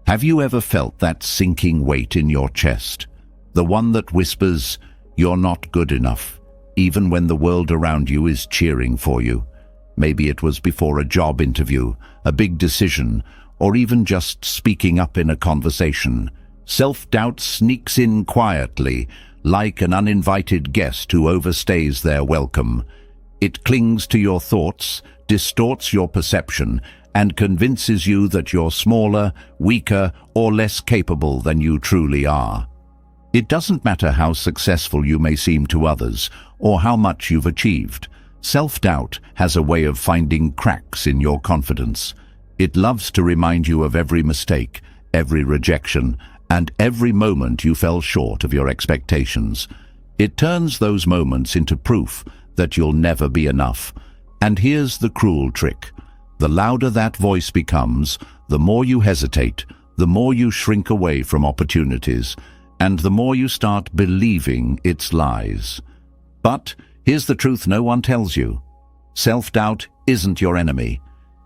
Have you ever felt that sinking weight in your chest? The one that whispers, "You're not good enough," even when the world around you is cheering for you. Maybe it was before a job interview, a big decision, or even just speaking up in a conversation. Self-doubt sneaks in quietly, like an uninvited guest who overstays their welcome. It clings to your thoughts, distorts your perception, and convinces you that you're smaller, weaker, or less capable than you truly are. It doesn't matter how successful you may seem to others, or how much you've achieved. Self-doubt has a way of finding cracks in your confidence. It loves to remind you of every mistake, every rejection, and every moment you fell short of your expectations. It turns those moments into proof that you'll never be enough. And here's the cruel trick. The louder that voice becomes, the more you hesitate, the more you shrink away from opportunities, and the more you start believing its lies. But here's the truth no one tells you. Self-doubt isn't your enemy.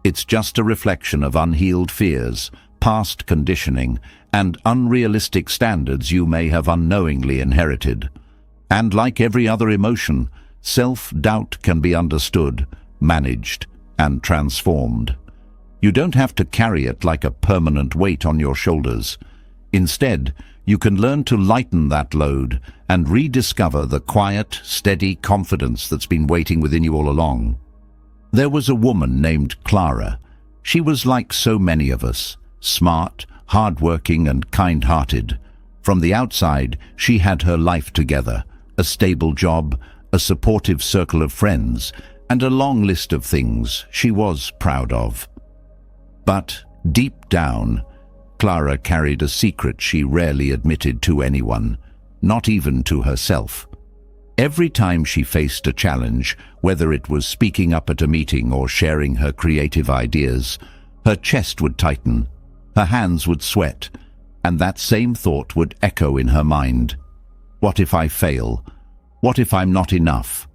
It's just a reflection of unhealed fears, past conditioning, and unrealistic standards you may have unknowingly inherited. And like every other emotion, self-doubt can be understood, managed, and transformed. You don't have to carry it like a permanent weight on your shoulders. Instead, you can learn to lighten that load and rediscover the quiet, steady confidence that's been waiting within you all along. There was a woman named Clara. She was like so many of us, smart, hard-working, and kind-hearted. From the outside, she had her life together, a stable job, a supportive circle of friends, and a long list of things she was proud of. But deep down, Clara carried a secret she rarely admitted to anyone, not even to herself. Every time she faced a challenge, whether it was speaking up at a meeting or sharing her creative ideas, her chest would tighten, her hands would sweat, and that same thought would echo in her mind. What if I fail? What if I'm not enough?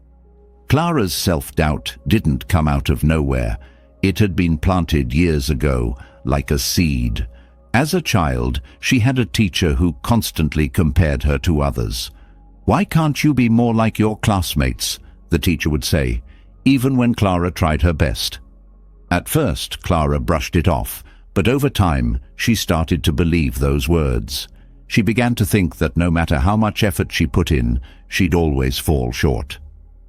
Clara's self-doubt didn't come out of nowhere. It had been planted years ago, like a seed. As a child, she had a teacher who constantly compared her to others. "Why can't you be more like your classmates?" the teacher would say, even when Clara tried her best. At first, Clara brushed it off, but over time, she started to believe those words. She began to think that no matter how much effort she put in, she'd always fall short.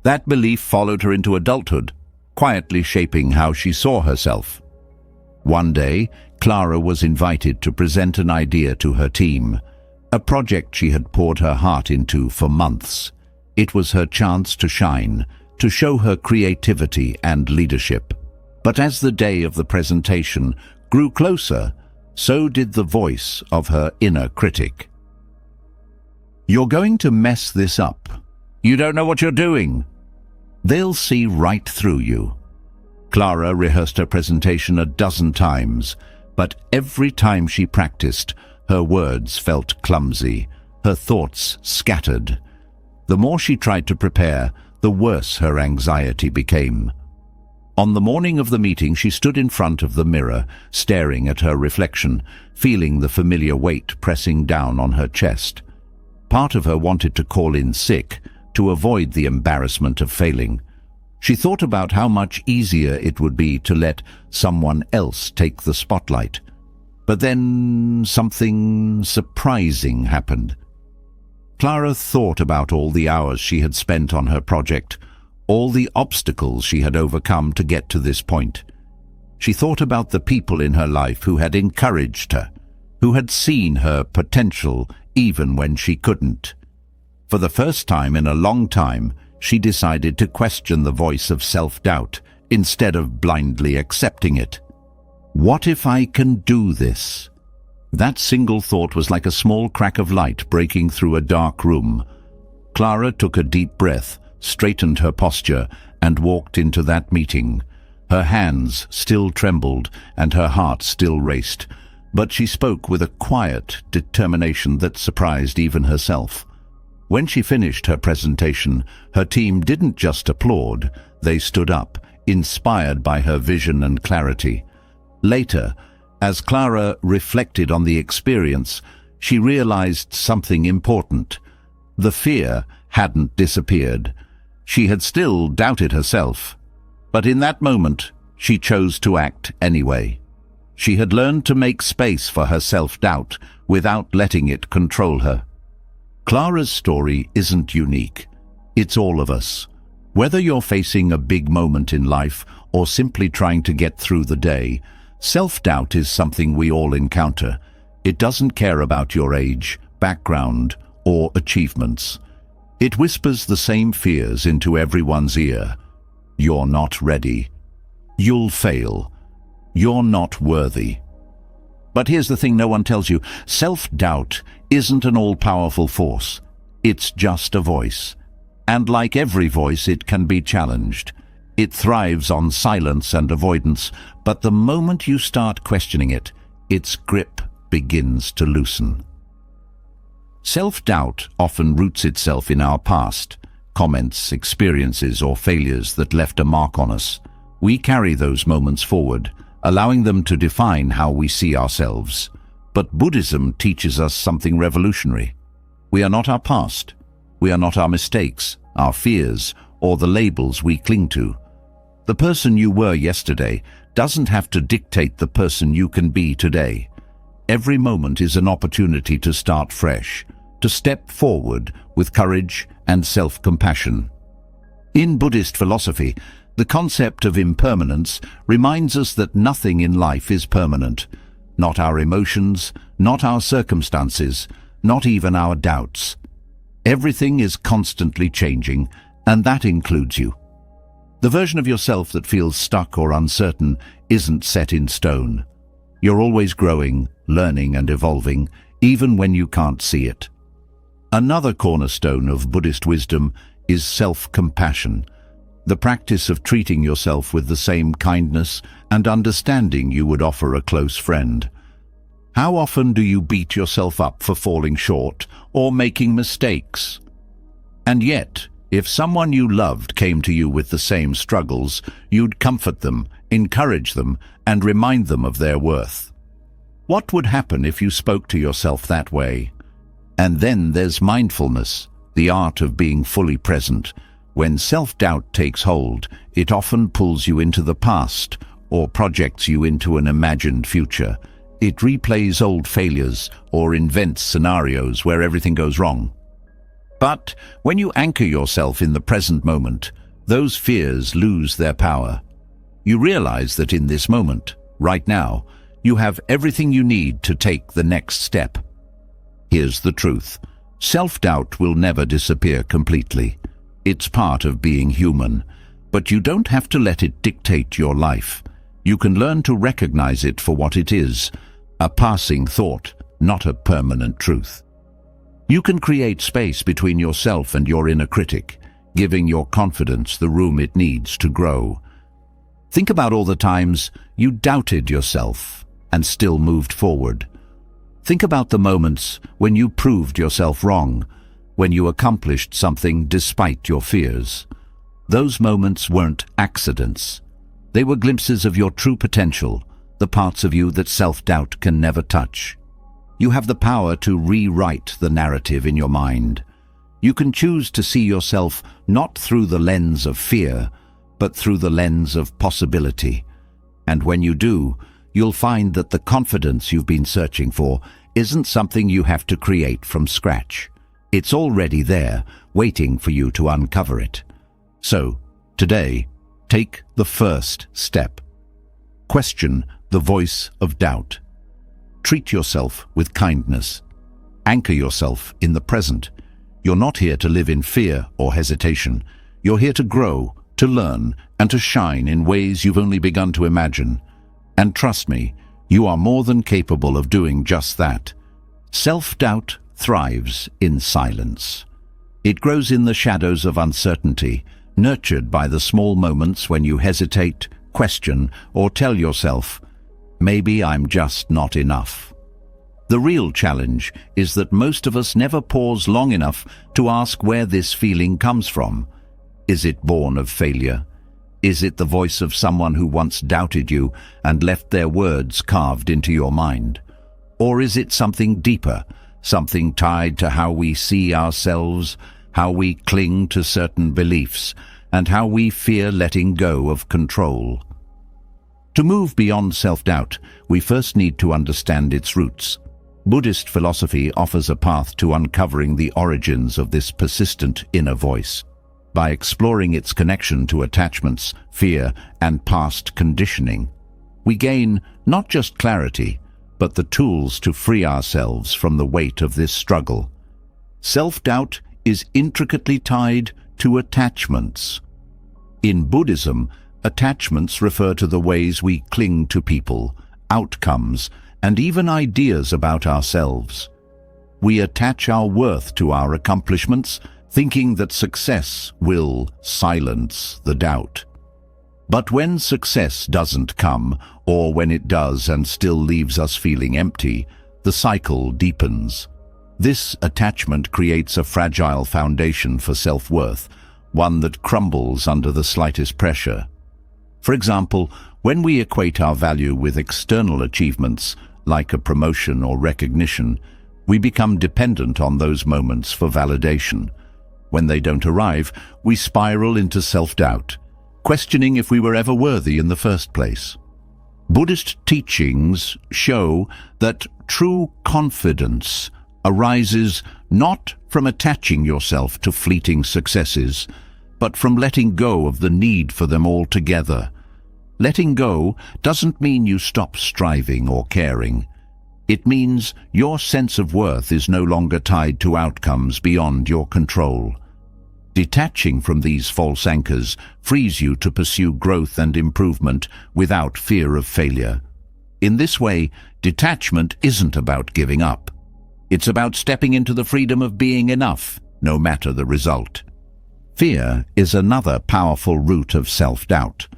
That belief followed her into adulthood, quietly shaping how she saw herself. One day, Clara was invited to present an idea to her team, a project she had poured her heart into for months. It was her chance to shine, to show her creativity and leadership. But as the day of the presentation grew closer, so did the voice of her inner critic. "You're going to mess this up. You don't know what you're doing." They'll see right through you. Clara rehearsed her presentation a dozen times, but every time she practiced, her words felt clumsy, her thoughts scattered. The more she tried to prepare, the worse her anxiety became. On the morning of the meeting, she stood in front of the mirror, staring at her reflection, feeling the familiar weight pressing down on her chest. Part of her wanted to call in sick, to avoid the embarrassment of failing. She thought about how much easier it would be to let someone else take the spotlight. But then something surprising happened. Clara thought about all the hours she had spent on her project, all the obstacles she had overcome to get to this point. She thought about the people in her life who had encouraged her, who had seen her potential even when she couldn't. For the first time in a long time, she decided to question the voice of self-doubt instead of blindly accepting it. What if I can do this? That single thought was like a small crack of light breaking through a dark room. Clara took a deep breath, straightened her posture, and walked into that meeting. Her hands still trembled and her heart still raced, but she spoke with a quiet determination that surprised even herself. When she finished her presentation, her team didn't just applaud, they stood up, inspired by her vision and clarity. Later, As Clara reflected on the experience, she realized something important. The fear hadn't disappeared. She had still doubted herself. But in that moment, she chose to act anyway. She had learned to make space for her self-doubt without letting it control her. Clara's story isn't unique. It's all of us. Whether you're facing a big moment in life or simply trying to get through the day, self-doubt is something we all encounter. It doesn't care about your age, background, or achievements. It whispers the same fears into everyone's ear. You're not ready. You'll fail. You're not worthy. But here's the thing no one tells you. Self-doubt isn't an all-powerful force. It's just a voice. And like every voice, it can be challenged. It thrives on silence and avoidance, but the moment you start questioning it, its grip begins to loosen. Self-doubt often roots itself in our past, comments, experiences, or failures that left a mark on us. We carry those moments forward, allowing them to define how we see ourselves. But Buddhism teaches us something revolutionary. We are not our past. We are not our mistakes, our fears, or the labels we cling to. The person you were yesterday doesn't have to dictate the person you can be today. Every moment is an opportunity to start fresh, to step forward with courage and self-compassion. In Buddhist philosophy, the concept of impermanence reminds us that nothing in life is permanent. Not our emotions, not our circumstances, not even our doubts. Everything is constantly changing, and that includes you. The version of yourself that feels stuck or uncertain isn't set in stone. You're always growing, learning, and evolving, even when you can't see it. Another cornerstone of Buddhist wisdom is self-compassion, the practice of treating yourself with the same kindness and understanding you would offer a close friend. How often do you beat yourself up for falling short or making mistakes? And yet, if someone you loved came to you with the same struggles, you'd comfort them, encourage them, and remind them of their worth. What would happen if you spoke to yourself that way? And then there's mindfulness, the art of being fully present. When self-doubt takes hold, it often pulls you into the past or projects you into an imagined future. It replays old failures or invents scenarios where everything goes wrong. But when you anchor yourself in the present moment, those fears lose their power. You realize that in this moment, right now, you have everything you need to take the next step. Here's the truth. Self-doubt will never disappear completely. It's part of being human, but you don't have to let it dictate your life. You can learn to recognize it for what it is, a passing thought, not a permanent truth. You can create space between yourself and your inner critic, giving your confidence the room it needs to grow. Think about all the times you doubted yourself and still moved forward. Think about the moments when you proved yourself wrong, when you accomplished something despite your fears. Those moments weren't accidents. They were glimpses of your true potential, the parts of you that self-doubt can never touch. You have the power to rewrite the narrative in your mind. You can choose to see yourself not through the lens of fear, but through the lens of possibility. And when you do, you'll find that the confidence you've been searching for isn't something you have to create from scratch. It's already there, waiting for you to uncover it. So, today, take the first step. Question the voice of doubt. Treat yourself with kindness. Anchor yourself in the present. You're not here to live in fear or hesitation. You're here to grow, to learn, and to shine in ways you've only begun to imagine. And trust me, you are more than capable of doing just that. Self-doubt thrives in silence. It grows in the shadows of uncertainty, nurtured by the small moments when you hesitate, question, or tell yourself, maybe I'm just not enough. The real challenge is that most of us never pause long enough to ask where this feeling comes from. Is it born of failure? Is it the voice of someone who once doubted you and left their words carved into your mind? Or is it something deeper, something tied to how we see ourselves, how we cling to certain beliefs, and how we fear letting go of control? To move beyond self-doubt, we first need to understand its roots. Buddhist philosophy offers a path to uncovering the origins of this persistent inner voice. By exploring its connection to attachments, fear, and past conditioning, we gain not just clarity, but the tools to free ourselves from the weight of this struggle. Self-doubt is intricately tied to attachments. In Buddhism, attachments refer to the ways we cling to people, outcomes, and even ideas about ourselves. We attach our worth to our accomplishments, thinking that success will silence the doubt. But when success doesn't come, or when it does and still leaves us feeling empty, the cycle deepens. This attachment creates a fragile foundation for self-worth, one that crumbles under the slightest pressure. For example, when we equate our value with external achievements, like a promotion or recognition, we become dependent on those moments for validation. When they don't arrive, we spiral into self-doubt, questioning if we were ever worthy in the first place. Buddhist teachings show that true confidence arises not from attaching yourself to fleeting successes, but from letting go of the need for them altogether. Letting go doesn't mean you stop striving or caring. It means your sense of worth is no longer tied to outcomes beyond your control. Detaching from these false anchors frees you to pursue growth and improvement without fear of failure. In this way, detachment isn't about giving up. It's about stepping into the freedom of being enough, no matter the result. Fear is another powerful root of self-doubt.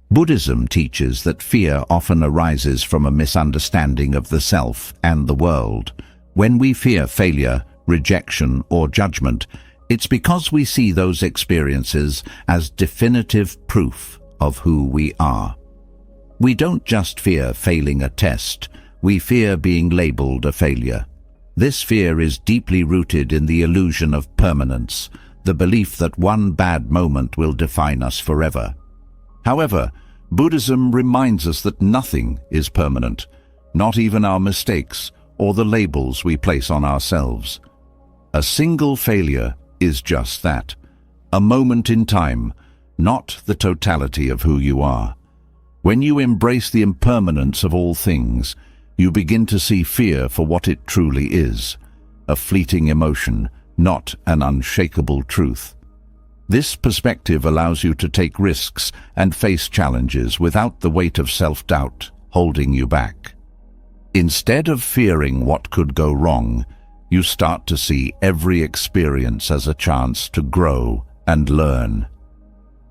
Buddhism teaches that fear often arises from a misunderstanding of the self and the world. When we fear failure, rejection, or judgment, it's because we see those experiences as definitive proof of who we are. We don't just fear failing a test, we fear being labeled a failure. This fear is deeply rooted in the illusion of permanence, the belief that one bad moment will define us forever. However, Buddhism reminds us that nothing is permanent, not even our mistakes or the labels we place on ourselves. A single failure is just that, a moment in time, not the totality of who you are. When you embrace the impermanence of all things, you begin to see fear for what it truly is, a fleeting emotion, not an unshakable truth. This perspective allows you to take risks and face challenges without the weight of self-doubt holding you back. Instead of fearing what could go wrong, you start to see every experience as a chance to grow and learn.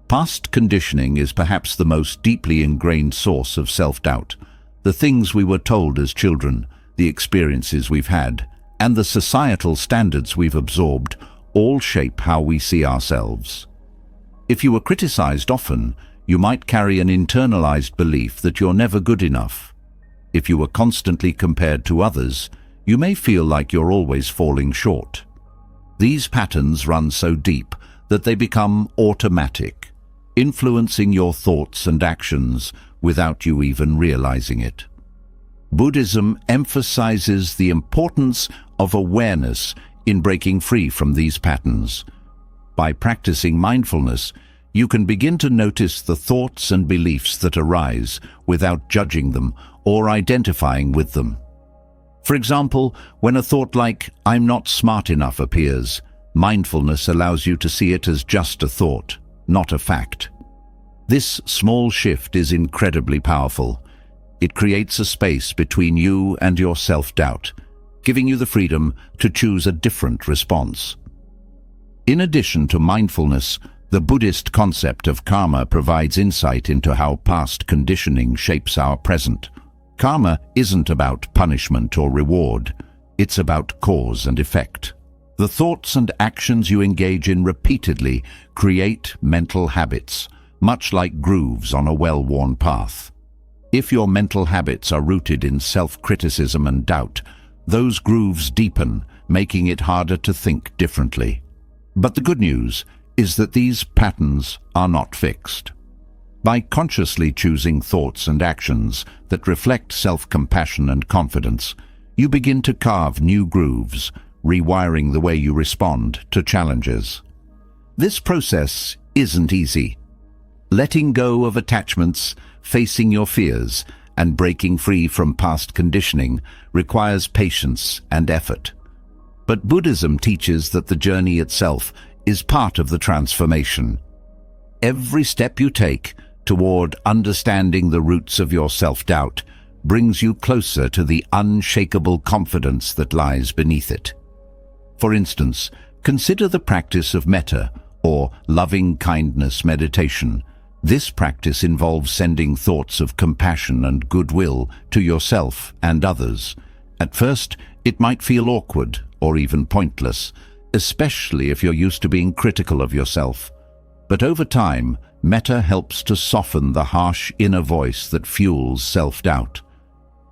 Past conditioning is perhaps the most deeply ingrained source of self-doubt. The things we were told as children, the experiences we've had, and the societal standards we've absorbed all shape how we see ourselves. If you were criticized often, you might carry an internalized belief that you're never good enough. If you were constantly compared to others, you may feel like you're always falling short. These patterns run so deep that they become automatic, influencing your thoughts and actions without you even realizing it. Buddhism emphasizes the importance of awareness in breaking free from these patterns. By practicing mindfulness, you can begin to notice the thoughts and beliefs that arise without judging them or identifying with them. For example, when a thought like, "I'm not smart enough," appears, mindfulness allows you to see it as just a thought, not a fact. This small shift is incredibly powerful. It creates a space between you and your self-doubt, giving you the freedom to choose a different response. In addition to mindfulness, the Buddhist concept of karma provides insight into how past conditioning shapes our present. Karma isn't about punishment or reward. It's about cause and effect. The thoughts and actions you engage in repeatedly create mental habits, much like grooves on a well-worn path. If your mental habits are rooted in self-criticism and doubt, those grooves deepen, making it harder to think differently. But the good news is that these patterns are not fixed. By consciously choosing thoughts and actions that reflect self-compassion and confidence, you begin to carve new grooves, rewiring the way you respond to challenges. This process isn't easy. Letting go of attachments, facing your fears, and breaking free from past conditioning requires patience and effort. But Buddhism teaches that the journey itself is part of the transformation. Every step you take toward understanding the roots of your self-doubt brings you closer to the unshakable confidence that lies beneath it. For instance, consider the practice of metta, or loving-kindness meditation. This practice involves sending thoughts of compassion and goodwill to yourself and others. At first, it might feel awkward or even pointless, especially if you're used to being critical of yourself. But over time, metta helps to soften the harsh inner voice that fuels self-doubt.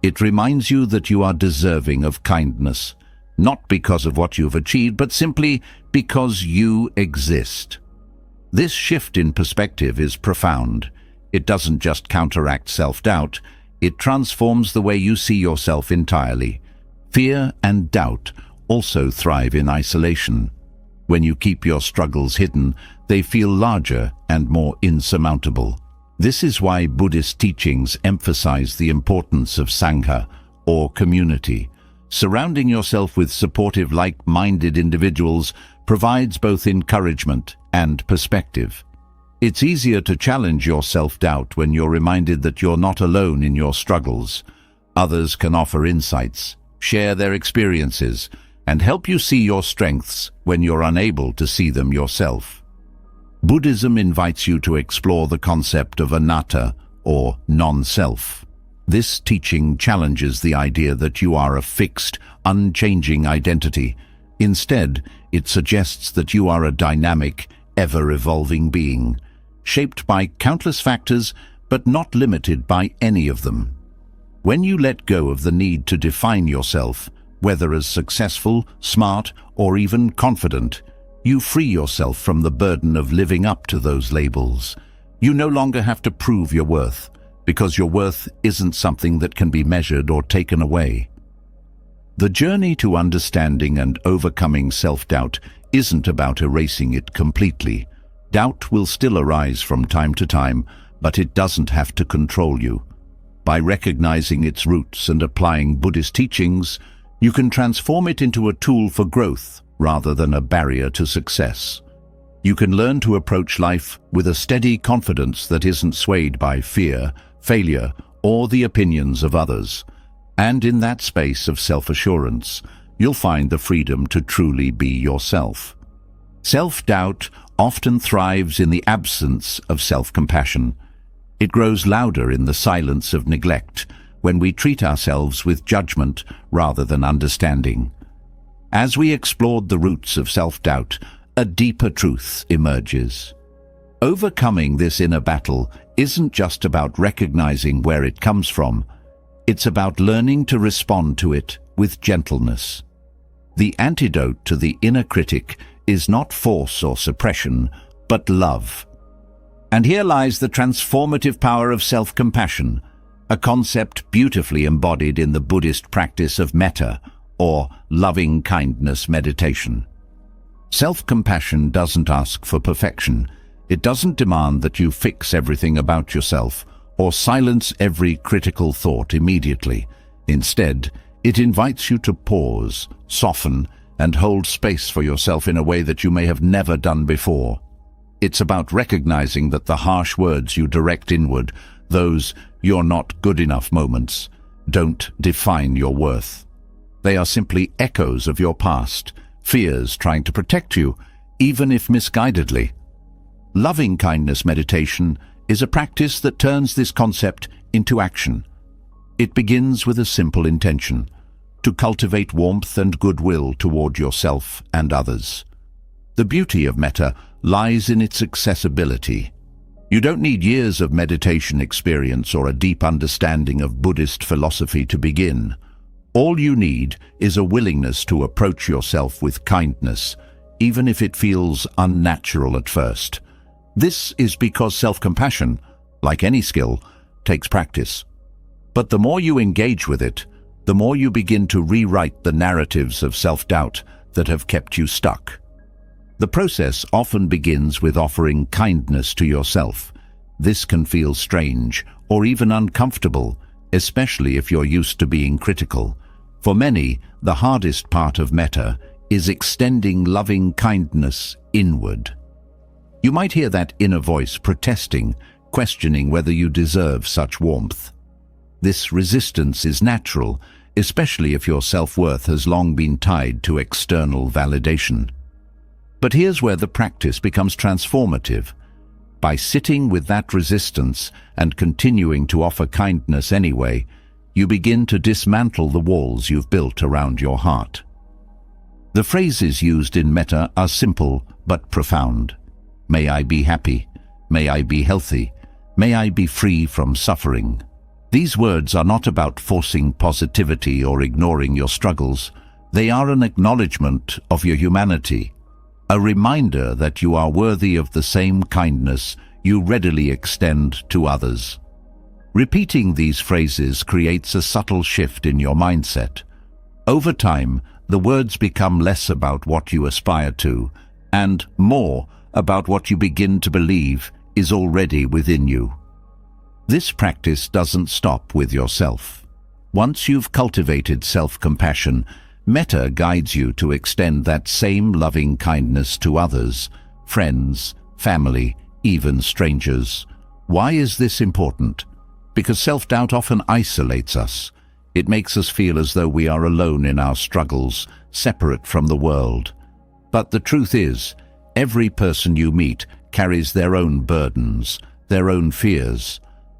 It reminds you that you are deserving of kindness, not because of what you've achieved, but simply because you exist. This shift in perspective is profound. It doesn't just counteract self-doubt, it transforms the way you see yourself entirely. Fear and doubt also thrive in isolation. When you keep your struggles hidden, they feel larger and more insurmountable. This is why Buddhist teachings emphasize the importance of Sangha, or community. Surrounding yourself with supportive, like-minded individuals provides both encouragement and perspective. It's easier to challenge your self-doubt when you're reminded that you're not alone in your struggles. Others can offer insights, share their experiences, and help you see your strengths when you're unable to see them yourself. Buddhism invites you to explore the concept of anatta, or non-self. This teaching challenges the idea that you are a fixed, unchanging identity. Instead, it suggests that you are a dynamic, ever-evolving being, shaped by countless factors, but not limited by any of them. When you let go of the need to define yourself, whether as successful, smart, or even confident, you free yourself from the burden of living up to those labels. You no longer have to prove your worth, because your worth isn't something that can be measured or taken away. The journey to understanding and overcoming self-doubt isn't about erasing it completely. Doubt will still arise from time to time, but it doesn't have to control you. By recognizing its roots and applying Buddhist teachings, you can transform it into a tool for growth rather than a barrier to success. You can learn to approach life with a steady confidence that isn't swayed by fear, failure, or the opinions of others. And in that space of self-assurance, you'll find the freedom to truly be yourself. Self-doubt often thrives in the absence of self-compassion. It grows louder in the silence of neglect, when we treat ourselves with judgment rather than understanding. As we explored the roots of self-doubt, a deeper truth emerges. Overcoming this inner battle isn't just about recognizing where it comes from. It's about learning to respond to it with gentleness. The antidote to the inner critic is not force or suppression, but love. And here lies the transformative power of self-compassion, a concept beautifully embodied in the Buddhist practice of metta, or loving-kindness meditation. Self-compassion doesn't ask for perfection. It doesn't demand that you fix everything about yourself or silence every critical thought immediately. Instead, it invites you to pause, soften, and hold space for yourself in a way that you may have never done before. It's about recognizing that the harsh words you direct inward, those "you're not good enough" moments, don't define your worth. They are simply echoes of your past, fears trying to protect you, even if misguidedly. Loving-kindness meditation is a practice that turns this concept into action. It begins with a simple intention: to cultivate warmth and goodwill toward yourself and others. The beauty of metta lies in its accessibility. You don't need years of meditation experience or a deep understanding of Buddhist philosophy to begin. All you need is a willingness to approach yourself with kindness, even if it feels unnatural at first. This is because self-compassion, like any skill, takes practice. But the more you engage with it, the more you begin to rewrite the narratives of self-doubt that have kept you stuck. The process often begins with offering kindness to yourself. This can feel strange or even uncomfortable, especially if you're used to being critical. For many, the hardest part of metta is extending loving kindness inward. You might hear that inner voice protesting, questioning whether you deserve such warmth. This resistance is natural, especially if your self-worth has long been tied to external validation. But here's where the practice becomes transformative. By sitting with that resistance and continuing to offer kindness anyway, you begin to dismantle the walls you've built around your heart. The phrases used in metta are simple but profound. May I be happy. May I be healthy. May I be free from suffering. These words are not about forcing positivity or ignoring your struggles. They are an acknowledgement of your humanity, a reminder that you are worthy of the same kindness you readily extend to others. Repeating these phrases creates a subtle shift in your mindset. Over time, the words become less about what you aspire to and more about what you begin to believe is already within you. This practice doesn't stop with yourself. Once you've cultivated self-compassion, metta guides you to extend that same loving kindness to others, friends, family, even strangers. Why is this important? Because self-doubt often isolates us. It makes us feel as though we are alone in our struggles, separate from the world. But the truth is, every person you meet carries their own burdens, their own fears.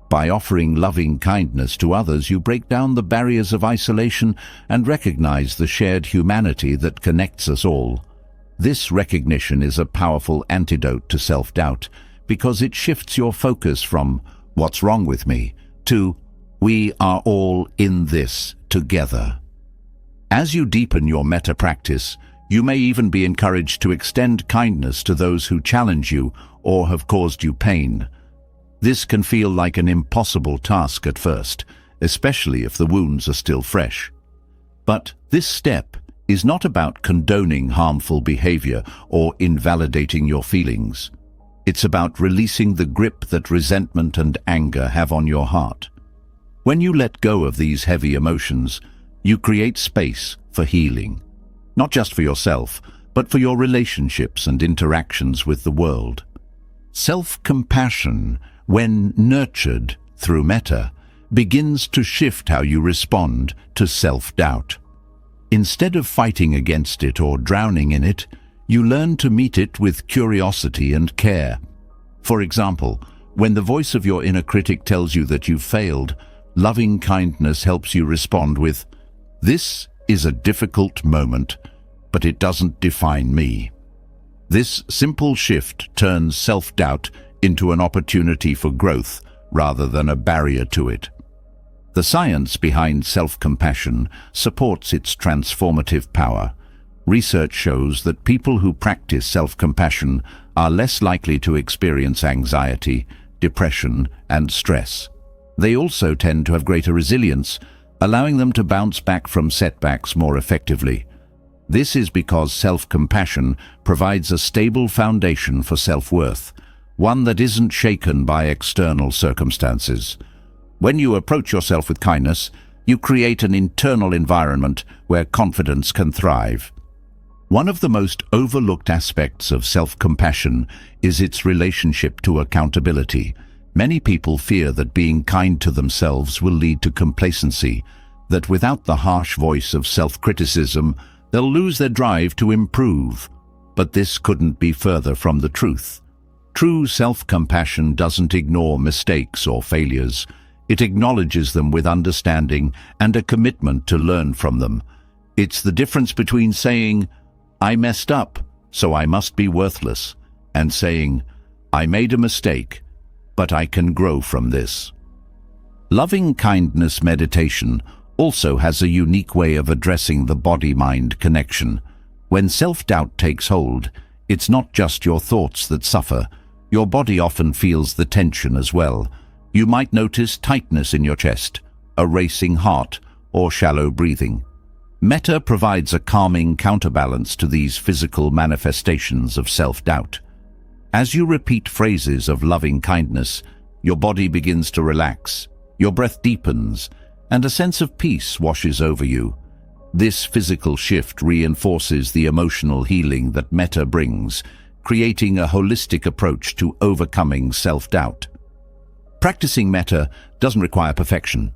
By offering loving kindness to others, you break down the barriers of isolation and recognize the shared humanity that connects us all. This recognition is a powerful antidote to self-doubt because it shifts your focus from "what's wrong with me" to "we are all in this together." As you deepen your metta practice, you may even be encouraged to extend kindness to those who challenge you or have caused you pain. This can feel like an impossible task at first, especially if the wounds are still fresh. But this step is not about condoning harmful behavior or invalidating your feelings. It's about releasing the grip that resentment and anger have on your heart. When you let go of these heavy emotions, you create space for healing, not just for yourself, but for your relationships and interactions with the world. Self-compassion, when nurtured through metta, begins to shift how you respond to self-doubt. Instead of fighting against it or drowning in it, you learn to meet it with curiosity and care. For example, when the voice of your inner critic tells you that you've failed, loving kindness helps you respond with, "This is a difficult moment, but it doesn't define me." This simple shift turns self-doubt into an opportunity for growth rather than a barrier to it. The science behind self-compassion supports its transformative power. Research shows that people who practice self-compassion are less likely to experience anxiety, depression, and stress. They also tend to have greater resilience, allowing them to bounce back from setbacks more effectively. This is because self-compassion provides a stable foundation for self-worth, one that isn't shaken by external circumstances. When you approach yourself with kindness, you create an internal environment where confidence can thrive. One of the most overlooked aspects of self-compassion is its relationship to accountability. Many people fear that being kind to themselves will lead to complacency, that without the harsh voice of self-criticism, they'll lose their drive to improve. But this couldn't be further from the truth. True self-compassion doesn't ignore mistakes or failures. It acknowledges them with understanding and a commitment to learn from them. It's the difference between saying, "I messed up, so I must be worthless," and saying, "I made a mistake, but I can grow from this. Loving-kindness meditation also has a unique way of addressing the body-mind connection. When self-doubt takes hold, it's not just your thoughts that suffer. Your body often feels the tension as well. You might notice tightness in your chest, a racing heart, or shallow breathing. Metta provides a calming counterbalance to these physical manifestations of self-doubt. As you repeat phrases of loving kindness, your body begins to relax, your breath deepens, and a sense of peace washes over you. This physical shift reinforces the emotional healing that Metta brings, creating a holistic approach to overcoming self-doubt. Practicing Metta doesn't require perfection.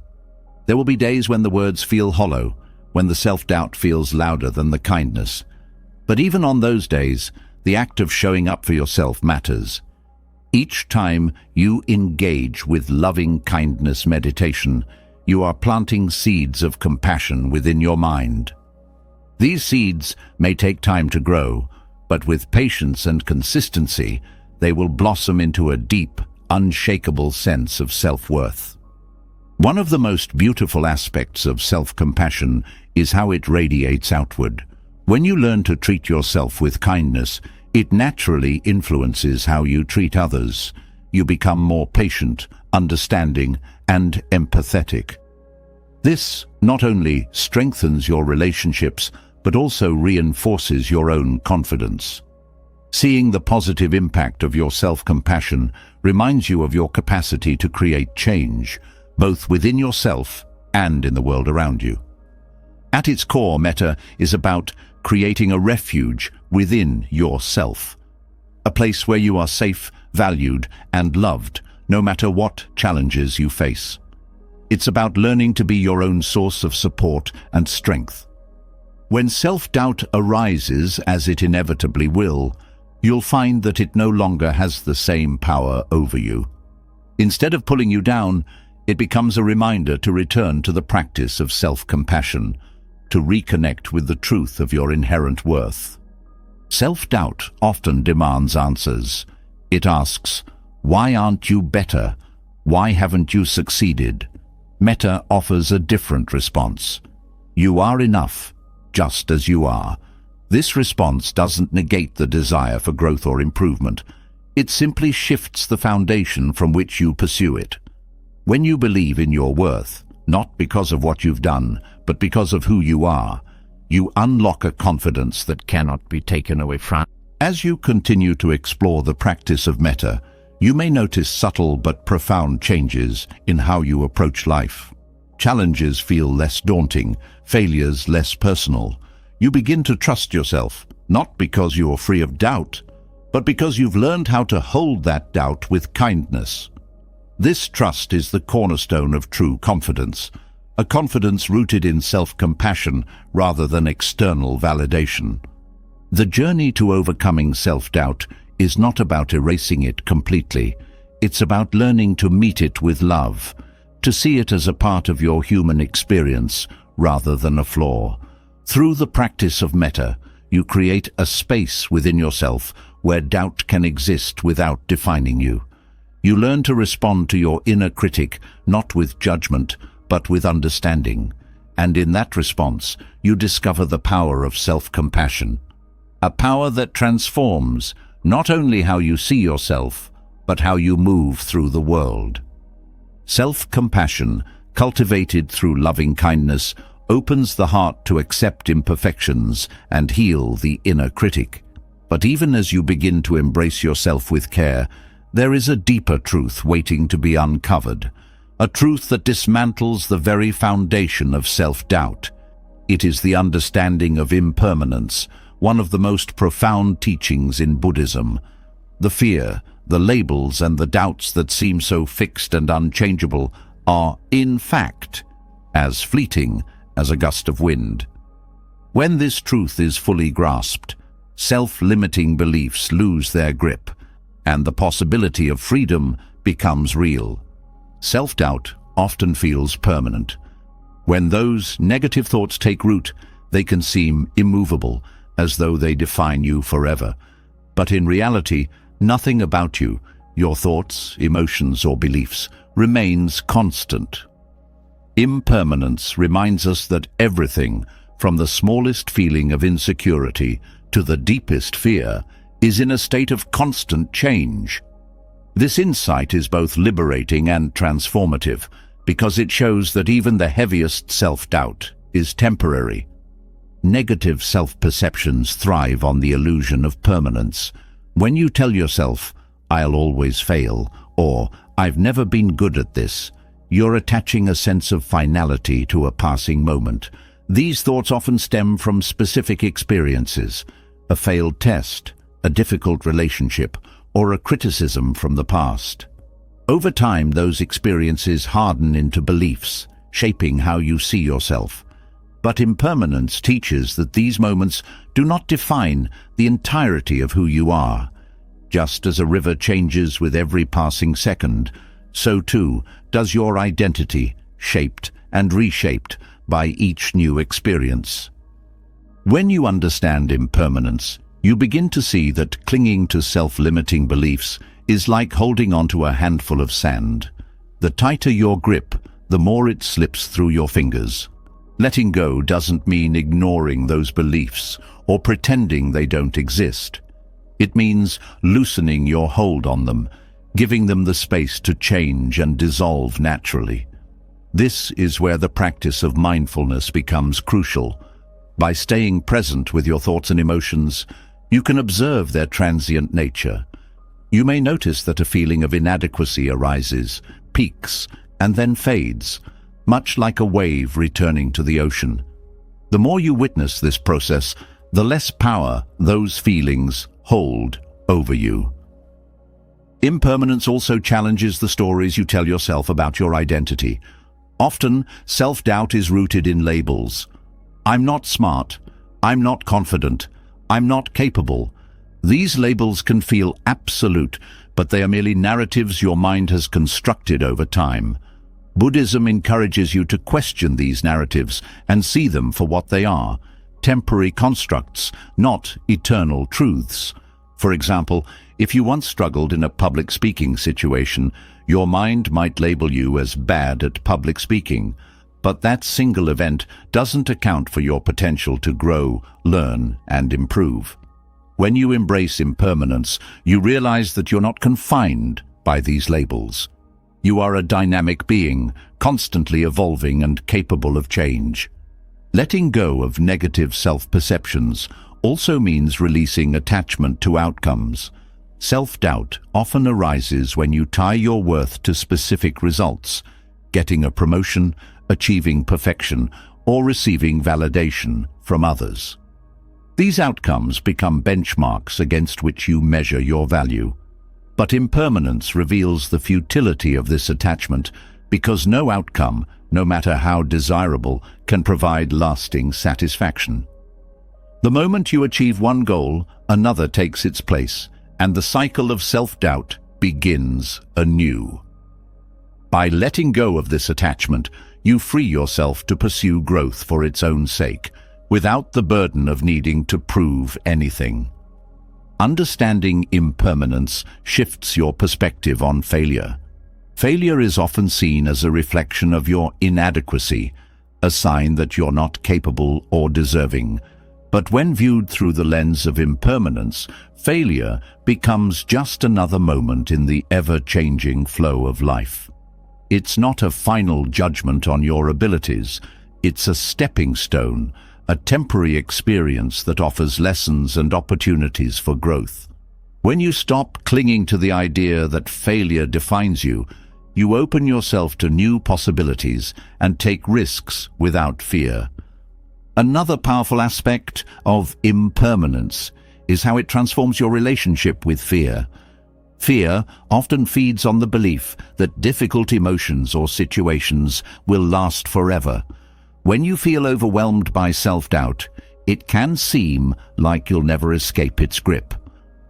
There will be days when the words feel hollow, when the self-doubt feels louder than the kindness. But even on those days, the act of showing up for yourself matters. Each time you engage with loving kindness meditation, you are planting seeds of compassion within your mind. These seeds may take time to grow, but with patience and consistency, they will blossom into a deep, unshakable sense of self-worth. One of the most beautiful aspects of self-compassion is how it radiates outward. When you learn to treat yourself with kindness, it naturally influences how you treat others. You become more patient, understanding, and empathetic. This not only strengthens your relationships, but also reinforces your own confidence. Seeing the positive impact of your self-compassion reminds you of your capacity to create change, both within yourself and in the world around you. At its core, Metta is about creating a refuge within yourself, a place where you are safe, valued, and loved, no matter what challenges you face. It's about learning to be your own source of support and strength. When self-doubt arises, as it inevitably will, you'll find that it no longer has the same power over you. Instead of pulling you down, it becomes a reminder to return to the practice of self-compassion, to reconnect with the truth of your inherent worth. Self-doubt often demands answers. It asks, "Why aren't you better? Why haven't you succeeded?" Metta offers a different response. You are enough, just as you are. This response doesn't negate the desire for growth or improvement. It simply shifts the foundation from which you pursue it. When you believe in your worth, not because of what you've done, but because of who you are, you unlock a confidence that cannot be taken away from. As you continue to explore the practice of Metta, you may notice subtle but profound changes in how you approach life. Challenges feel less daunting, failures less personal. You begin to trust yourself, not because you are free of doubt, but because you've learned how to hold that doubt with kindness. This trust is the cornerstone of true confidence, a confidence rooted in self-compassion rather than external validation. The journey to overcoming self-doubt is not about erasing it completely. It's about learning to meet it with love, to see it as a part of your human experience rather than a flaw. Through the practice of Metta, you create a space within yourself where doubt can exist without defining you. You learn to respond to your inner critic not with judgment, but with understanding. And in that response, you discover the power of self-compassion, a power that transforms not only how you see yourself, but how you move through the world. Self-compassion, cultivated through loving kindness, opens the heart to accept imperfections and heal the inner critic. But even as you begin to embrace yourself with care, there is a deeper truth waiting to be uncovered, a truth that dismantles the very foundation of self-doubt. It is the understanding of impermanence, one of the most profound teachings in Buddhism. The fear, the labels, and the doubts that seem so fixed and unchangeable are, in fact, as fleeting as a gust of wind. When this truth is fully grasped, self-limiting beliefs lose their grip, and the possibility of freedom becomes real. Self-doubt often feels permanent. When those negative thoughts take root, they can seem immovable, as though they define you forever. But in reality, nothing about you, your thoughts, emotions, or beliefs, remains constant. Impermanence reminds us that everything, from the smallest feeling of insecurity to the deepest fear, is in a state of constant change. This insight is both liberating and transformative, because it shows that even the heaviest self-doubt is temporary. Negative self-perceptions thrive on the illusion of permanence. When you tell yourself, "I'll always fail," or "I've never been good at this," you're attaching a sense of finality to a passing moment. These thoughts often stem from specific experiences: a failed test, a difficult relationship, or a criticism from the past. Over time, those experiences harden into beliefs, shaping how you see yourself. But impermanence teaches that these moments do not define the entirety of who you are. Just as a river changes with every passing second, so too does your identity, shaped and reshaped by each new experience. When you understand impermanence, you begin to see that clinging to self-limiting beliefs is like holding onto a handful of sand. The tighter your grip, the more it slips through your fingers. Letting go doesn't mean ignoring those beliefs or pretending they don't exist. It means loosening your hold on them, giving them the space to change and dissolve naturally. This is where the practice of mindfulness becomes crucial. By staying present with your thoughts and emotions, you can observe their transient nature. You may notice that a feeling of inadequacy arises, peaks, and then fades, much like a wave returning to the ocean. The more you witness this process, the less power those feelings hold over you. Impermanence also challenges the stories you tell yourself about your identity. Often, self-doubt is rooted in labels. I'm not smart. I'm not confident. I'm not capable. These labels can feel absolute, but they are merely narratives your mind has constructed over time. Buddhism encourages you to question these narratives and see them for what they are: temporary constructs, not eternal truths. For example, if you once struggled in a public speaking situation, your mind might label you as bad at public speaking. But that single event doesn't account for your potential to grow, learn, and improve. When you embrace impermanence, you realize that you're not confined by these labels. You are a dynamic being, constantly evolving and capable of change. Letting go of negative self-perceptions also means releasing attachment to outcomes. Self-doubt often arises when you tie your worth to specific results: getting a promotion, achieving perfection, or receiving validation from others. These outcomes become benchmarks against which you measure your value. But impermanence reveals the futility of this attachment, because no outcome, no matter how desirable, can provide lasting satisfaction. The moment you achieve one goal, another takes its place, and the cycle of self-doubt begins anew. By letting go of this attachment, you free yourself to pursue growth for its own sake, without the burden of needing to prove anything. Understanding impermanence shifts your perspective on failure. Failure is often seen as a reflection of your inadequacy, a sign that you're not capable or deserving. But when viewed through the lens of impermanence, failure becomes just another moment in the ever-changing flow of life. It's not a final judgment on your abilities. It's a stepping stone, a temporary experience that offers lessons and opportunities for growth. When you stop clinging to the idea that failure defines you, you open yourself to new possibilities and take risks without fear. Another powerful aspect of impermanence is how it transforms your relationship with fear. Fear often feeds on the belief that difficult emotions or situations will last forever. When you feel overwhelmed by self-doubt, it can seem like you'll never escape its grip.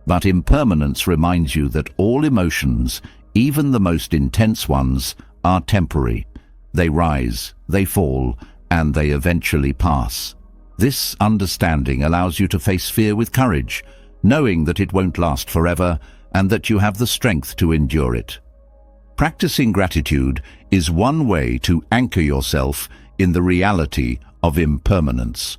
But impermanence reminds you that all emotions, even the most intense ones, are temporary. They rise, they fall, and they eventually pass. This understanding allows you to face fear with courage, knowing that it won't last forever and that you have the strength to endure it. Practicing gratitude is one way to anchor yourself in the reality of impermanence.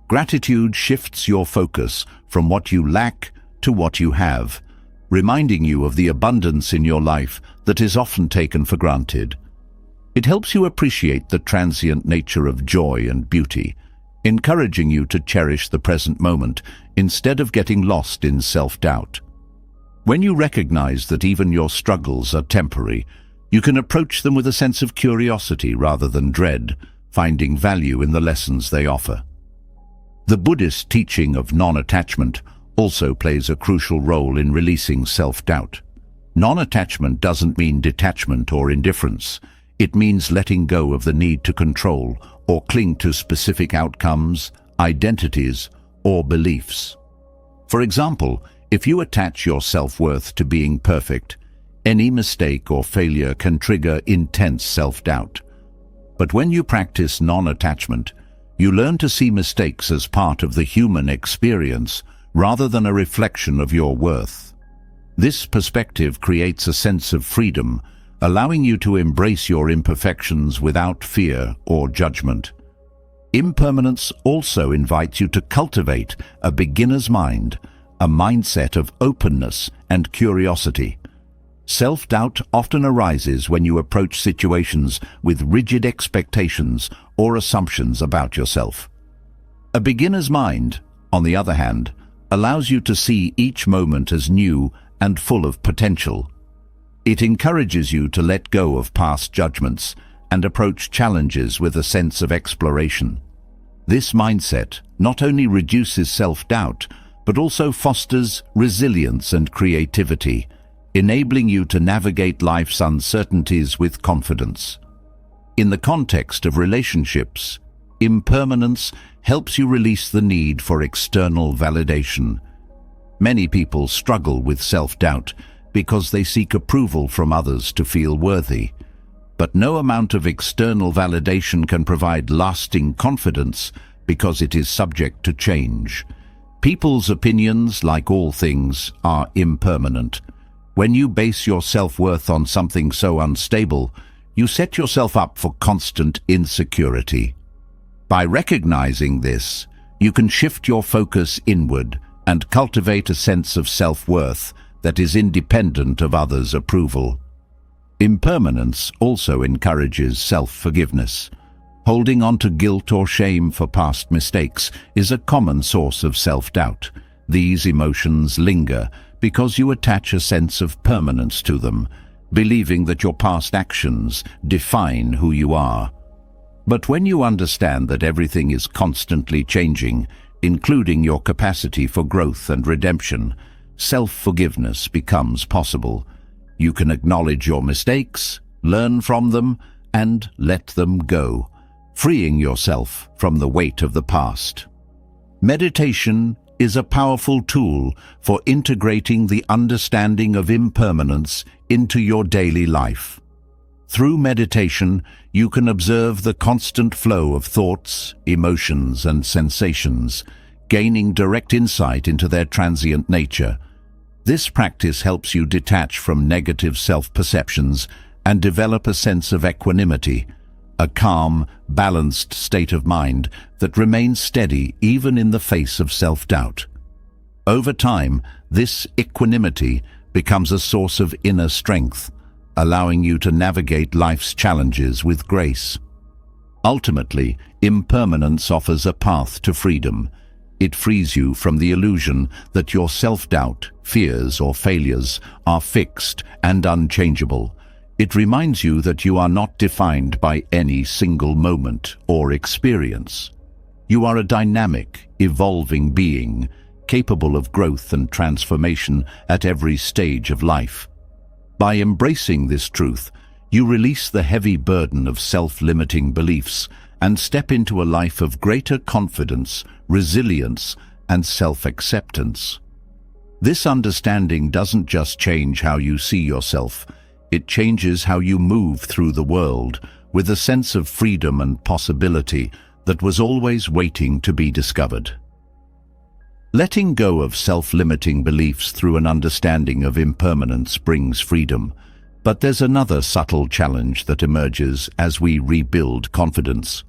Gratitude shifts your focus from what you lack to what you have, reminding you of the abundance in your life that is often taken for granted. It helps you appreciate the transient nature of joy and beauty, encouraging you to cherish the present moment instead of getting lost in self-doubt. When you recognize that even your struggles are temporary, you can approach them with a sense of curiosity rather than dread, finding value in the lessons they offer. The Buddhist teaching of non-attachment also plays a crucial role in releasing self-doubt. Non-attachment doesn't mean detachment or indifference. It means letting go of the need to control or cling to specific outcomes, identities, or beliefs. For example, if you attach your self-worth to being perfect, any mistake or failure can trigger intense self-doubt. But when you practice non-attachment, you learn to see mistakes as part of the human experience rather than a reflection of your worth. This perspective creates a sense of freedom, allowing you to embrace your imperfections without fear or judgment. Impermanence also invites you to cultivate a beginner's mind, a mindset of openness and curiosity. Self-doubt often arises when you approach situations with rigid expectations or assumptions about yourself. A beginner's mind, on the other hand, allows you to see each moment as new and full of potential. It encourages you to let go of past judgments and approach challenges with a sense of exploration. This mindset not only reduces self-doubt, but also fosters resilience and creativity, enabling you to navigate life's uncertainties with confidence. In the context of relationships, impermanence helps you release the need for external validation. Many people struggle with self-doubt because they seek approval from others to feel worthy. But no amount of external validation can provide lasting confidence because it is subject to change. People's opinions, like all things, are impermanent. When you base your self-worth on something so unstable, you set yourself up for constant insecurity. By recognizing this, you can shift your focus inward and cultivate a sense of self-worth that is independent of others' approval. Impermanence also encourages self-forgiveness. Holding on to guilt or shame for past mistakes is a common source of self-doubt. These emotions linger because you attach a sense of permanence to them, believing that your past actions define who you are. But when you understand that everything is constantly changing, including your capacity for growth and redemption, self-forgiveness becomes possible. You can acknowledge your mistakes, learn from them, and let them go, freeing yourself from the weight of the past. Meditation is a powerful tool for integrating the understanding of impermanence into your daily life. Through meditation, you can observe the constant flow of thoughts, emotions, and sensations, gaining direct insight into their transient nature. This practice helps you detach from negative self-perceptions and develop a sense of equanimity, a calm, balanced state of mind that remains steady even in the face of self-doubt. Over time, this equanimity becomes a source of inner strength, allowing you to navigate life's challenges with grace. Ultimately, impermanence offers a path to freedom. It frees you from the illusion that your self-doubt, fears, or failures are fixed and unchangeable. It reminds you that you are not defined by any single moment or experience. You are a dynamic, evolving being, capable of growth and transformation at every stage of life. By embracing this truth, you release the heavy burden of self-limiting beliefs and step into a life of greater confidence, resilience, and self-acceptance. This understanding doesn't just change how you see yourself, it changes how you move through the world with a sense of freedom and possibility that was always waiting to be discovered. Letting go of self-limiting beliefs through an understanding of impermanence brings freedom. But there's another subtle challenge that emerges as we rebuild confidence.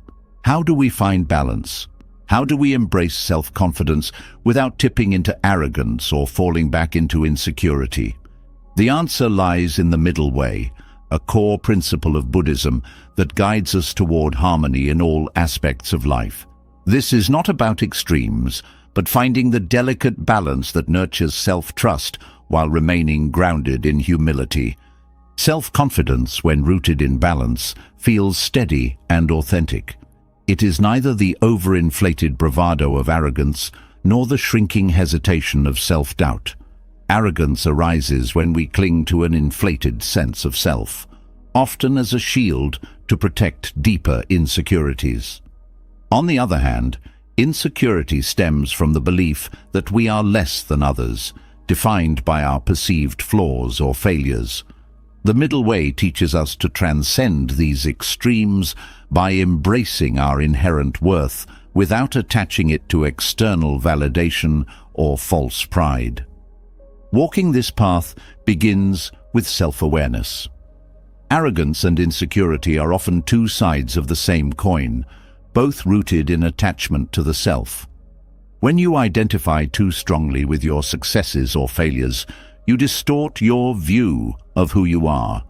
How do we find balance? How do we embrace self-confidence without tipping into arrogance or falling back into insecurity? The answer lies in the middle way, a core principle of Buddhism that guides us toward harmony in all aspects of life. This is not about extremes, but finding the delicate balance that nurtures self-trust while remaining grounded in humility. Self-confidence, when rooted in balance, feels steady and authentic. It is neither the overinflated bravado of arrogance nor the shrinking hesitation of self-doubt. Arrogance arises when we cling to an inflated sense of self, often as a shield to protect deeper insecurities. On the other hand, insecurity stems from the belief that we are less than others, defined by our perceived flaws or failures. The middle way teaches us to transcend these extremes by embracing our inherent worth without attaching it to external validation or false pride. Walking this path begins with self-awareness. Arrogance and insecurity are often two sides of the same coin, both rooted in attachment to the self. When you identify too strongly with your successes or failures, you distort your view of who you are.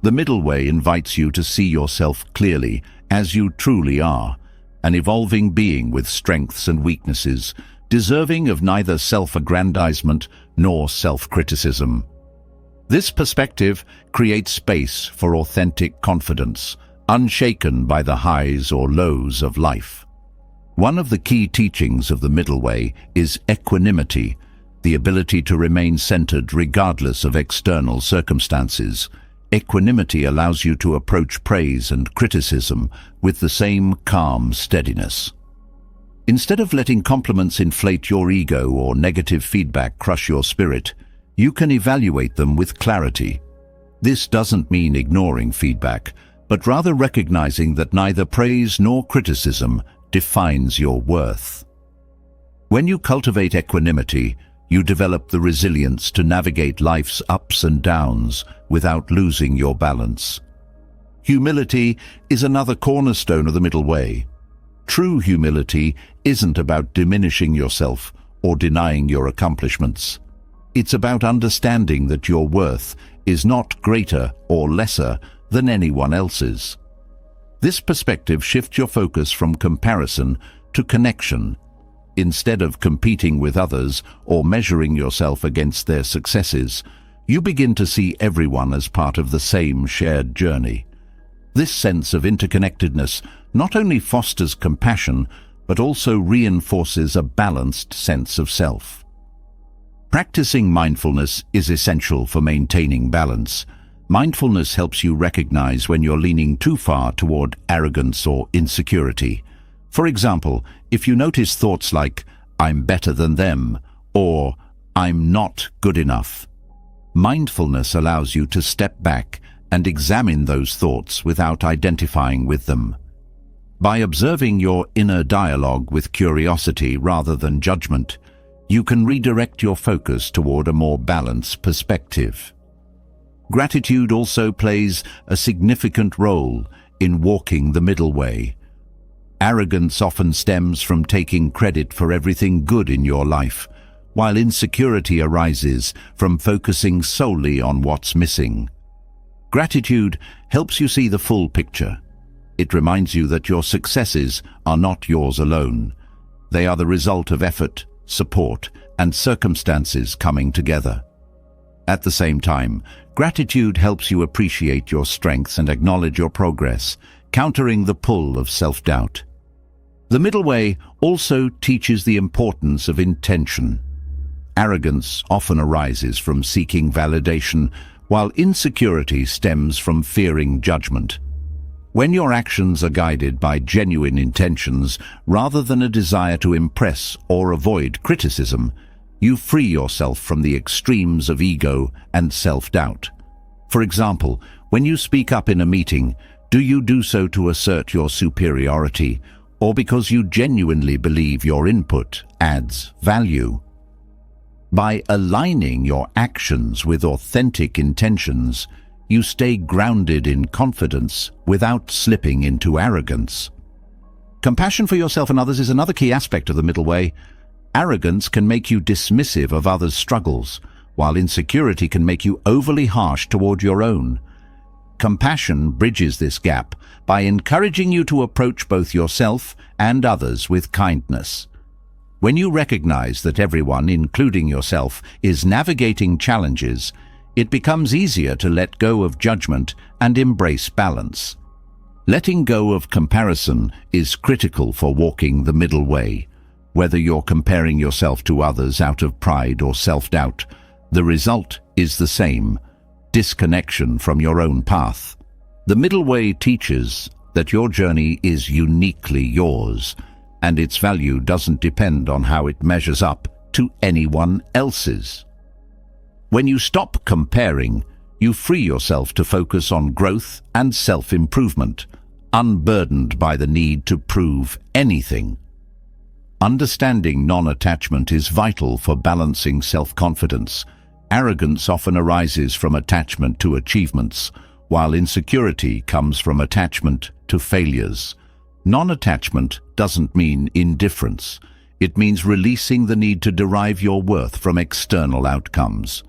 The middle way invites you to see yourself clearly as you truly are, an evolving being with strengths and weaknesses, deserving of neither self-aggrandizement nor self-criticism. This perspective creates space for authentic confidence, unshaken by the highs or lows of life. One of the key teachings of the middle way is equanimity, the ability to remain centered regardless of external circumstances. Equanimity allows you to approach praise and criticism with the same calm steadiness. Instead of letting compliments inflate your ego or negative feedback crush your spirit, you can evaluate them with clarity. This doesn't mean ignoring feedback, but rather recognizing that neither praise nor criticism defines your worth. When you cultivate equanimity, you develop the resilience to navigate life's ups and downs without losing your balance. Humility is another cornerstone of the middle way. True humility isn't about diminishing yourself or denying your accomplishments. It's about understanding that your worth is not greater or lesser than anyone else's. This perspective shifts your focus from comparison to connection. Instead of competing with others or measuring yourself against their successes, you begin to see everyone as part of the same shared journey. This sense of interconnectedness not only fosters compassion, but also reinforces a balanced sense of self. Practicing mindfulness is essential for maintaining balance. Mindfulness helps you recognize when you're leaning too far toward arrogance or insecurity. For example, if you notice thoughts like, "I'm better than them," or "I'm not good enough," mindfulness allows you to step back and examine those thoughts without identifying with them. By observing your inner dialogue with curiosity rather than judgment, you can redirect your focus toward a more balanced perspective. Gratitude also plays a significant role in walking the middle way. Arrogance often stems from taking credit for everything good in your life, while insecurity arises from focusing solely on what's missing. Gratitude helps you see the full picture. It reminds you that your successes are not yours alone. They are the result of effort, support, and circumstances coming together. At the same time, gratitude helps you appreciate your strengths and acknowledge your progress, countering the pull of self-doubt. The middle way also teaches the importance of intention. Arrogance often arises from seeking validation, while insecurity stems from fearing judgment. When your actions are guided by genuine intentions rather than a desire to impress or avoid criticism, you free yourself from the extremes of ego and self-doubt. For example, when you speak up in a meeting, do you do so to assert your superiority, or because you genuinely believe your input adds value. By aligning your actions with authentic intentions, you stay grounded in confidence without slipping into arrogance. Compassion for yourself and others is another key aspect of the middle way. Arrogance can make you dismissive of others' struggles, while insecurity can make you overly harsh toward your own. Compassion bridges this gap by encouraging you to approach both yourself and others with kindness. When you recognize that everyone, including yourself, is navigating challenges, it becomes easier to let go of judgment and embrace balance. Letting go of comparison is critical for walking the middle way. Whether you're comparing yourself to others out of pride or self-doubt, the result is the same: disconnection from your own path. The middle way teaches that your journey is uniquely yours, and its value doesn't depend on how it measures up to anyone else's. When you stop comparing, you free yourself to focus on growth and self-improvement, unburdened by the need to prove anything. Understanding non-attachment is vital for balancing self-confidence. Arrogance often arises from attachment to achievements, while insecurity comes from attachment to failures. Non-attachment doesn't mean indifference. It means releasing the need to derive your worth from external outcomes.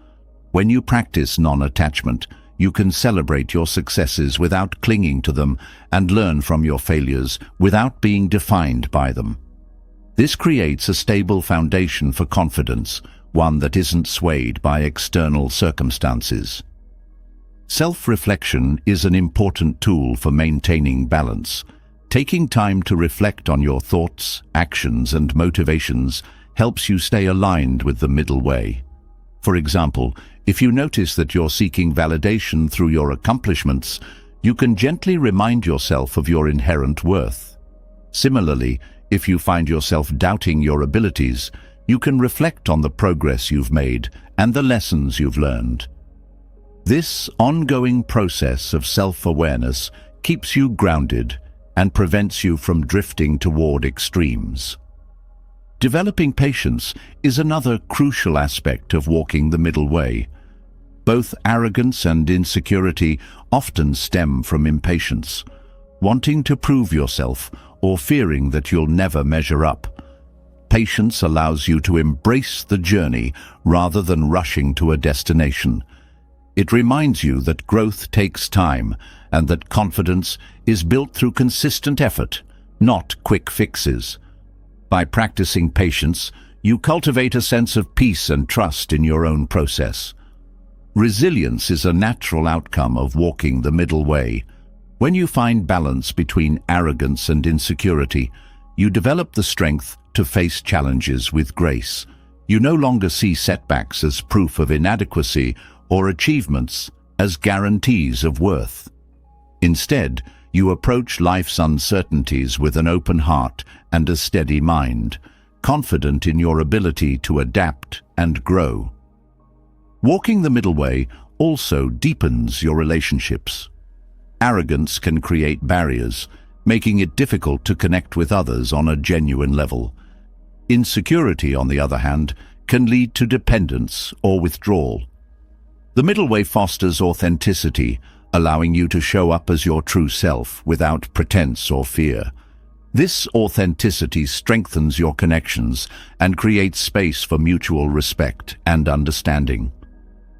When you practice non-attachment, you can celebrate your successes without clinging to them and learn from your failures without being defined by them. This creates a stable foundation for confidence, one that isn't swayed by external circumstances. Self-reflection is an important tool for maintaining balance. Taking time to reflect on your thoughts, actions, and motivations helps you stay aligned with the middle way. For example, if you notice that you're seeking validation through your accomplishments, you can gently remind yourself of your inherent worth. Similarly, if you find yourself doubting your abilities, you can reflect on the progress you've made and the lessons you've learned. This ongoing process of self-awareness keeps you grounded and prevents you from drifting toward extremes. Developing patience is another crucial aspect of walking the middle way. Both arrogance and insecurity often stem from impatience, wanting to prove yourself or fearing that you'll never measure up. Patience allows you to embrace the journey rather than rushing to a destination. It reminds you that growth takes time and that confidence is built through consistent effort, not quick fixes. By practicing patience, you cultivate a sense of peace and trust in your own process. Resilience is a natural outcome of walking the middle way. When you find balance between arrogance and insecurity, you develop the strength to face challenges with grace. You no longer see setbacks as proof of inadequacy or achievements as guarantees of worth. Instead, you approach life's uncertainties with an open heart and a steady mind, confident in your ability to adapt and grow. Walking the middle way also deepens your relationships. Arrogance can create barriers, making it difficult to connect with others on a genuine level. Insecurity, on the other hand, can lead to dependence or withdrawal. The middle way fosters authenticity, allowing you to show up as your true self without pretense or fear. This authenticity strengthens your connections and creates space for mutual respect and understanding.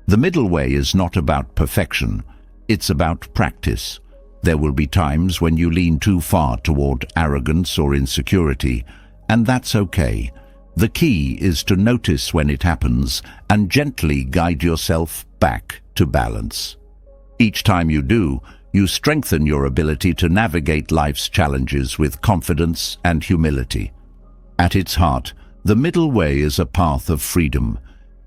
The middle way is not about perfection, it's about practice. There will be times when you lean too far toward arrogance or insecurity, and that's okay. The key is to notice when it happens and gently guide yourself back to balance. Each time you do, you strengthen your ability to navigate life's challenges with confidence and humility. At its heart, the middle way is a path of freedom.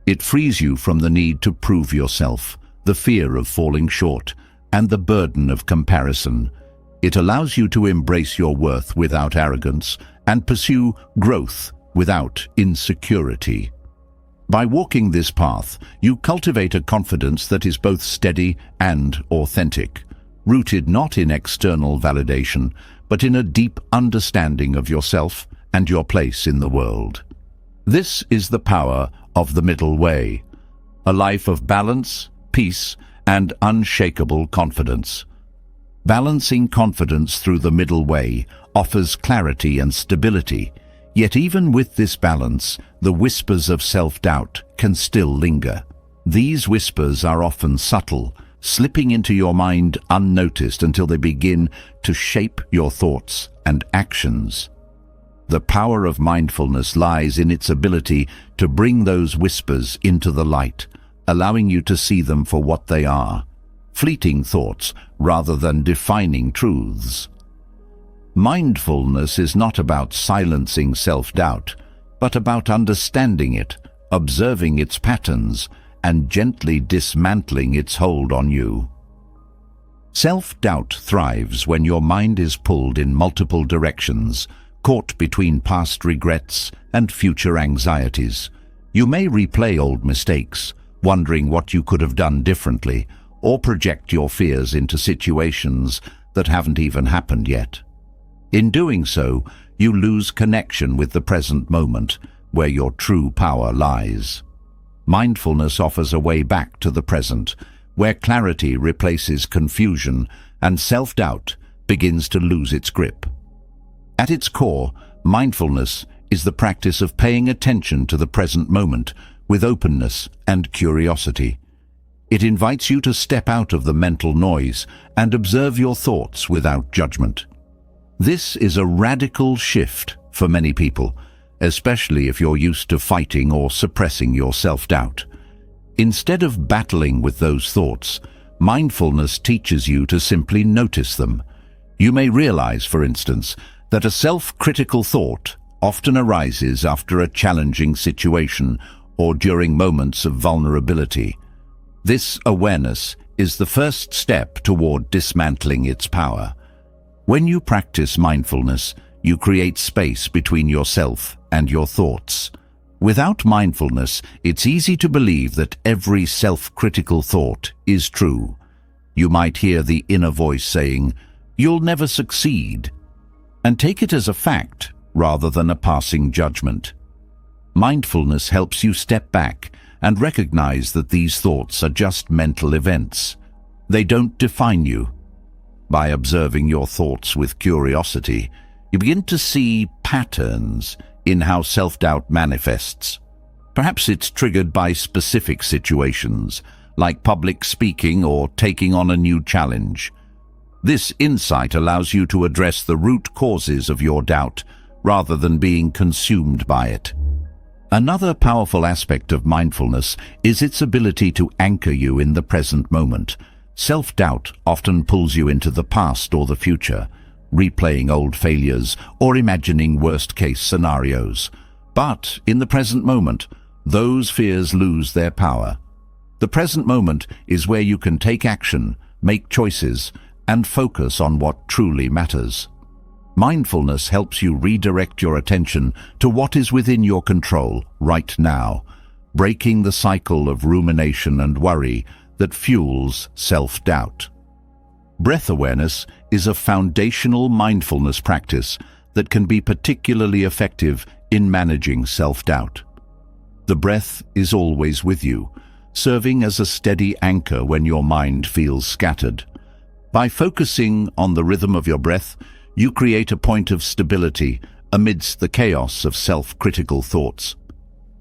It frees you from the need to prove yourself, the fear of falling short, and the burden of comparison. It allows you to embrace your worth without arrogance and pursue growth without insecurity. By walking this path, you cultivate a confidence that is both steady and authentic, rooted not in external validation, but in a deep understanding of yourself and your place in the world. This is the power of the middle way, a life of balance, peace, and unshakable confidence. Balancing confidence through the middle way offers clarity and stability, yet even with this balance, the whispers of self-doubt can still linger. These whispers are often subtle, slipping into your mind unnoticed until they begin to shape your thoughts and actions. The power of mindfulness lies in its ability to bring those whispers into the light, allowing you to see them for what they are, fleeting thoughts rather than defining truths. Mindfulness is not about silencing self-doubt, but about understanding it, observing its patterns, and gently dismantling its hold on you. Self-doubt thrives when your mind is pulled in multiple directions, caught between past regrets and future anxieties. You may replay old mistakes, wondering what you could have done differently, or project your fears into situations that haven't even happened yet. In doing so, you lose connection with the present moment, where your true power lies. Mindfulness offers a way back to the present, where clarity replaces confusion and self-doubt begins to lose its grip. At its core, mindfulness is the practice of paying attention to the present moment with openness and curiosity. It invites you to step out of the mental noise and observe your thoughts without judgment. This is a radical shift for many people, especially if you're used to fighting or suppressing your self-doubt. Instead of battling with those thoughts, mindfulness teaches you to simply notice them. You may realize, for instance, that a self-critical thought often arises after a challenging situation or during moments of vulnerability. This awareness is the first step toward dismantling its power. When you practice mindfulness, you create space between yourself and your thoughts. Without mindfulness, it's easy to believe that every self-critical thought is true. You might hear the inner voice saying, "You'll never succeed," and take it as a fact rather than a passing judgment. Mindfulness helps you step back and recognize that these thoughts are just mental events. They don't define you. By observing your thoughts with curiosity, you begin to see patterns in how self-doubt manifests. Perhaps it's triggered by specific situations, like public speaking or taking on a new challenge. This insight allows you to address the root causes of your doubt rather than being consumed by it. Another powerful aspect of mindfulness is its ability to anchor you in the present moment. Self-doubt often pulls you into the past or the future, replaying old failures or imagining worst-case scenarios. But in the present moment, those fears lose their power. The present moment is where you can take action, make choices, and focus on what truly matters. Mindfulness helps you redirect your attention to what is within your control right now, breaking the cycle of rumination and worry that fuels self-doubt. Breath awareness is a foundational mindfulness practice that can be particularly effective in managing self-doubt. The breath is always with you, serving as a steady anchor when your mind feels scattered. By focusing on the rhythm of your breath, you create a point of stability amidst the chaos of self-critical thoughts.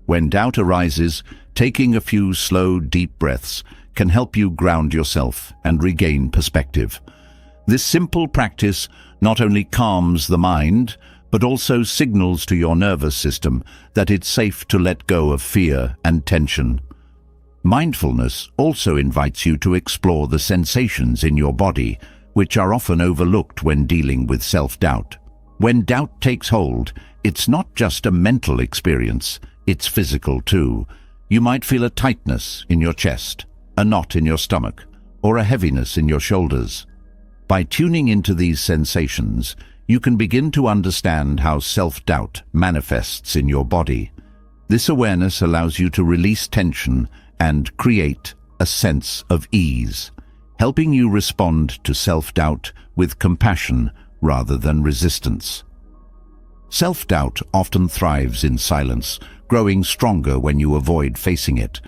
When doubt arises, taking a few slow, deep breaths can help you ground yourself and regain perspective. This simple practice not only calms the mind, but also signals to your nervous system that it's safe to let go of fear and tension. Mindfulness also invites you to explore the sensations in your body, which are often overlooked when dealing with self-doubt. When doubt takes hold, it's not just a mental experience, it's physical too. You might feel a tightness in your chest, a knot in your stomach, or a heaviness in your shoulders. By tuning into these sensations, you can begin to understand how self-doubt manifests in your body. This awareness allows you to release tension and create a sense of ease, helping you respond to self-doubt with compassion rather than resistance. Self-doubt often thrives in silence, growing stronger when you avoid facing it.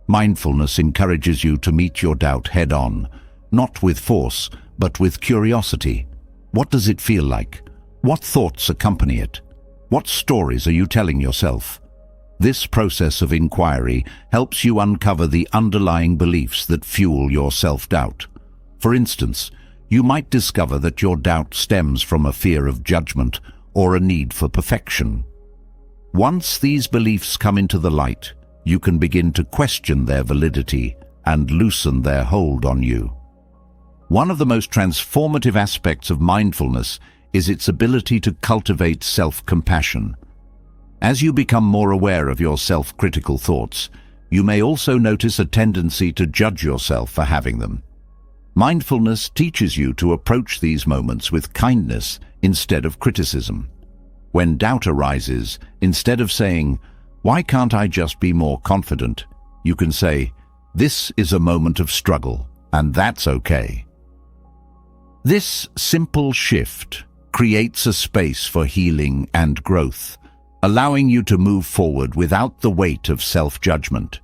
Mindfulness encourages you to meet your doubt head-on, not with force, but with curiosity. What does it feel like? What thoughts accompany it? What stories are you telling yourself? This process of inquiry helps you uncover the underlying beliefs that fuel your self-doubt. For instance, you might discover that your doubt stems from a fear of judgment or a need for perfection. Once these beliefs come into the light, you can begin to question their validity and loosen their hold on you. One of the most transformative aspects of mindfulness is its ability to cultivate self-compassion. As you become more aware of your self-critical thoughts, you may also notice a tendency to judge yourself for having them. Mindfulness teaches you to approach these moments with kindness instead of criticism. When doubt arises, instead of saying, "Why can't I just be more confident?" you can say, "This is a moment of struggle, and that's okay." This simple shift creates a space for healing and growth, allowing you to move forward without the weight of self-judgment.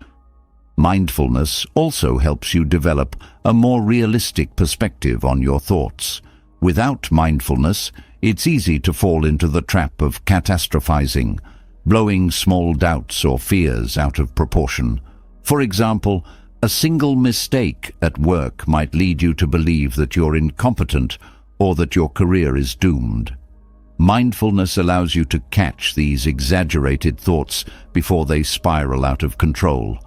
Mindfulness also helps you develop a more realistic perspective on your thoughts. Without mindfulness, it's easy to fall into the trap of catastrophizing, blowing small doubts or fears out of proportion. For example, a single mistake at work might lead you to believe that you're incompetent or that your career is doomed. Mindfulness allows you to catch these exaggerated thoughts before they spiral out of control.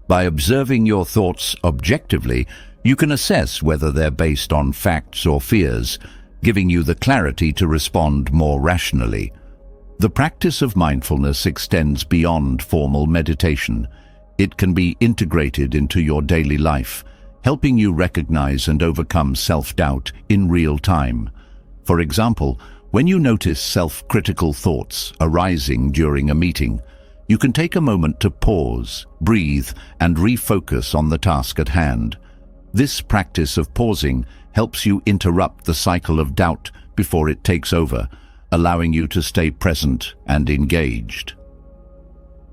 By observing your thoughts objectively, you can assess whether they're based on facts or fears, giving you the clarity to respond more rationally. The practice of mindfulness extends beyond formal meditation. It can be integrated into your daily life, helping you recognize and overcome self-doubt in real time. For example, when you notice self-critical thoughts arising during a meeting, you can take a moment to pause, breathe, and refocus on the task at hand. This practice of pausing helps you interrupt the cycle of doubt before it takes over, allowing you to stay present and engaged.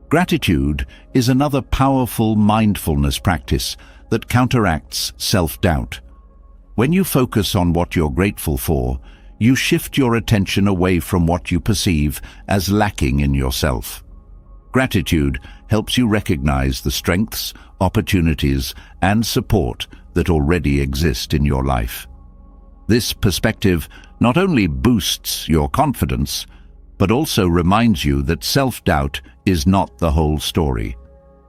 Gratitude is another powerful mindfulness practice that counteracts self-doubt. When you focus on what you're grateful for, you shift your attention away from what you perceive as lacking in yourself. Gratitude helps you recognize the strengths, opportunities, and support that already exist in your life. This perspective not only boosts your confidence, but also reminds you that self-doubt is not the whole story.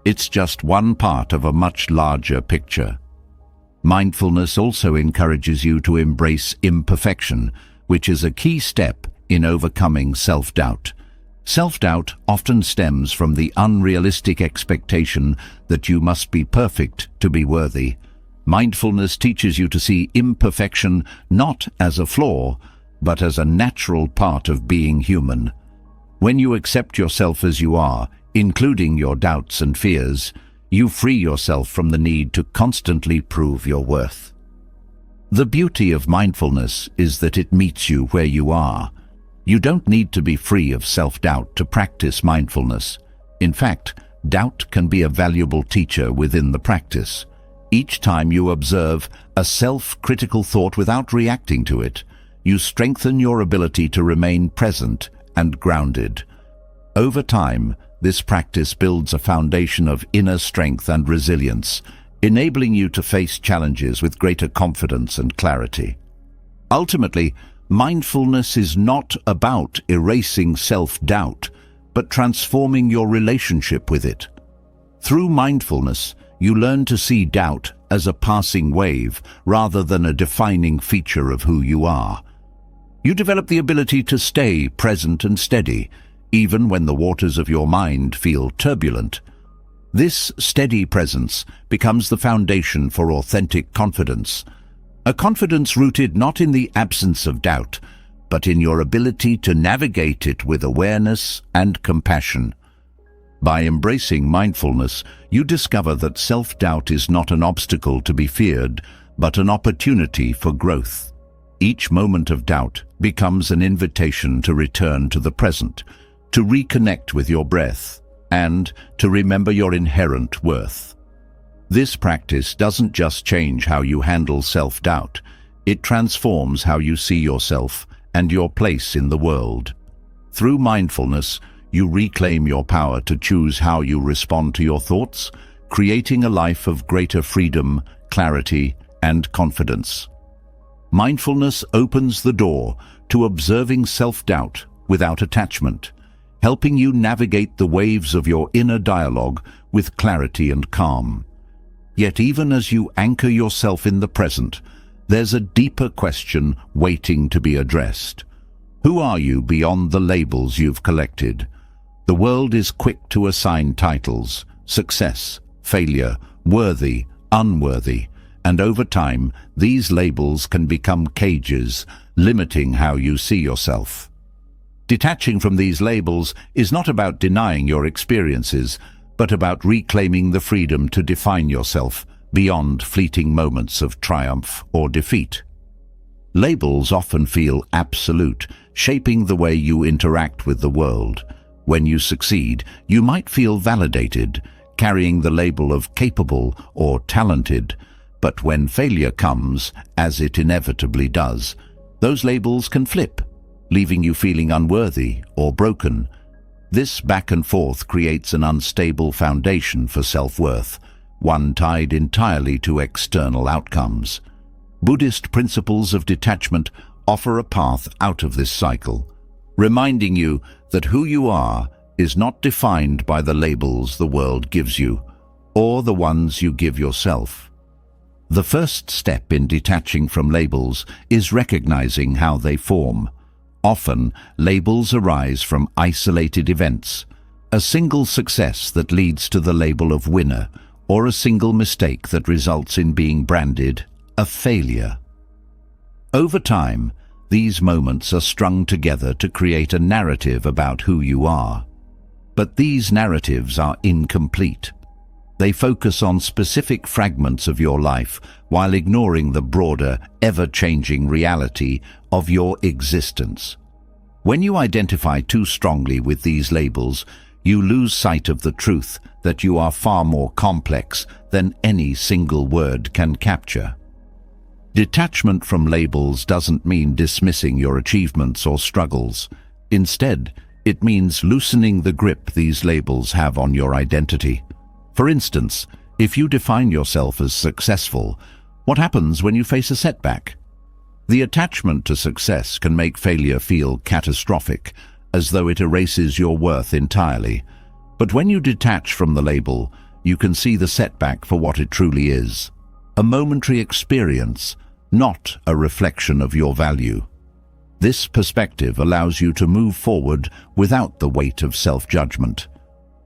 It's just one part of a much larger picture. Mindfulness also encourages you to embrace imperfection, which is a key step in overcoming self-doubt. Self-doubt often stems from the unrealistic expectation that you must be perfect to be worthy. Mindfulness teaches you to see imperfection not as a flaw, but as a natural part of being human. When you accept yourself as you are, including your doubts and fears, you free yourself from the need to constantly prove your worth. The beauty of mindfulness is that it meets you where you are. You don't need to be free of self-doubt to practice mindfulness. In fact, doubt can be a valuable teacher within the practice. Each time you observe a self-critical thought without reacting to it, you strengthen your ability to remain present and grounded. Over time, this practice builds a foundation of inner strength and resilience, enabling you to face challenges with greater confidence and clarity. Ultimately, mindfulness is not about erasing self-doubt, but transforming your relationship with it. Through mindfulness, you learn to see doubt as a passing wave rather than a defining feature of who you are. You develop the ability to stay present and steady, even when the waters of your mind feel turbulent. This steady presence becomes the foundation for authentic confidence, a confidence rooted not in the absence of doubt, but in your ability to navigate it with awareness and compassion. By embracing mindfulness, you discover that self-doubt is not an obstacle to be feared, but an opportunity for growth. Each moment of doubt becomes an invitation to return to the present, to reconnect with your breath, and to remember your inherent worth. This practice doesn't just change how you handle self-doubt, it transforms how you see yourself and your place in the world. Through mindfulness, you reclaim your power to choose how you respond to your thoughts, creating a life of greater freedom, clarity, and confidence. Mindfulness opens the door to observing self-doubt without attachment, helping you navigate the waves of your inner dialogue with clarity and calm. Yet even as you anchor yourself in the present, there's a deeper question waiting to be addressed. Who are you beyond the labels you've collected? The world is quick to assign titles: success, failure, worthy, unworthy, and over time, these labels can become cages, limiting how you see yourself. Detaching from these labels is not about denying your experiences, but about reclaiming the freedom to define yourself beyond fleeting moments of triumph or defeat. Labels often feel absolute, shaping the way you interact with the world. When you succeed, you might feel validated, carrying the label of capable or talented. But when failure comes, as it inevitably does, those labels can flip, leaving you feeling unworthy or broken. This back and forth creates an unstable foundation for self-worth, one tied entirely to external outcomes. Buddhist principles of detachment offer a path out of this cycle, reminding you that who you are is not defined by the labels the world gives you, or the ones you give yourself. The first step in detaching from labels is recognizing how they form. Often, labels arise from isolated events, a single success that leads to the label of winner, or a single mistake that results in being branded a failure. Over time, these moments are strung together to create a narrative about who you are. But these narratives are incomplete. They focus on specific fragments of your life while ignoring the broader, ever-changing reality of your existence. When you identify too strongly with these labels, you lose sight of the truth that you are far more complex than any single word can capture. Detachment from labels doesn't mean dismissing your achievements or struggles. Instead, it means loosening the grip these labels have on your identity. For instance, if you define yourself as successful, what happens when you face a setback? The attachment to success can make failure feel catastrophic, as though it erases your worth entirely. But when you detach from the label, you can see the setback for what it truly is: a momentary experience, not a reflection of your value. This perspective allows you to move forward without the weight of self-judgment.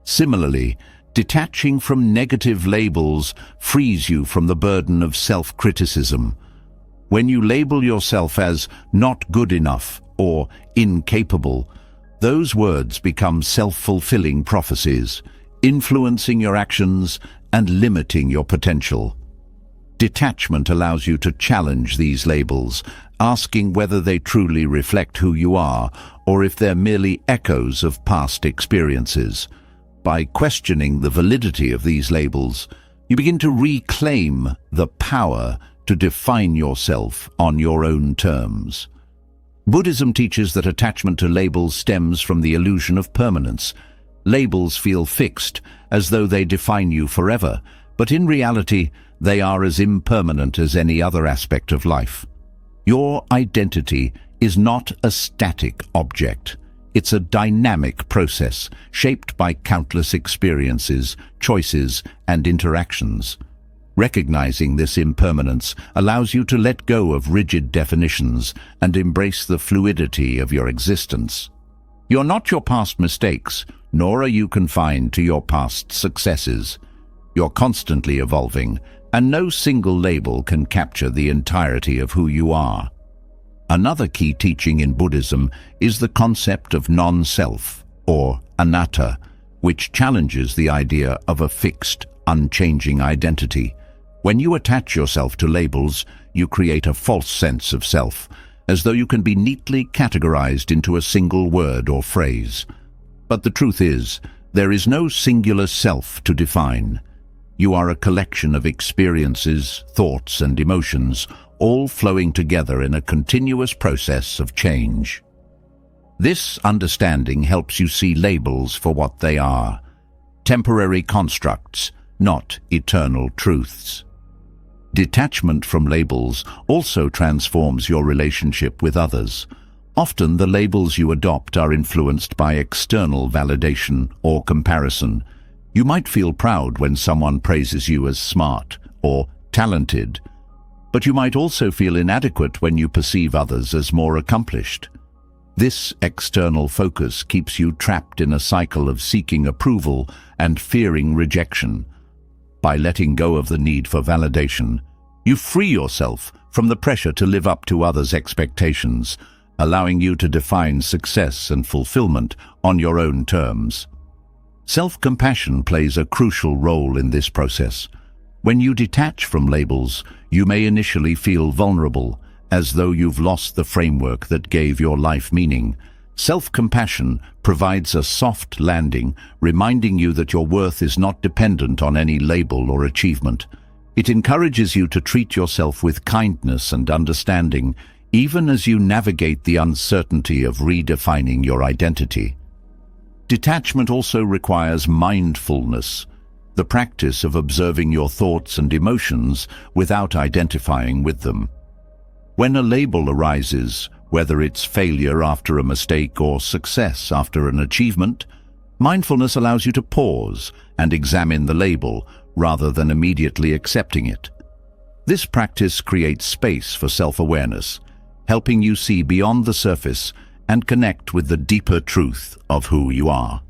Similarly, detaching from negative labels frees you from the burden of self-criticism. When you label yourself as not good enough or incapable, those words become self-fulfilling prophecies, influencing your actions and limiting your potential. Detachment allows you to challenge these labels, asking whether they truly reflect who you are or if they're merely echoes of past experiences. By questioning the validity of these labels, you begin to reclaim the power to define yourself on your own terms. Buddhism teaches that attachment to labels stems from the illusion of permanence. Labels feel fixed, as though they define you forever, but in reality, they are as impermanent as any other aspect of life. Your identity is not a static object. It's a dynamic process shaped by countless experiences, choices, and interactions. Recognizing this impermanence allows you to let go of rigid definitions and embrace the fluidity of your existence. You're not your past mistakes, nor are you confined to your past successes. You're constantly evolving, and no single label can capture the entirety of who you are. Another key teaching in Buddhism is the concept of non-self, or anatta, which challenges the idea of a fixed, unchanging identity. When you attach yourself to labels, you create a false sense of self, as though you can be neatly categorized into a single word or phrase. But the truth is, There is no singular self to define. You are a collection of experiences, thoughts, and emotions, all flowing together in a continuous process of change. This understanding helps you see labels for what they are: temporary constructs, not eternal truths. Detachment from labels also transforms your relationship with others. Often the labels you adopt are influenced by external validation or comparison. You might feel proud when someone praises you as smart or talented, but you might also feel inadequate when you perceive others as more accomplished. This external focus keeps you trapped in a cycle of seeking approval and fearing rejection. By letting go of the need for validation, you free yourself from the pressure to live up to others' expectations, allowing you to define success and fulfillment on your own terms. Self-compassion plays a crucial role in this process. When you detach from labels, you may initially feel vulnerable, as though you've lost the framework that gave your life meaning. Self-compassion provides a soft landing, reminding you that your worth is not dependent on any label or achievement. It encourages you to treat yourself with kindness and understanding, even as you navigate the uncertainty of redefining your identity. Detachment also requires mindfulness, the practice of observing your thoughts and emotions without identifying with them. When a label arises, whether it's failure after a mistake or success after an achievement, mindfulness allows you to pause and examine the label rather than immediately accepting it. This practice creates space for self-awareness, helping you see beyond the surface and connect with the deeper truth of who you are.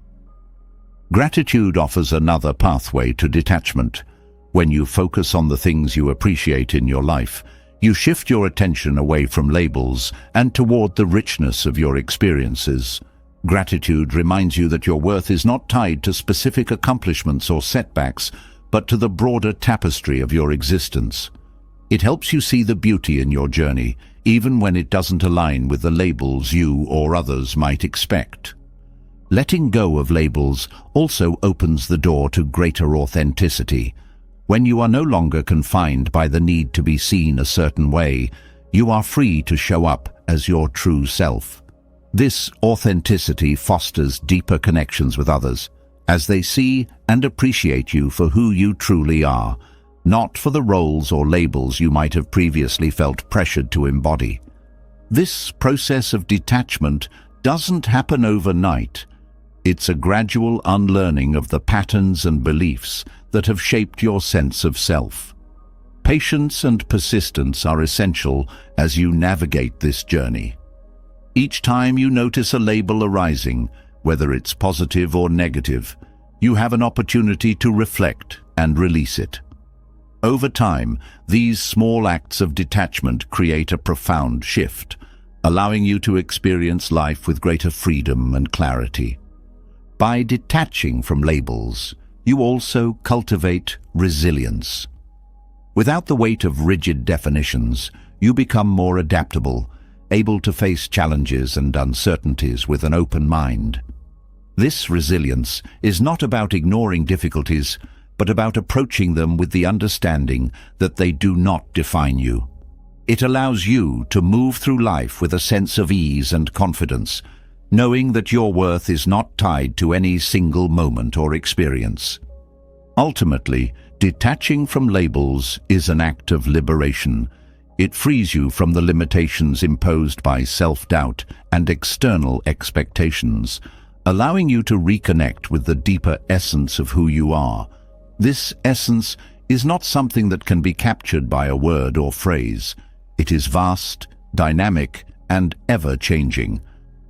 Gratitude offers another pathway to detachment. When you focus on the things you appreciate in your life, you shift your attention away from labels and toward the richness of your experiences. Gratitude reminds you that your worth is not tied to specific accomplishments or setbacks, but to the broader tapestry of your existence. It helps you see the beauty in your journey, even when it doesn't align with the labels you or others might expect. Letting go of labels also opens the door to greater authenticity. When you are no longer confined by the need to be seen a certain way, you are free to show up as your true self. This authenticity fosters deeper connections with others, as they see and appreciate you for who you truly are, not for the roles or labels you might have previously felt pressured to embody. This process of detachment doesn't happen overnight. It's a gradual unlearning of the patterns and beliefs that have shaped your sense of self. Patience and persistence are essential as you navigate this journey. Each time you notice a label arising, whether it's positive or negative, you have an opportunity to reflect and release it. Over time, these small acts of detachment create a profound shift, allowing you to experience life with greater freedom and clarity. By detaching from labels, you also cultivate resilience. Without the weight of rigid definitions, you become more adaptable, able to face challenges and uncertainties with an open mind. This resilience is not about ignoring difficulties, but about approaching them with the understanding that they do not define you. It allows you to move through life with a sense of ease and confidence, knowing that your worth is not tied to any single moment or experience. Ultimately, detaching from labels is an act of liberation. It frees you from the limitations imposed by self-doubt and external expectations, allowing you to reconnect with the deeper essence of who you are. This essence is not something that can be captured by a word or phrase. It is vast, dynamic, and ever-changing.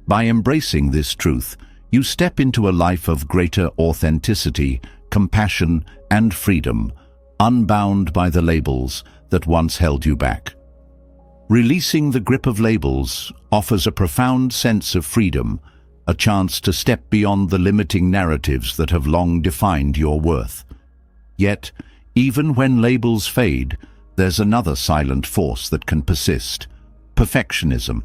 By embracing this truth, you step into a life of greater authenticity, compassion, and freedom, unbound by the labels that once held you back. Releasing the grip of labels offers a profound sense of freedom, a chance to step beyond the limiting narratives that have long defined your worth. Yet, even when labels fade, there's another silent force that can persist: perfectionism.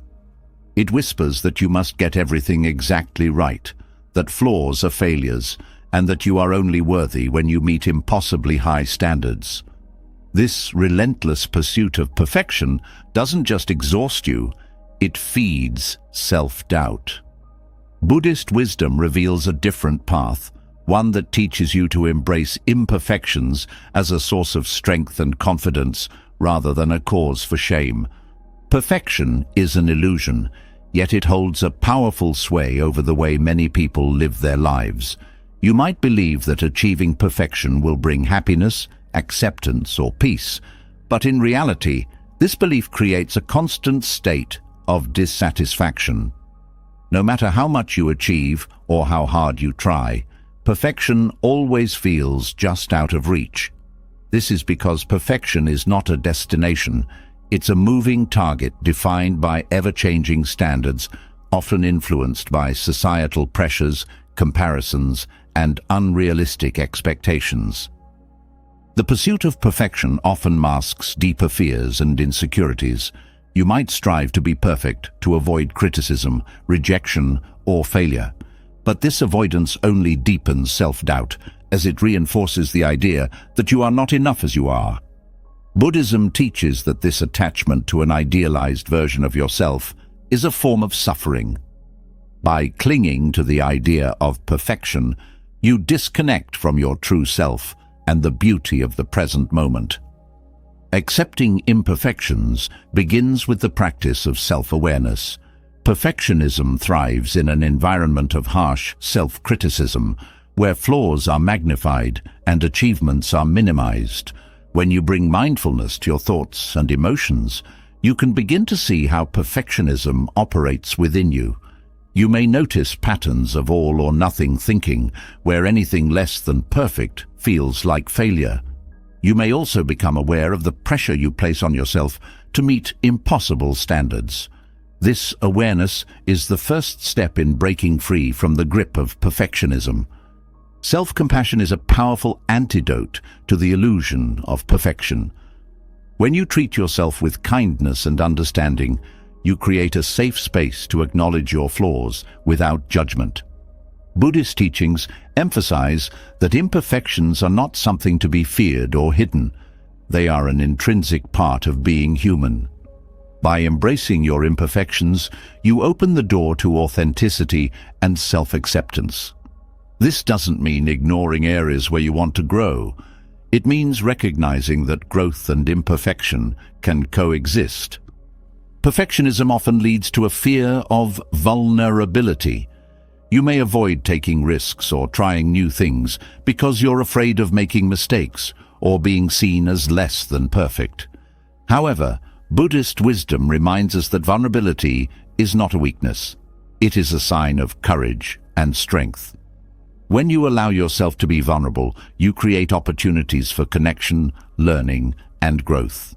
It whispers that you must get everything exactly right, that flaws are failures, and that you are only worthy when you meet impossibly high standards. This relentless pursuit of perfection doesn't just exhaust you, it feeds self-doubt. Buddhist wisdom reveals a different path, one that teaches you to embrace imperfections as a source of strength and confidence rather than a cause for shame. Perfection is an illusion, yet it holds a powerful sway over the way many people live their lives. You might believe that achieving perfection will bring happiness, acceptance, or peace, but in reality, this belief creates a constant state of dissatisfaction. No matter how much you achieve or how hard you try, perfection always feels just out of reach. This is because perfection is not a destination, it's a moving target defined by ever-changing standards, often influenced by societal pressures, comparisons, and unrealistic expectations. The pursuit of perfection often masks deeper fears and insecurities. You might strive to be perfect to avoid criticism, rejection, or failure. But this avoidance only deepens self-doubt, as it reinforces the idea that you are not enough as you are. Buddhism teaches that this attachment to an idealized version of yourself is a form of suffering. By clinging to the idea of perfection, you disconnect from your true self and the beauty of the present moment. Accepting imperfections begins with the practice of self-awareness. Perfectionism thrives in an environment of harsh self-criticism, where flaws are magnified and achievements are minimized. When you bring mindfulness to your thoughts and emotions, you can begin to see how perfectionism operates within you. You may notice patterns of all or nothing thinking, where anything less than perfect feels like failure. You may also become aware of the pressure you place on yourself to meet impossible standards. This awareness is the first step in breaking free from the grip of perfectionism. Self-compassion is a powerful antidote to the illusion of perfection. When you treat yourself with kindness and understanding, you create a safe space to acknowledge your flaws without judgment. Buddhist teachings emphasize that imperfections are not something to be feared or hidden. They are an intrinsic part of being human. By embracing your imperfections, you open the door to authenticity and self-acceptance. This doesn't mean ignoring areas where you want to grow. It means recognizing that growth and imperfection can coexist. Perfectionism often leads to a fear of vulnerability. You may avoid taking risks or trying new things because you're afraid of making mistakes or being seen as less than perfect. However, Buddhist wisdom reminds us that vulnerability is not a weakness. It is a sign of courage and strength. When you allow yourself to be vulnerable, you create opportunities for connection, learning, and growth.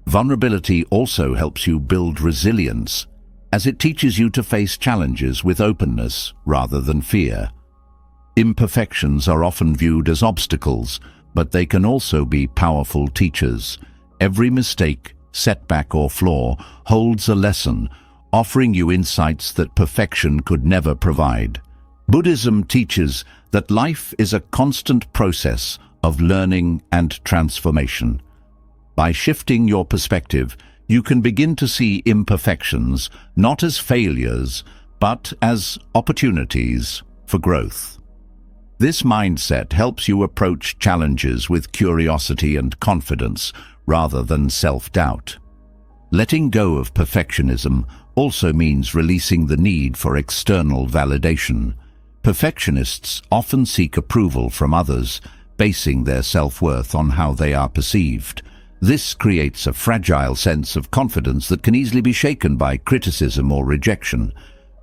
Vulnerability also helps you build resilience, as it teaches you to face challenges with openness rather than fear. Imperfections are often viewed as obstacles, but they can also be powerful teachers. Every mistake, setback, or flaw holds a lesson, offering you insights that perfection could never provide. Buddhism teaches that life is a constant process of learning and transformation. By shifting your perspective, you can begin to see imperfections not as failures, but as opportunities for growth. This mindset helps you approach challenges with curiosity and confidence rather than self-doubt. Letting go of perfectionism also means releasing the need for external validation. Perfectionists often seek approval from others, basing their self-worth on how they are perceived. This creates a fragile sense of confidence that can easily be shaken by criticism or rejection.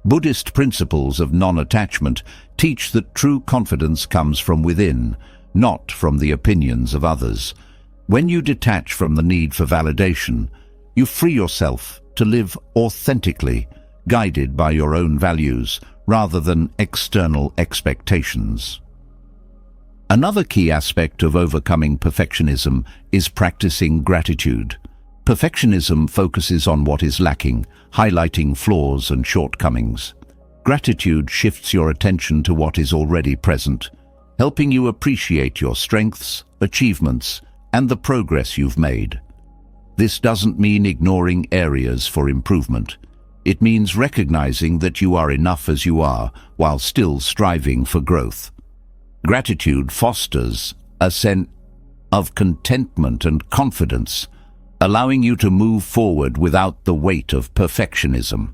Buddhist principles of non-attachment teach that true confidence comes from within, not from the opinions of others. When you detach from the need for validation, you free yourself to live authentically, guided by your own values rather than external expectations. Another key aspect of overcoming perfectionism is practicing gratitude. Perfectionism focuses on what is lacking, highlighting flaws and shortcomings. Gratitude shifts your attention to what is already present. helping you appreciate your strengths, achievements, and the progress you've made. This doesn't mean ignoring areas for improvement. It means recognizing that you are enough as you are while still striving for growth. Gratitude fosters a sense of contentment and confidence, allowing you to move forward without the weight of perfectionism.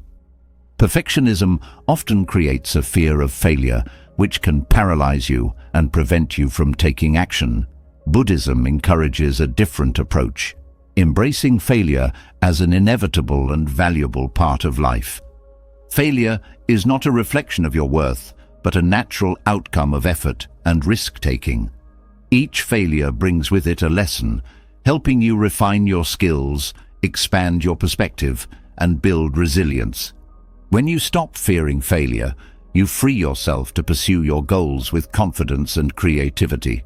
Perfectionism often creates a fear of failure, which can paralyze you and prevent you from taking action. Buddhism encourages a different approach, embracing failure as an inevitable and valuable part of life. Failure is not a reflection of your worth, but a natural outcome of effort and risk-taking. Each failure brings with it a lesson, helping you refine your skills, expand your perspective, and build resilience. When you stop fearing failure, you free yourself to pursue your goals with confidence and creativity.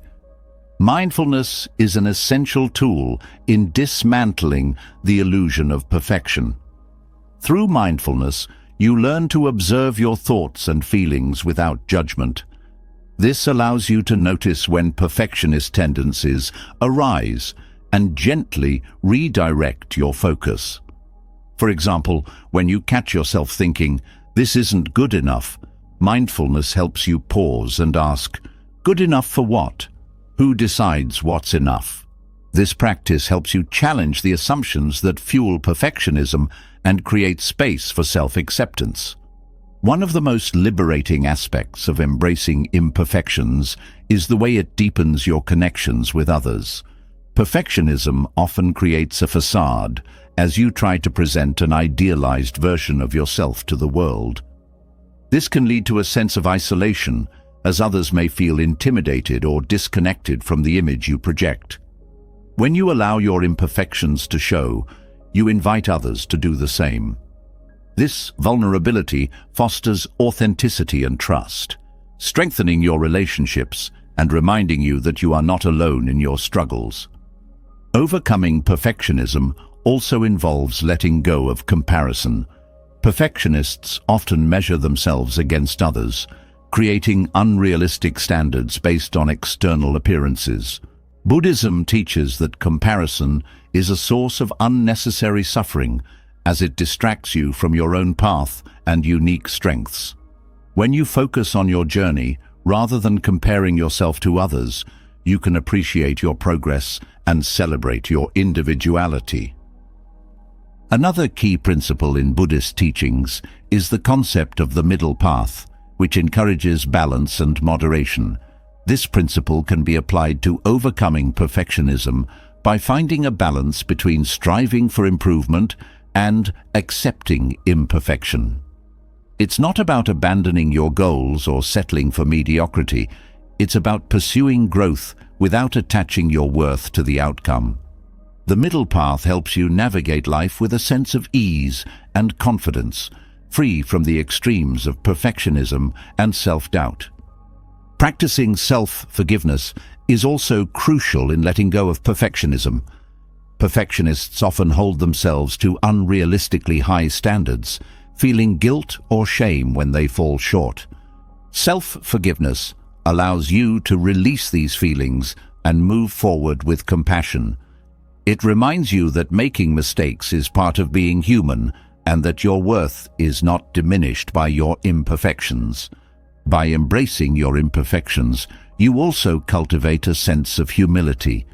Mindfulness is an essential tool in dismantling the illusion of perfection. Through mindfulness, you learn to observe your thoughts and feelings without judgment. This allows you to notice when perfectionist tendencies arise and gently redirect your focus. For example, when you catch yourself thinking, "This isn't good enough," mindfulness helps you pause and ask, "Good enough for what? Who decides what's enough?" This practice helps you challenge the assumptions that fuel perfectionism and create space for self-acceptance. One of the most liberating aspects of embracing imperfections is the way it deepens your connections with others. Perfectionism often creates a facade as you try to present an idealized version of yourself to the world. This can lead to a sense of isolation, as others may feel intimidated or disconnected from the image you project. When you allow your imperfections to show, you invite others to do the same. This vulnerability fosters authenticity and trust, strengthening your relationships and reminding you that you are not alone in your struggles. Overcoming perfectionism also involves letting go of comparison. Perfectionists often measure themselves against others, creating unrealistic standards based on external appearances. Buddhism teaches that comparison is a source of unnecessary suffering, as it distracts you from your own path and unique strengths. When you focus on your journey, rather than comparing yourself to others, you can appreciate your progress and celebrate your individuality. Another key principle in Buddhist teachings is the concept of the middle path, which encourages balance and moderation. This principle can be applied to overcoming perfectionism by finding a balance between striving for improvement and accepting imperfection. It's not about abandoning your goals or settling for mediocrity. It's about pursuing growth without attaching your worth to the outcome. The middle path helps you navigate life with a sense of ease and confidence, free from the extremes of perfectionism and self-doubt. Practicing self-forgiveness is also crucial in letting go of perfectionism. Perfectionists often hold themselves to unrealistically high standards, feeling guilt or shame when they fall short. Self-forgiveness allows you to release these feelings and move forward with compassion. It reminds you that making mistakes is part of being human and that your worth is not diminished by your imperfections. By embracing your imperfections, you also cultivate a sense of humility.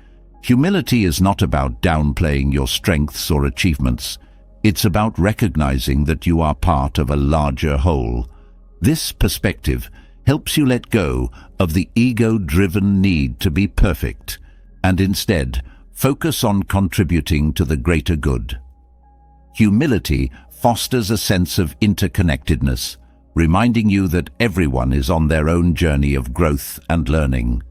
Humility is not about downplaying your strengths or achievements. It's about recognizing that you are part of a larger whole. This perspective helps you let go of the ego-driven need to be perfect and instead focus on contributing to the greater good. Humility fosters a sense of interconnectedness, reminding you that everyone is on their own journey of growth and learning.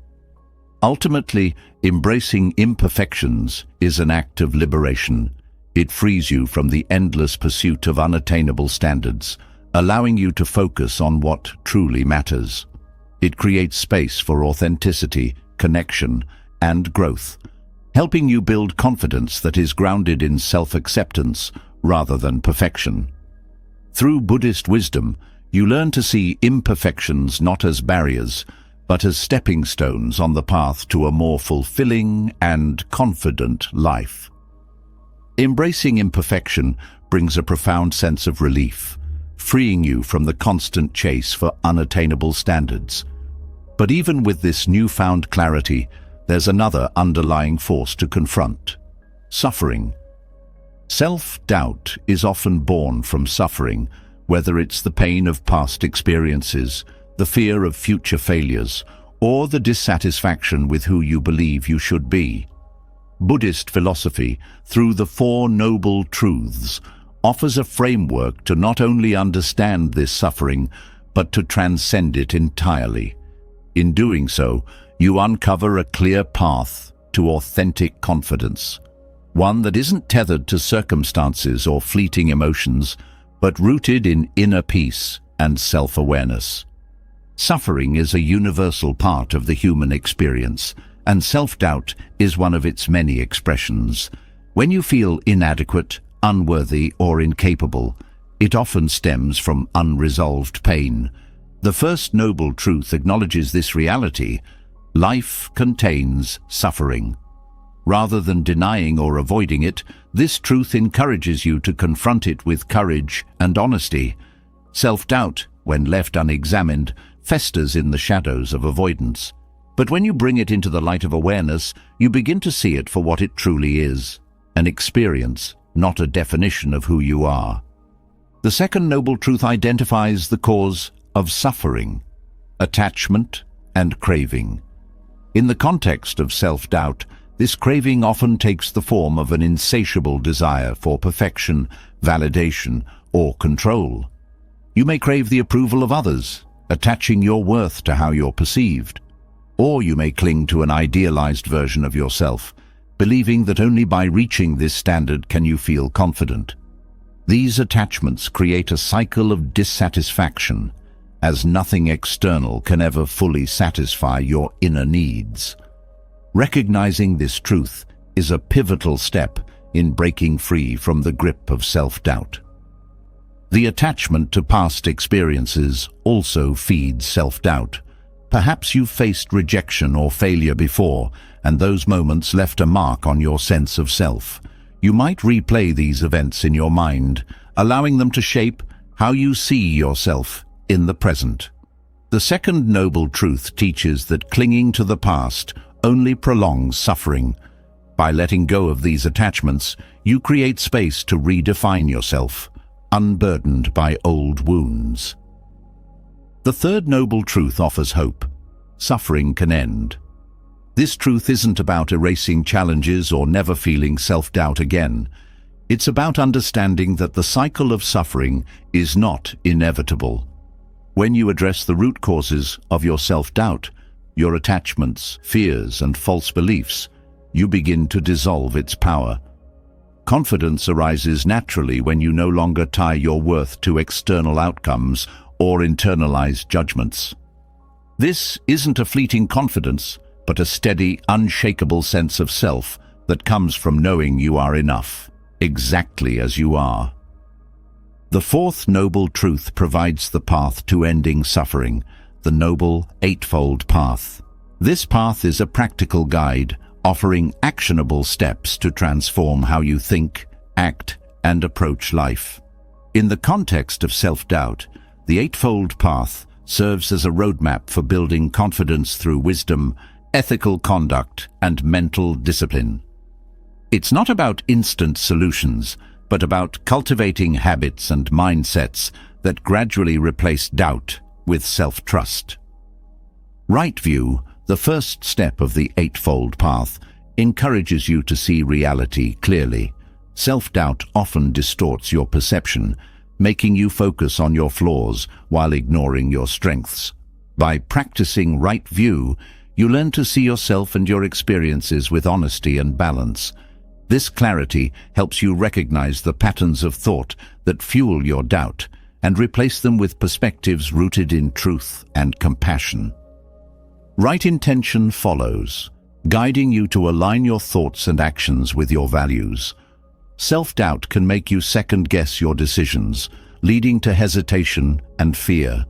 Ultimately, embracing imperfections is an act of liberation. It frees you from the endless pursuit of unattainable standards, allowing you to focus on what truly matters. It creates space for authenticity, connection, and growth, helping you build confidence that is grounded in self-acceptance rather than perfection. Through Buddhist wisdom, you learn to see imperfections not as barriers, but as stepping stones on the path to a more fulfilling and confident life. Embracing imperfection brings a profound sense of relief, freeing you from the constant chase for unattainable standards. But even with this newfound clarity, there's another underlying force to confront: suffering. Self-doubt is often born from suffering, whether it's the pain of past experiences, the fear of future failures, or the dissatisfaction with who you believe you should be. Buddhist philosophy, through the Four Noble Truths, offers a framework to not only understand this suffering, but to transcend it entirely. In doing so, you uncover a clear path to authentic confidence, one that isn't tethered to circumstances or fleeting emotions, but rooted in inner peace and self-awareness. Suffering is a universal part of the human experience, and self-doubt is one of its many expressions. When you feel inadequate, unworthy, or incapable, it often stems from unresolved pain. The first noble truth acknowledges this reality: life contains suffering. Rather than denying or avoiding it, this truth encourages you to confront it with courage and honesty. Self-doubt, when left unexamined, festers in the shadows of avoidance. But when you bring it into the light of awareness, you begin to see it for what it truly is: an experience, not a definition of who you are. The second noble truth identifies the cause of suffering: attachment and craving. In the context of self-doubt, this craving often takes the form of an insatiable desire for perfection, validation, or control. You may crave the approval of others, attaching your worth to how you're perceived. Or you may cling to an idealized version of yourself, believing that only by reaching this standard can you feel confident. These attachments create a cycle of dissatisfaction, as nothing external can ever fully satisfy your inner needs. Recognizing this truth is a pivotal step in breaking free from the grip of self-doubt. The attachment to past experiences also feeds self-doubt. Perhaps you've faced rejection or failure before, and those moments left a mark on your sense of self. You might replay these events in your mind, allowing them to shape how you see yourself in the present. The second noble truth teaches that clinging to the past only prolongs suffering. By letting go of these attachments, you create space to redefine yourself, unburdened by old wounds. The third noble truth offers hope: suffering can end. This truth isn't about erasing challenges or never feeling self-doubt again. It's about understanding that the cycle of suffering is not inevitable. When you address the root causes of your self-doubt, your attachments, fears, and false beliefs, you begin to dissolve its power. Confidence arises naturally when you no longer tie your worth to external outcomes or internalized judgments. This isn't a fleeting confidence, but a steady, unshakable sense of self that comes from knowing you are enough, exactly as you are. The fourth noble truth provides the path to ending suffering: the Noble Eightfold Path. This path is a practical guide, offering actionable steps to transform how you think, act, and approach life. In the context of self-doubt, the Eightfold Path serves as a roadmap for building confidence through wisdom, ethical conduct, and mental discipline. It's not about instant solutions, but about cultivating habits and mindsets that gradually replace doubt with self-trust. Right view, the first step of the Eightfold Path, encourages you to see reality clearly. Self-doubt often distorts your perception, making you focus on your flaws while ignoring your strengths. By practicing right view, you learn to see yourself and your experiences with honesty and balance. This clarity helps you recognize the patterns of thought that fuel your doubt and replace them with perspectives rooted in truth and compassion. Right intention follows, guiding you to align your thoughts and actions with your values. Self-doubt can make you second-guess your decisions, leading to hesitation and fear.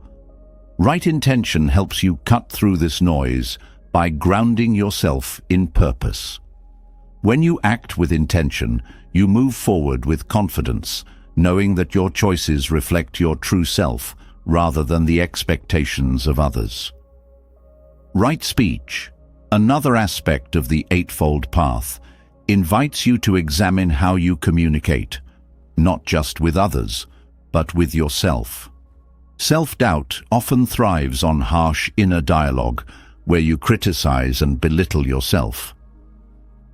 Right intention helps you cut through this noise by grounding yourself in purpose. When you act with intention, you move forward with confidence, knowing that your choices reflect your true self rather than the expectations of others. Right speech, another aspect of the Eightfold Path, invites you to examine how you communicate, not just with others, but with yourself. Self-doubt often thrives on harsh inner dialogue, where you criticize and belittle yourself.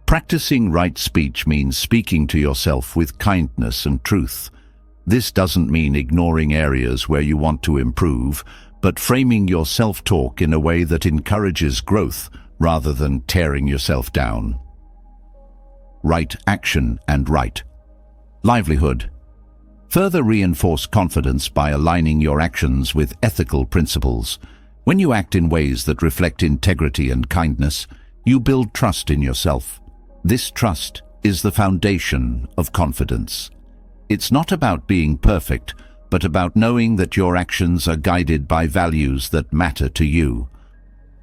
Practicing right speech means speaking to yourself with kindness and truth. This doesn't mean ignoring areas where you want to improve, but framing your self-talk in a way that encourages growth rather than tearing yourself down. Right action and right livelihood. Further reinforce confidence by aligning your actions with ethical principles. When you act in ways that reflect integrity and kindness, you build trust in yourself. This trust is the foundation of confidence. It's not about being perfect, but about knowing that your actions are guided by values that matter to you.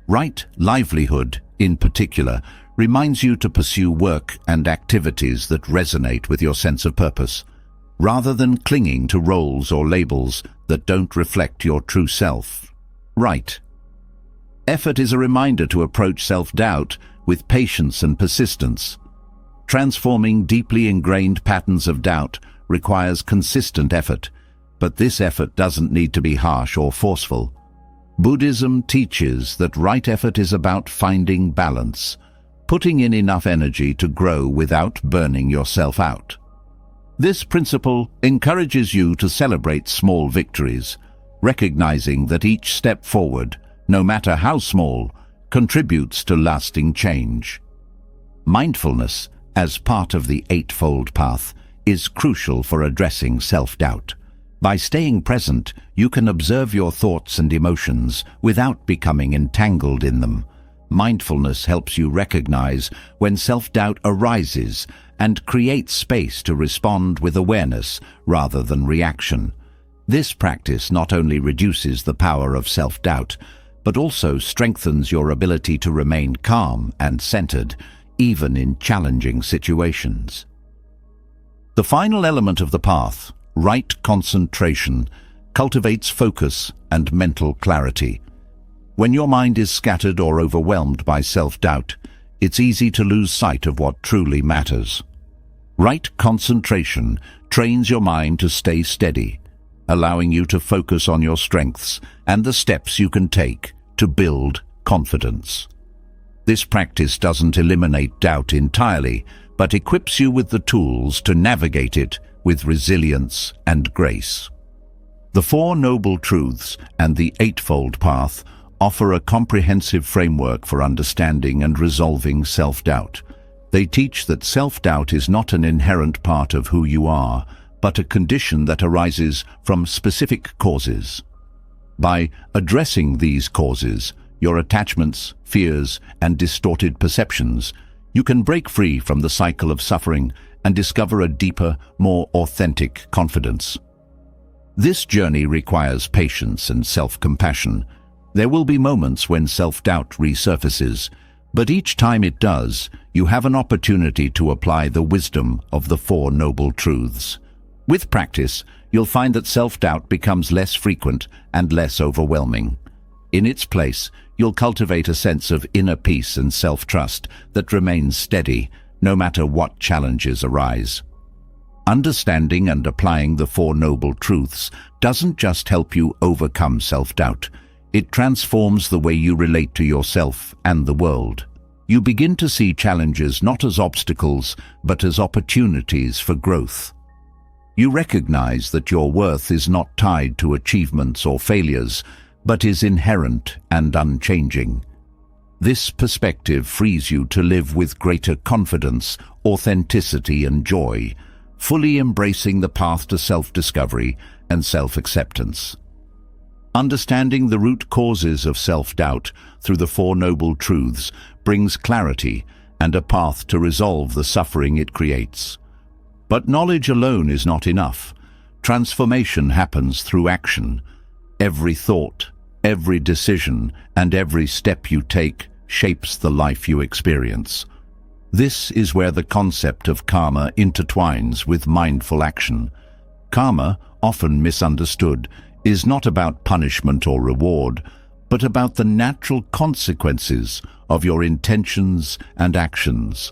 Right livelihood, in particular, reminds you to pursue work and activities that resonate with your sense of purpose, rather than clinging to roles or labels that don't reflect your true self. Right effort is a reminder to approach self-doubt with patience and persistence. Transforming deeply ingrained patterns of doubt requires consistent effort, but this effort doesn't need to be harsh or forceful. Buddhism teaches that right effort is about finding balance, putting in enough energy to grow without burning yourself out. This principle encourages you to celebrate small victories, recognizing that each step forward, no matter how small, contributes to lasting change. Mindfulness, as part of the Eightfold Path, is crucial for addressing self-doubt. By staying present, you can observe your thoughts and emotions without becoming entangled in them. Mindfulness helps you recognize when self-doubt arises and create space to respond with awareness rather than reaction. This practice not only reduces the power of self-doubt, but also strengthens your ability to remain calm and centered, even in challenging situations. The final element of the path, right concentration, cultivates focus and mental clarity. When your mind is scattered or overwhelmed by self-doubt, it's easy to lose sight of what truly matters. Right concentration trains your mind to stay steady, allowing you to focus on your strengths and the steps you can take to build confidence. This practice doesn't eliminate doubt entirely, but equips you with the tools to navigate it with resilience and grace. The Four Noble Truths and the Eightfold Path offer a comprehensive framework for understanding and resolving self-doubt. They teach that self-doubt is not an inherent part of who you are, but a condition that arises from specific causes. By addressing these causes, your attachments, fears, and distorted perceptions, you can break free from the cycle of suffering and discover a deeper, more authentic confidence. This journey requires patience and self-compassion. There will be moments when self-doubt resurfaces, but each time it does, you have an opportunity to apply the wisdom of the Four Noble Truths. With practice, you'll find that self-doubt becomes less frequent and less overwhelming. In its place, you'll cultivate a sense of inner peace and self-trust that remains steady, no matter what challenges arise. Understanding and applying the Four Noble Truths doesn't just help you overcome self-doubt. It transforms the way you relate to yourself and the world. You begin to see challenges not as obstacles, but as opportunities for growth. You recognize that your worth is not tied to achievements or failures, but is inherent and unchanging. This perspective frees you to live with greater confidence, authenticity, and joy, fully embracing the path to self-discovery and self-acceptance. Understanding the root causes of self-doubt through the Four Noble Truths brings clarity and a path to resolve the suffering it creates. But knowledge alone is not enough. Transformation happens through action. Every thought, Every decision and every step you take shapes the life you experience. This is where the concept of karma intertwines with mindful action. Karma, often misunderstood, is not about punishment or reward, but about the natural consequences of your intentions and actions.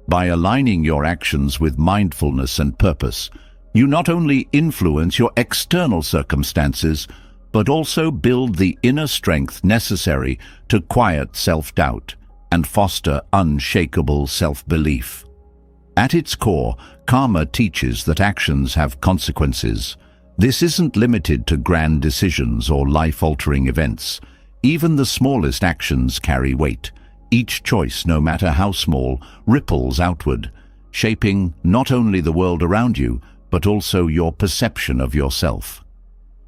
By aligning your actions with mindfulness and purpose, you not only influence your external circumstances, but also build the inner strength necessary to quiet self-doubt and foster unshakable self-belief. At its core, karma teaches that actions have consequences. This isn't limited to grand decisions or life-altering events. Even the smallest actions carry weight. Each choice, no matter how small, ripples outward, shaping not only the world around you, but also your perception of yourself.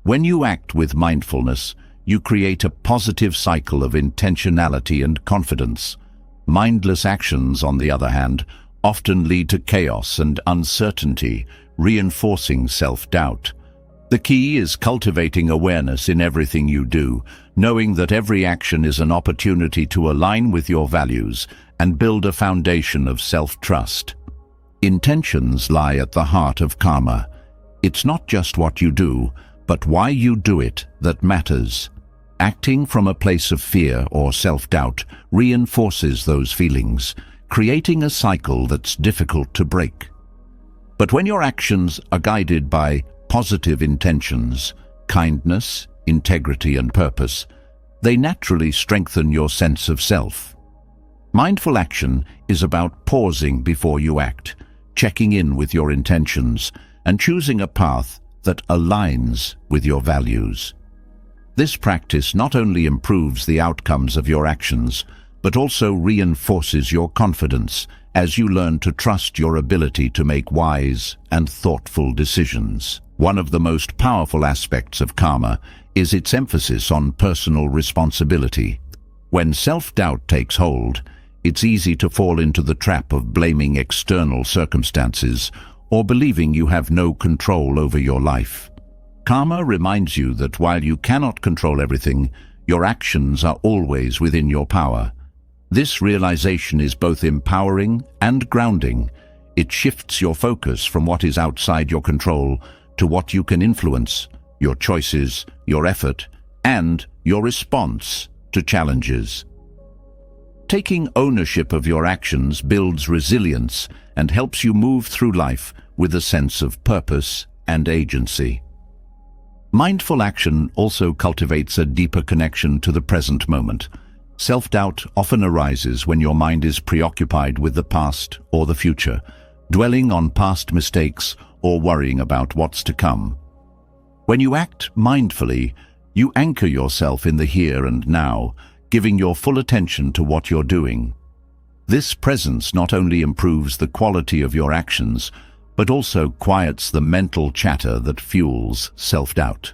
When you act with mindfulness, you create a positive cycle of intentionality and confidence. Mindless actions, on the other hand, often lead to chaos and uncertainty, reinforcing self-doubt. The key is cultivating awareness in everything you do, knowing that every action is an opportunity to align with your values and build a foundation of self-trust. Intentions lie at the heart of karma. It's not just what you do, but why you do it that matters. Acting from a place of fear or self-doubt reinforces those feelings, creating a cycle that's difficult to break. But when your actions are guided by positive intentions, kindness, integrity, and purpose, they naturally strengthen your sense of self. Mindful action is about pausing before you act, checking in with your intentions, and choosing a path that aligns with your values. This practice not only improves the outcomes of your actions, but also reinforces your confidence as you learn to trust your ability to make wise and thoughtful decisions. One of the most powerful aspects of karma is its emphasis on personal responsibility. When self-doubt takes hold, it's easy to fall into the trap of blaming external circumstances or believing you have no control over your life. Karma reminds you that while you cannot control everything, your actions are always within your power. This realization is both empowering and grounding. It shifts your focus from what is outside your control to what you can influence, your choices, your effort, and your response to challenges. Taking ownership of your actions builds resilience and helps you move through life with a sense of purpose and agency. Mindful action also cultivates a deeper connection to the present moment. Self-doubt often arises when your mind is preoccupied with the past or the future, dwelling on past mistakes or worrying about what's to come. When you act mindfully, you anchor yourself in the here and now, giving your full attention to what you're doing. This presence not only improves the quality of your actions, but also quiets the mental chatter that fuels self-doubt.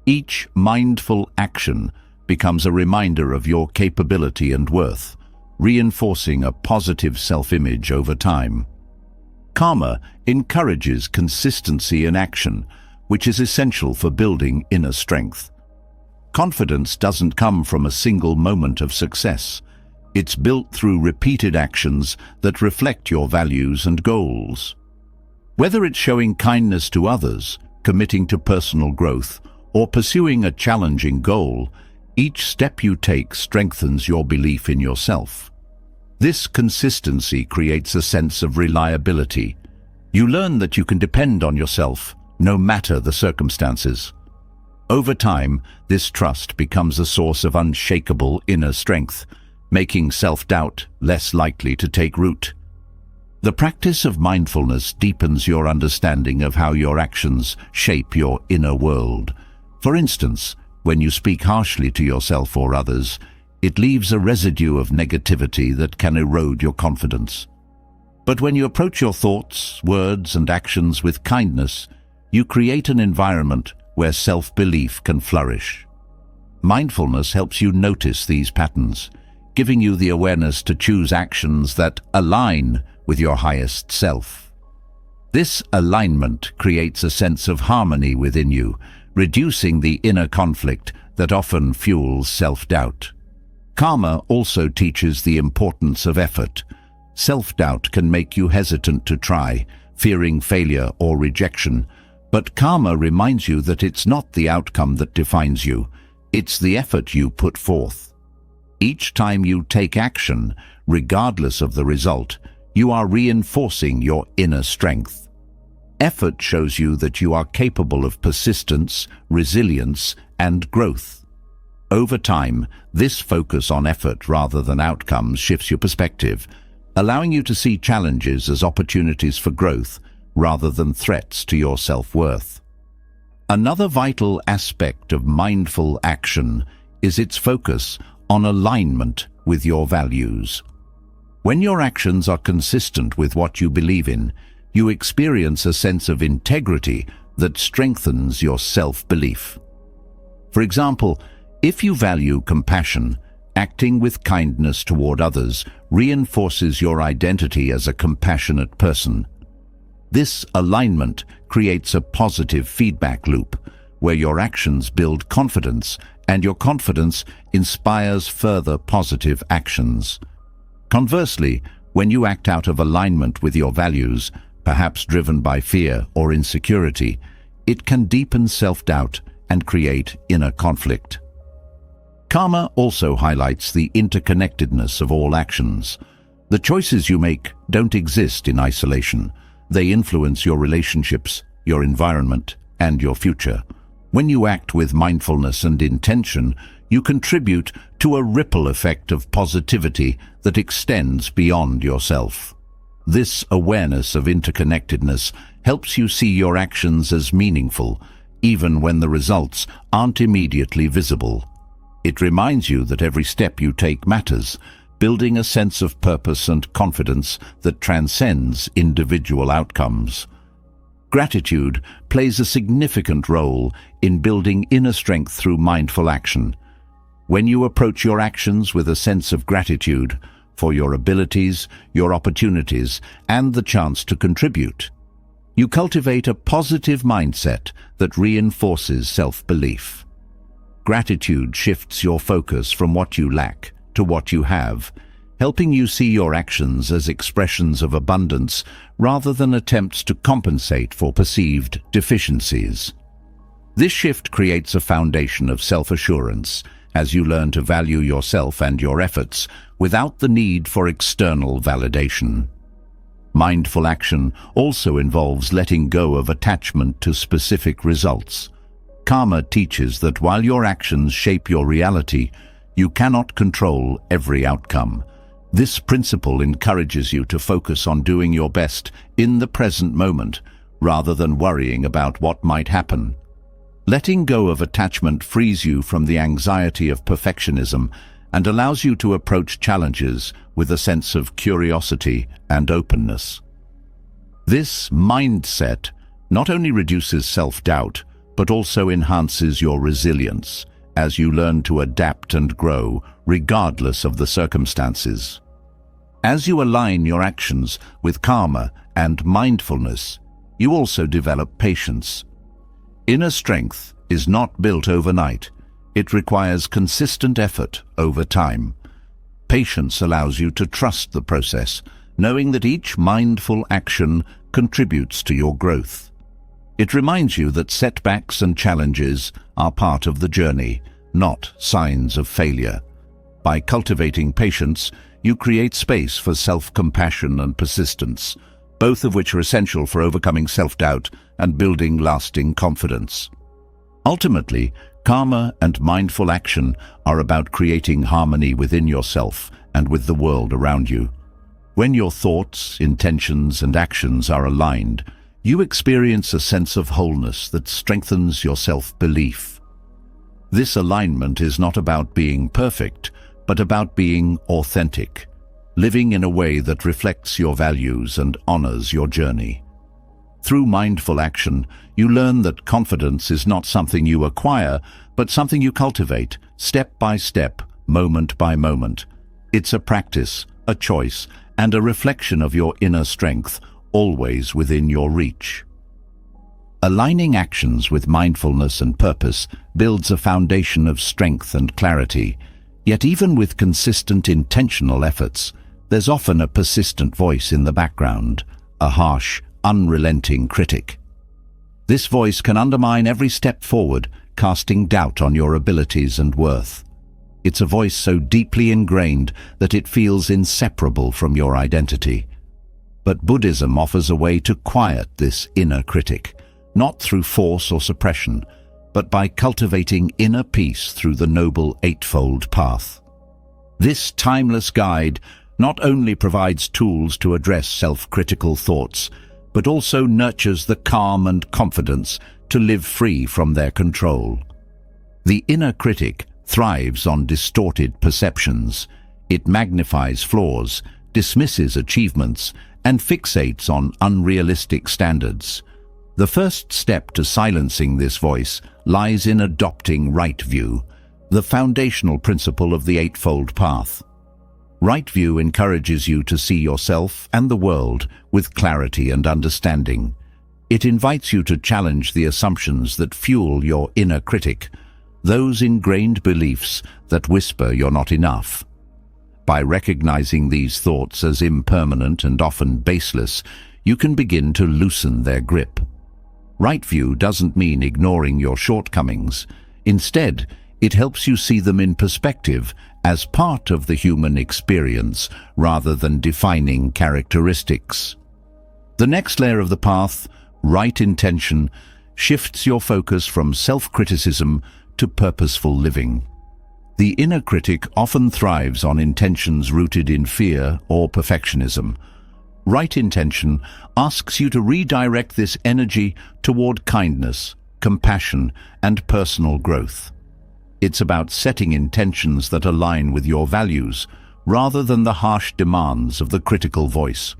Each mindful action becomes a reminder of your capability and worth, reinforcing a positive self-image over time. Karma encourages consistency in action, which is essential for building inner strength. Confidence doesn't come from a single moment of success. It's built through repeated actions that reflect your values and goals. Whether it's showing kindness to others, committing to personal growth, or pursuing a challenging goal, each step you take strengthens your belief in yourself. This consistency creates a sense of reliability. You learn that you can depend on yourself, no matter the circumstances. Over time, this trust becomes a source of unshakable inner strength, making self-doubt less likely to take root. The practice of mindfulness deepens your understanding of how your actions shape your inner world. For instance, when you speak harshly to yourself or others, it leaves a residue of negativity that can erode your confidence. But when you approach your thoughts, words, and actions with kindness, you create an environment where self-belief can flourish. Mindfulness helps you notice these patterns, giving you the awareness to choose actions that align with your highest self. This alignment creates a sense of harmony within you, reducing the inner conflict that often fuels self-doubt. Karma also teaches the importance of effort. Self-doubt can make you hesitant to try, fearing failure or rejection, but karma reminds you that it's not the outcome that defines you, it's the effort you put forth. Each time you take action, regardless of the result, you are reinforcing your inner strength. Effort shows you that you are capable of persistence, resilience, and growth. Over time, this focus on effort rather than outcomes shifts your perspective, allowing you to see challenges as opportunities for growth rather than threats to your self-worth. Another vital aspect of mindful action is its focus on alignment with your values. When your actions are consistent with what you believe in, you experience a sense of integrity that strengthens your self-belief. For example, if you value compassion, acting with kindness toward others reinforces your identity as a compassionate person. This alignment creates a positive feedback loop, where your actions build confidence and your confidence inspires further positive actions. Conversely, when you act out of alignment with your values, perhaps driven by fear or insecurity, it can deepen self-doubt and create inner conflict. Karma also highlights the interconnectedness of all actions. The choices you make don't exist in isolation. They influence your relationships, your environment, and your future. When you act with mindfulness and intention, you contribute to a ripple effect of positivity that extends beyond yourself. This awareness of interconnectedness helps you see your actions as meaningful, even when the results aren't immediately visible. It reminds you that every step you take matters, building a sense of purpose and confidence that transcends individual outcomes. Gratitude plays a significant role in building inner strength through mindful action. When you approach your actions with a sense of gratitude for your abilities, your opportunities, and the chance to contribute, you cultivate a positive mindset that reinforces self-belief. Gratitude shifts your focus from what you lack to what you have, helping you see your actions as expressions of abundance rather than attempts to compensate for perceived deficiencies. This shift creates a foundation of self-assurance as you learn to value yourself and your efforts without the need for external validation. Mindful action also involves letting go of attachment to specific results. Karma teaches that while your actions shape your reality, you cannot control every outcome. This principle encourages you to focus on doing your best in the present moment, rather than worrying about what might happen. Letting go of attachment frees you from the anxiety of perfectionism and allows you to approach challenges with a sense of curiosity and openness. This mindset not only reduces self-doubt, but also enhances your resilience as you learn to adapt and grow regardless of the circumstances. As you align your actions with karma and mindfulness, you also develop patience. Inner strength is not built overnight. It requires consistent effort over time. Patience allows you to trust the process, knowing that each mindful action contributes to your growth. It reminds you that setbacks and challenges are part of the journey, not signs of failure. By cultivating patience, you create space for self-compassion and persistence, both of which are essential for overcoming self-doubt and building lasting confidence. Ultimately, karma and mindful action are about creating harmony within yourself and with the world around you. When your thoughts, intentions, and actions are aligned, you experience a sense of wholeness that strengthens your self-belief. This alignment is not about being perfect, but about being authentic, living in a way that reflects your values and honors your journey. Through mindful action, you learn that confidence is not something you acquire, but something you cultivate, step by step, moment by moment. It's a practice, a choice, and a reflection of your inner strength, always within your reach. Aligning actions with mindfulness and purpose builds a foundation of strength and clarity. Yet even with consistent intentional efforts, there's often a persistent voice in the background, a harsh, unrelenting critic. This voice can undermine every step forward, casting doubt on your abilities and worth. It's a voice so deeply ingrained that it feels inseparable from your identity. But Buddhism offers a way to quiet this inner critic, not through force or suppression, but by cultivating inner peace through the Noble Eightfold Path. This timeless guide not only provides tools to address self-critical thoughts, but also nurtures the calm and confidence to live free from their control. The inner critic thrives on distorted perceptions. It magnifies flaws, dismisses achievements, and fixates on unrealistic standards. The first step to silencing this voice lies in adopting right view, the foundational principle of the Eightfold Path. Right view encourages you to see yourself and the world with clarity and understanding. It invites you to challenge the assumptions that fuel your inner critic, those ingrained beliefs that whisper you're not enough. By recognizing these thoughts as impermanent and often baseless, you can begin to loosen their grip. Right view doesn't mean ignoring your shortcomings. Instead, it helps you see them in perspective as part of the human experience rather than defining characteristics. The next layer of the path, right intention, shifts your focus from self-criticism to purposeful living. The inner critic often thrives on intentions rooted in fear or perfectionism. Right intention asks you to redirect this energy toward kindness, compassion, and personal growth. It's about setting intentions that align with your values, rather than the harsh demands of the critical voice.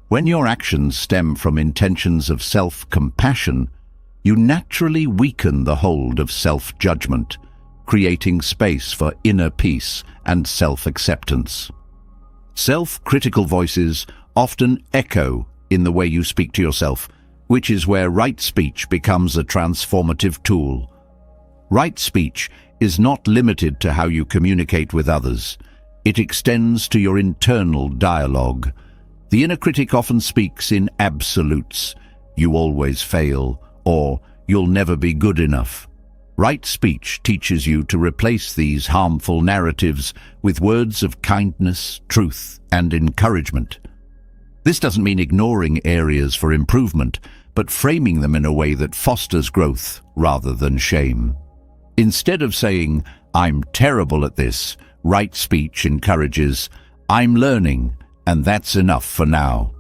When your actions stem from intentions of self-compassion, you naturally weaken the hold of self-judgment, creating space for inner peace and self-acceptance. Self-critical voices often echo in the way you speak to yourself, which is where right speech becomes a transformative tool. Right speech is not limited to how you communicate with others. It extends to your internal dialogue. The inner critic often speaks in absolutes. You always fail, or you'll never be good enough. Right speech teaches you to replace these harmful narratives with words of kindness, truth, and encouragement. This doesn't mean ignoring areas for improvement, but framing them in a way that fosters growth rather than shame. Instead of saying, "I'm terrible at this," right speech encourages, "I'm learning, and that's enough for now."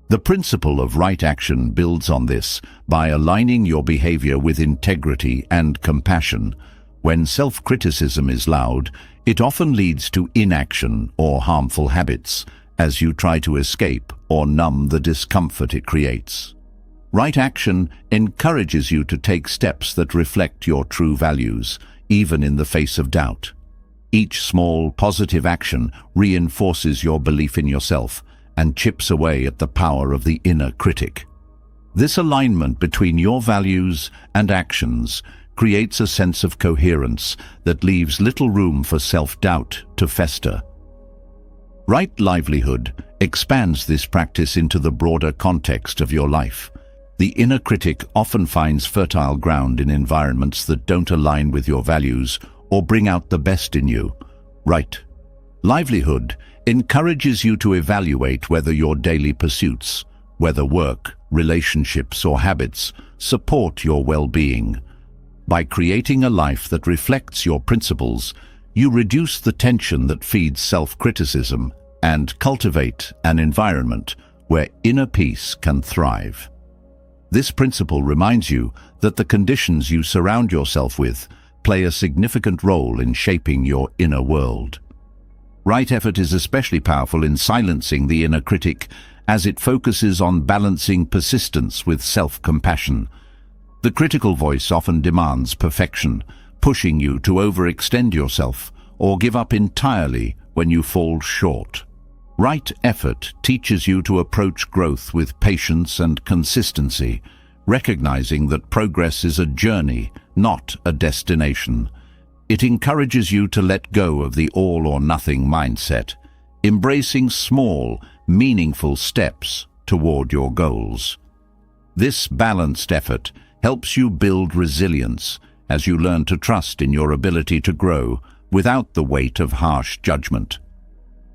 The principle of right action builds on this by aligning your behavior with integrity and compassion. When self-criticism is loud, it often leads to inaction or harmful habits as you try to escape or numb the discomfort it creates. Right action encourages you to take steps that reflect your true values, even in the face of doubt. Each small, positive action reinforces your belief in yourself and chips away at the power of the inner critic. This alignment between your values and actions creates a sense of coherence that leaves little room for self-doubt to fester. Right livelihood expands this practice into the broader context of your life. The inner critic often finds fertile ground in environments that don't align with your values or bring out the best in you. Right livelihood encourages you to evaluate whether your daily pursuits, whether work, relationships, or habits, support your well-being. By creating a life that reflects your principles, you reduce the tension that feeds self-criticism and cultivate an environment where inner peace can thrive. This principle reminds you that the conditions you surround yourself with play a significant role in shaping your inner world. Right effort is especially powerful in silencing the inner critic as it focuses on balancing persistence with self-compassion. The critical voice often demands perfection, pushing you to overextend yourself or give up entirely when you fall short. Right effort teaches you to approach growth with patience and consistency, recognizing that progress is a journey, not a destination. It encourages you to let go of the all-or-nothing mindset, embracing small, meaningful steps toward your goals. This balanced effort helps you build resilience as you learn to trust in your ability to grow without the weight of harsh judgment.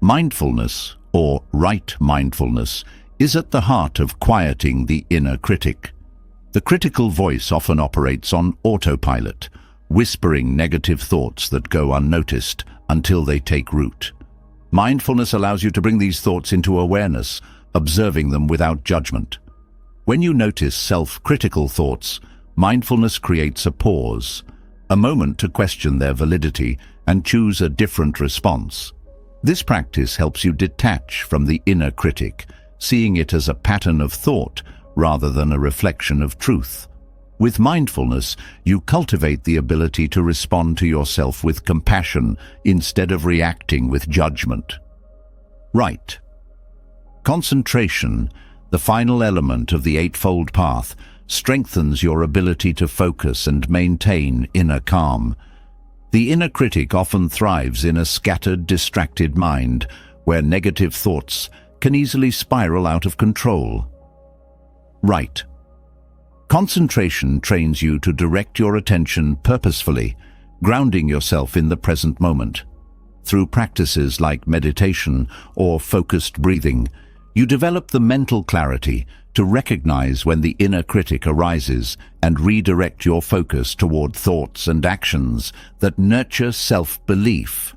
Mindfulness, or right mindfulness, is at the heart of quieting the inner critic. The critical voice often operates on autopilot, whispering negative thoughts that go unnoticed until they take root. Mindfulness allows you to bring these thoughts into awareness, observing them without judgment. When you notice self-critical thoughts, mindfulness creates a pause, a moment to question their validity and choose a different response. This practice helps you detach from the inner critic, seeing it as a pattern of thought rather than a reflection of truth. With mindfulness, you cultivate the ability to respond to yourself with compassion instead of reacting with judgment. Right. Concentration, the final element of the Eightfold Path, strengthens your ability to focus and maintain inner calm. The inner critic often thrives in a scattered, distracted mind, where negative thoughts can easily spiral out of control. Right. Concentration trains you to direct your attention purposefully, grounding yourself in the present moment. Through practices like meditation or focused breathing, you develop the mental clarity to recognize when the inner critic arises and redirect your focus toward thoughts and actions that nurture self-belief.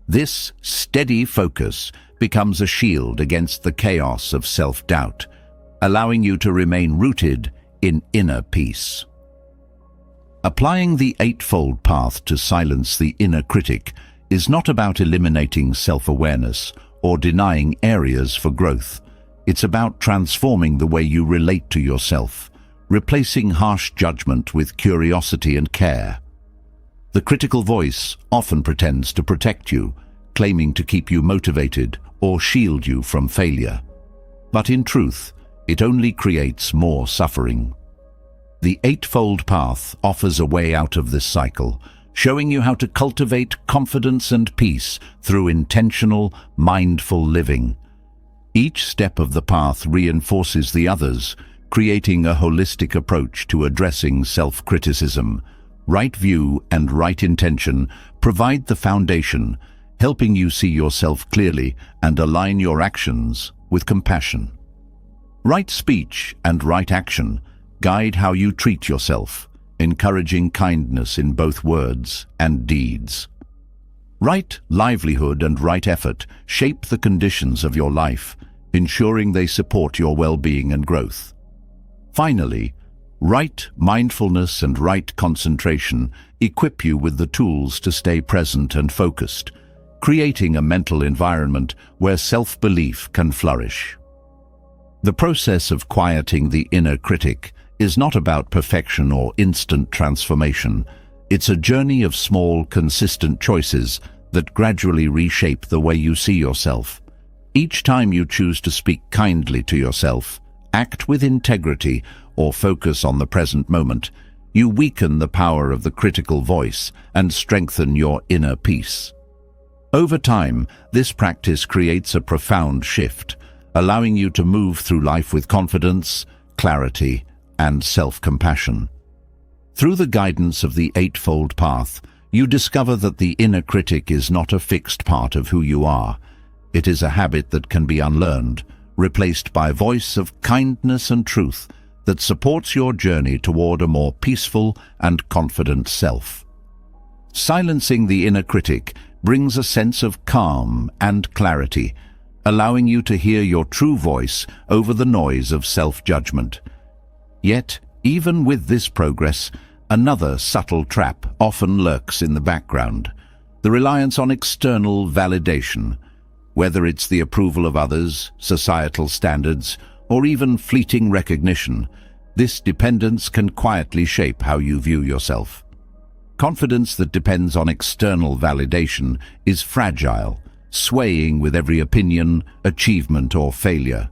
This steady focus becomes a shield against the chaos of self-doubt, allowing you to remain rooted in inner peace. Applying the Eightfold Path to silence the inner critic is not about eliminating self-awareness or denying areas for growth. It's about transforming the way you relate to yourself, replacing harsh judgment with curiosity and care. The critical voice often pretends to protect you, claiming to keep you motivated or shield you from failure. But in truth, it only creates more suffering. The Eightfold Path offers a way out of this cycle, showing you how to cultivate confidence and peace through intentional, mindful living. Each step of the path reinforces the others, creating a holistic approach to addressing self-criticism. Right view and right intention provide the foundation, helping you see yourself clearly and align your actions with compassion. Right speech and right action guide how you treat yourself, encouraging kindness in both words and deeds. Right livelihood and right effort shape the conditions of your life, ensuring they support your well-being and growth. Finally, right mindfulness and right concentration equip you with the tools to stay present and focused, creating a mental environment where self-belief can flourish. The process of quieting the inner critic is not about perfection or instant transformation. It's a journey of small, consistent choices that gradually reshape the way you see yourself. Each time you choose to speak kindly to yourself, act with integrity, or focus on the present moment, you weaken the power of the critical voice and strengthen your inner peace. Over time, this practice creates a profound shift, allowing you to move through life with confidence, clarity, and self-compassion. Through the guidance of the Eightfold Path, you discover that the inner critic is not a fixed part of who you are. It is a habit that can be unlearned, replaced by a voice of kindness and truth that supports your journey toward a more peaceful and confident self. Silencing the inner critic brings a sense of calm and clarity, allowing you to hear your true voice over the noise of self-judgment. Yet, even with this progress, another subtle trap often lurks in the background: the reliance on external validation. Whether it's the approval of others, societal standards, or even fleeting recognition, this dependence can quietly shape how you view yourself. Confidence that depends on external validation is fragile, swaying with every opinion, achievement, or failure.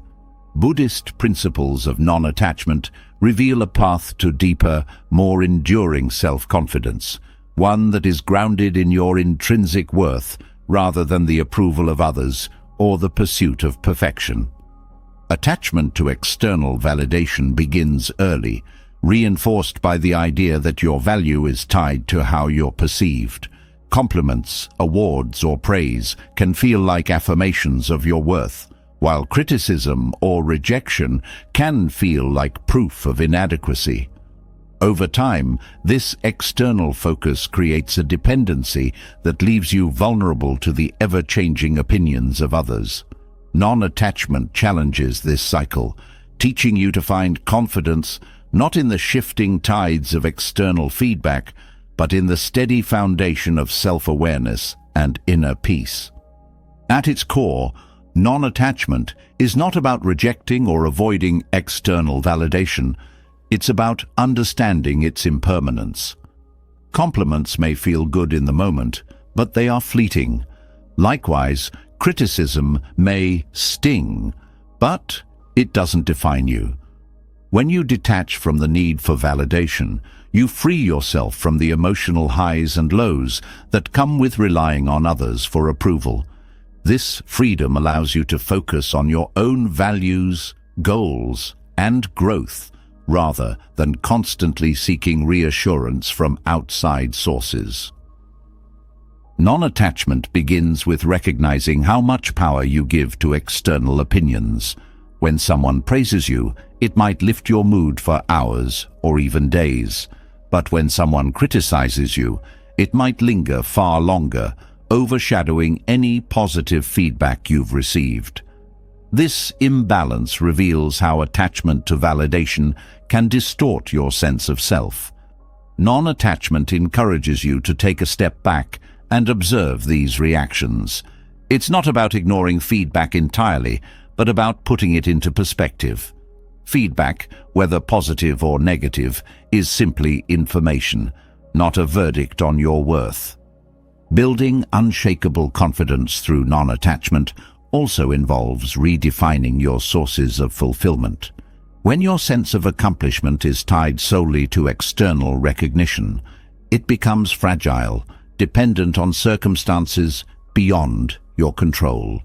Buddhist principles of non-attachment reveal a path to deeper, more enduring self-confidence, one that is grounded in your intrinsic worth rather than the approval of others or the pursuit of perfection. Attachment to external validation begins early, reinforced by the idea that your value is tied to how you're perceived. Compliments, awards, or praise can feel like affirmations of your worth, while criticism or rejection can feel like proof of inadequacy. Over time, this external focus creates a dependency that leaves you vulnerable to the ever-changing opinions of others. Non-attachment challenges this cycle, teaching you to find confidence not in the shifting tides of external feedback, but in the steady foundation of self-awareness and inner peace. At its core, non-attachment is not about rejecting or avoiding external validation. It's about understanding its impermanence. Compliments may feel good in the moment, but they are fleeting. Likewise, criticism may sting, but it doesn't define you. When you detach from the need for validation, you free yourself from the emotional highs and lows that come with relying on others for approval. This freedom allows you to focus on your own values, goals, and growth, rather than constantly seeking reassurance from outside sources. Non-attachment begins with recognizing how much power you give to external opinions. When someone praises you, it might lift your mood for hours or even days. But when someone criticizes you, it might linger far longer, overshadowing any positive feedback you've received. This imbalance reveals how attachment to validation can distort your sense of self. Non-attachment encourages you to take a step back and observe these reactions. It's not about ignoring feedback entirely, but about putting it into perspective. Feedback, whether positive or negative, is simply information, not a verdict on your worth. Building unshakable confidence through non-attachment also involves redefining your sources of fulfillment. When your sense of accomplishment is tied solely to external recognition, it becomes fragile, dependent on circumstances beyond your control.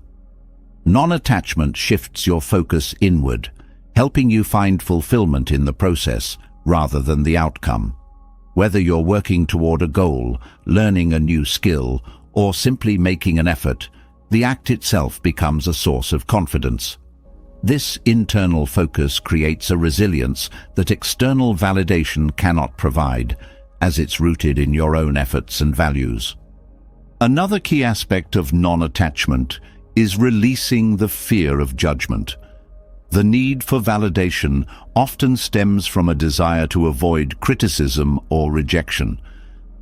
Non-attachment shifts your focus inward, helping you find fulfillment in the process rather than the outcome. Whether you're working toward a goal, learning a new skill, or simply making an effort, the act itself becomes a source of confidence. This internal focus creates a resilience that external validation cannot provide, as it's rooted in your own efforts and values. Another key aspect of non-attachment is releasing the fear of judgment. The need for validation often stems from a desire to avoid criticism or rejection.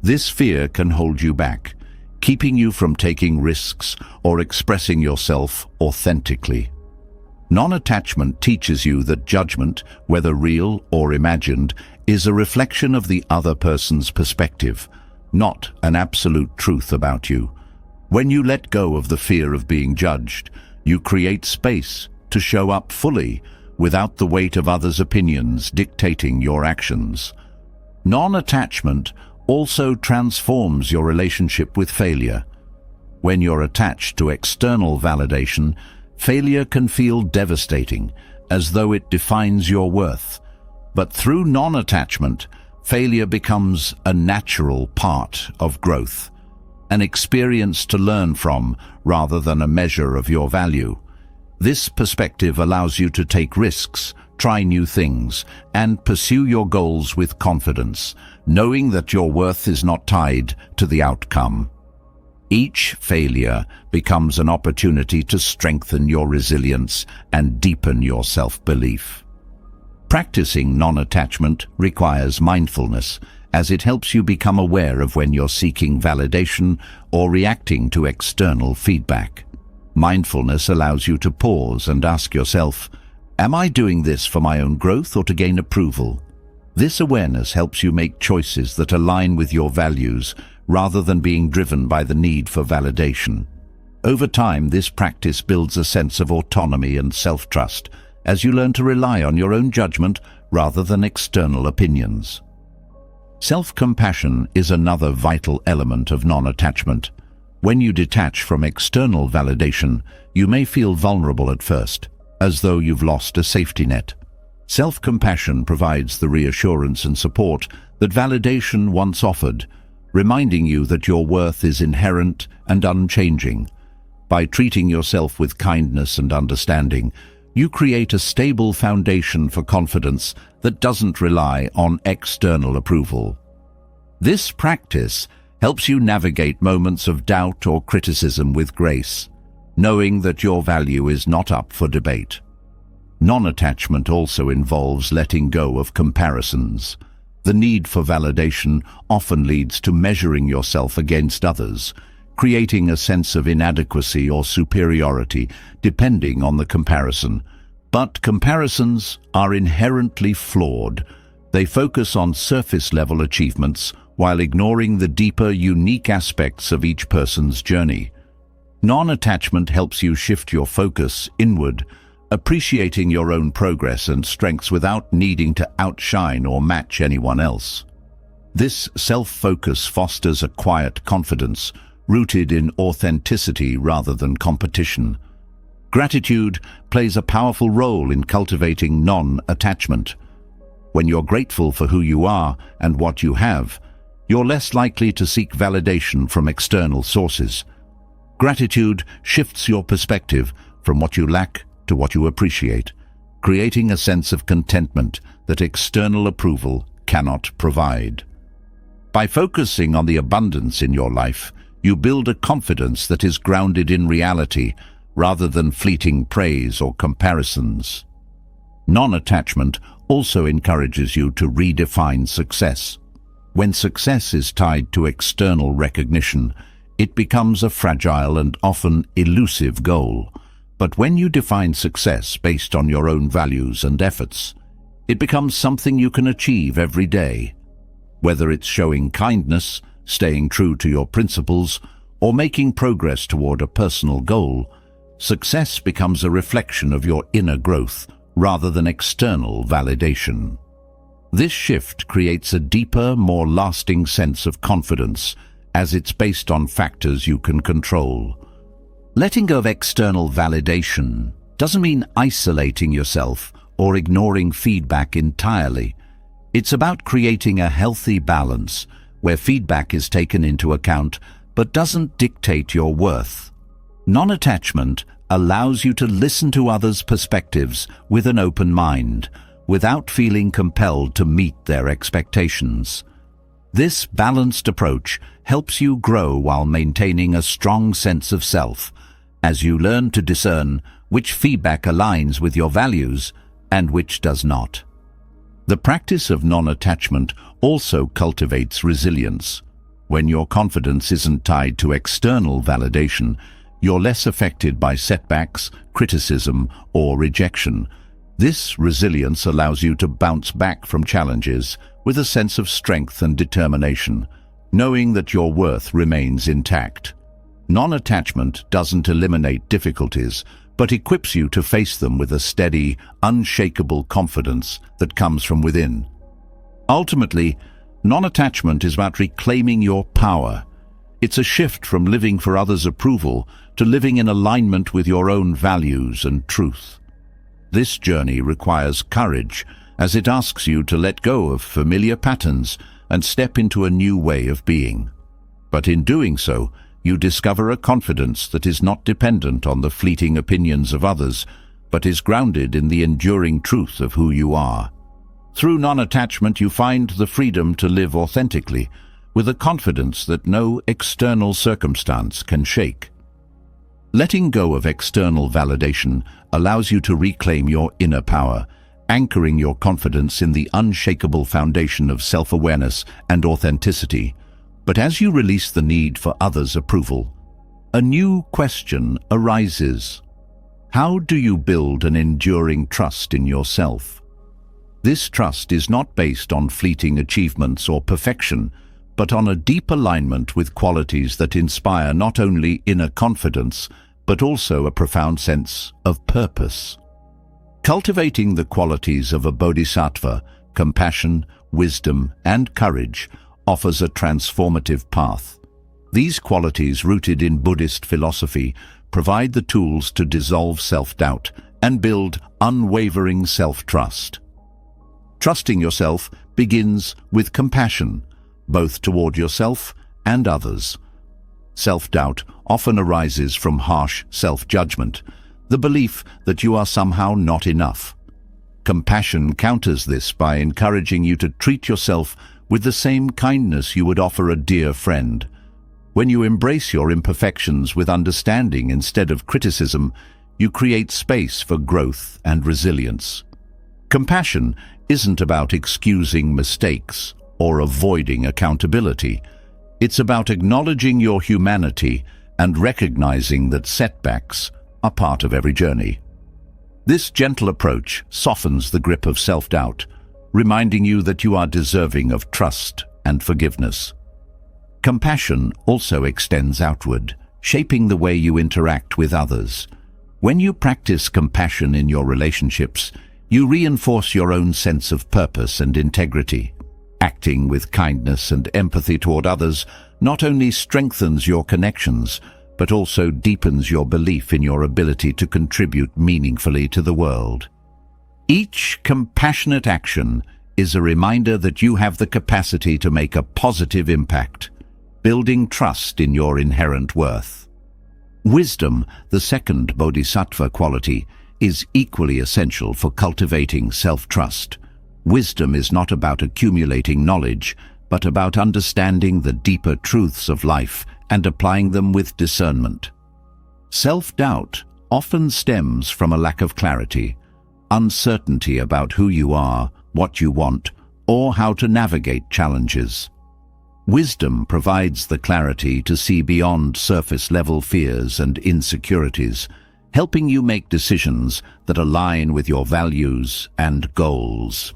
This fear can hold you back, keeping you from taking risks or expressing yourself authentically. Non-attachment teaches you that judgment, whether real or imagined, is a reflection of the other person's perspective, not an absolute truth about you. When you let go of the fear of being judged, you create space to show up fully without the weight of others' opinions dictating your actions. Non-attachment also transforms your relationship with failure. When you're attached to external validation, failure can feel devastating, as though it defines your worth. But through non-attachment, failure becomes a natural part of growth, an experience to learn from rather than a measure of your value. This perspective allows you to take risks, try new things, and pursue your goals with confidence, knowing that your worth is not tied to the outcome. Each failure becomes an opportunity to strengthen your resilience and deepen your self-belief. Practicing non-attachment requires mindfulness, as it helps you become aware of when you're seeking validation or reacting to external feedback. Mindfulness allows you to pause and ask yourself, am I doing this for my own growth or to gain approval? This awareness helps you make choices that align with your values rather than being driven by the need for validation. Over time, this practice builds a sense of autonomy and self-trust, as you learn to rely on your own judgment rather than external opinions. Self-compassion is another vital element of non-attachment. When you detach from external validation, you may feel vulnerable at first, as though you've lost a safety net. Self-compassion provides the reassurance and support that validation once offered, reminding you that your worth is inherent and unchanging. By treating yourself with kindness and understanding, you create a stable foundation for confidence that doesn't rely on external approval. This practice helps you navigate moments of doubt or criticism with grace, knowing that your value is not up for debate. Non-attachment also involves letting go of comparisons. The need for validation often leads to measuring yourself against others, creating a sense of inadequacy or superiority depending on the comparison. But comparisons are inherently flawed. They focus on surface-level achievements while ignoring the deeper, unique aspects of each person's journey. Non-attachment helps you shift your focus inward, appreciating your own progress and strengths without needing to outshine or match anyone else. This self-focus fosters a quiet confidence, rooted in authenticity rather than competition. Gratitude plays a powerful role in cultivating non-attachment. When you're grateful for who you are and what you have, you're less likely to seek validation from external sources. Gratitude shifts your perspective from what you lack to what you appreciate, creating a sense of contentment that external approval cannot provide. By focusing on the abundance in your life, you build a confidence that is grounded in reality rather than fleeting praise or comparisons. Non-attachment also encourages you to redefine success. When success is tied to external recognition, it becomes a fragile and often elusive goal. But when you define success based on your own values and efforts, it becomes something you can achieve every day. Whether it's showing kindness, staying true to your principles, or making progress toward a personal goal, success becomes a reflection of your inner growth rather than external validation. This shift creates a deeper, more lasting sense of confidence, as it's based on factors you can control. Letting go of external validation doesn't mean isolating yourself or ignoring feedback entirely. It's about creating a healthy balance where feedback is taken into account but doesn't dictate your worth. Non-attachment allows you to listen to others' perspectives with an open mind, without feeling compelled to meet their expectations. This balanced approach helps you grow while maintaining a strong sense of self, as you learn to discern which feedback aligns with your values and which does not. The practice of non-attachment also cultivates resilience. When your confidence isn't tied to external validation, you're less affected by setbacks, criticism, or rejection. This resilience allows you to bounce back from challenges with a sense of strength and determination, knowing that your worth remains intact. Non-attachment doesn't eliminate difficulties, but equips you to face them with a steady, unshakable confidence that comes from within. Ultimately, non-attachment is about reclaiming your power. It's a shift from living for others' approval to living in alignment with your own values and truth. This journey requires courage, as it asks you to let go of familiar patterns and step into a new way of being. But in doing so, you discover a confidence that is not dependent on the fleeting opinions of others, but is grounded in the enduring truth of who you are. Through non-attachment, you find the freedom to live authentically, with a confidence that no external circumstance can shake. Letting go of external validation allows you to reclaim your inner power, anchoring your confidence in the unshakable foundation of self-awareness and authenticity. But as you release the need for others' approval, a new question arises. How do you build an enduring trust in yourself? This trust is not based on fleeting achievements or perfection, but on a deep alignment with qualities that inspire not only inner confidence, but also a profound sense of purpose. Cultivating the qualities of a bodhisattva, compassion, wisdom, and courage, offers a transformative path. These qualities, rooted in Buddhist philosophy, provide the tools to dissolve self-doubt and build unwavering self-trust. Trusting yourself begins with compassion, both toward yourself and others. Self-doubt often arises from harsh self-judgment, the belief that you are somehow not enough. Compassion counters this by encouraging you to treat yourself with the same kindness you would offer a dear friend. When you embrace your imperfections with understanding instead of criticism, you create space for growth and resilience. Compassion isn't about excusing mistakes or avoiding accountability. It's about acknowledging your humanity and recognizing that setbacks are part of every journey. This gentle approach softens the grip of self-doubt, reminding you that you are deserving of trust and forgiveness. Compassion also extends outward, shaping the way you interact with others. When you practice compassion in your relationships, you reinforce your own sense of purpose and integrity. Acting with kindness and empathy toward others not only strengthens your connections, but also deepens your belief in your ability to contribute meaningfully to the world. Each compassionate action is a reminder that you have the capacity to make a positive impact, building trust in your inherent worth. Wisdom, the second bodhisattva quality, is equally essential for cultivating self-trust. Wisdom is not about accumulating knowledge, but about understanding the deeper truths of life and applying them with discernment. Self-doubt often stems from a lack of clarity, uncertainty about who you are, what you want, or how to navigate challenges. Wisdom provides the clarity to see beyond surface-level fears and insecurities, helping you make decisions that align with your values and goals.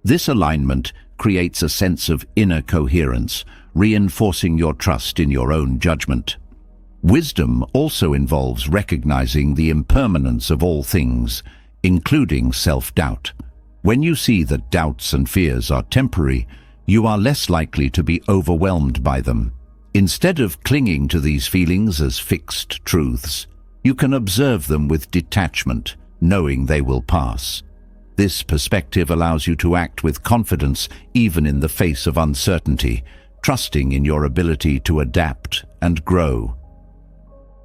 This alignment creates a sense of inner coherence, reinforcing your trust in your own judgment. Wisdom also involves recognizing the impermanence of all things, including self-doubt. When you see that doubts and fears are temporary, you are less likely to be overwhelmed by them. Instead of clinging to these feelings as fixed truths, you can observe them with detachment, knowing they will pass. This perspective allows you to act with confidence even in the face of uncertainty, trusting in your ability to adapt and grow.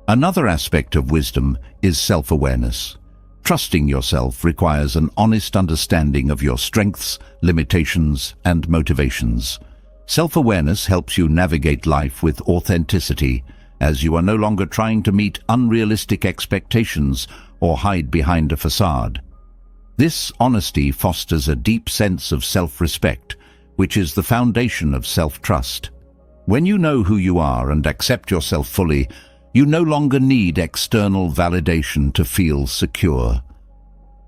Another aspect of wisdom is self-awareness. Trusting yourself requires an honest understanding of your strengths, limitations, and motivations. Self-awareness helps you navigate life with authenticity, as you are no longer trying to meet unrealistic expectations or hide behind a facade. This honesty fosters a deep sense of self-respect, which is the foundation of self-trust. When you know who you are and accept yourself fully, you no longer need external validation to feel secure.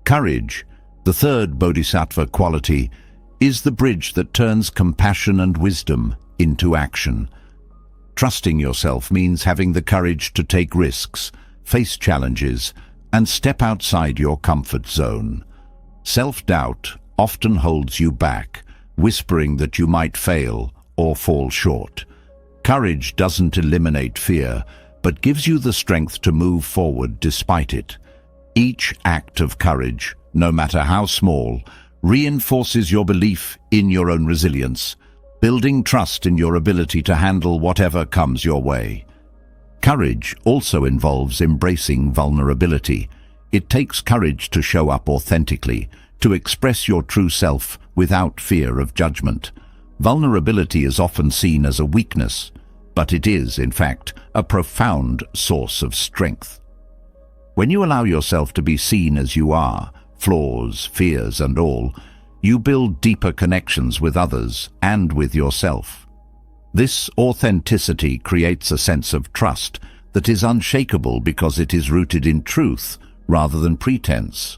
Courage, the third bodhisattva quality, is the bridge that turns compassion and wisdom into action. Trusting yourself means having the courage to take risks, face challenges, and step outside your comfort zone. Self-doubt often holds you back, whispering that you might fail or fall short. Courage doesn't eliminate fear, but gives you the strength to move forward despite it. Each act of courage, no matter how small, reinforces your belief in your own resilience, building trust in your ability to handle whatever comes your way. Courage also involves embracing vulnerability. It takes courage to show up authentically, to express your true self without fear of judgment. Vulnerability is often seen as a weakness, but it is, in fact, a profound source of strength. When you allow yourself to be seen as you are, flaws, fears, and all, you build deeper connections with others and with yourself. This authenticity creates a sense of trust that is unshakable because it is rooted in truth rather than pretense.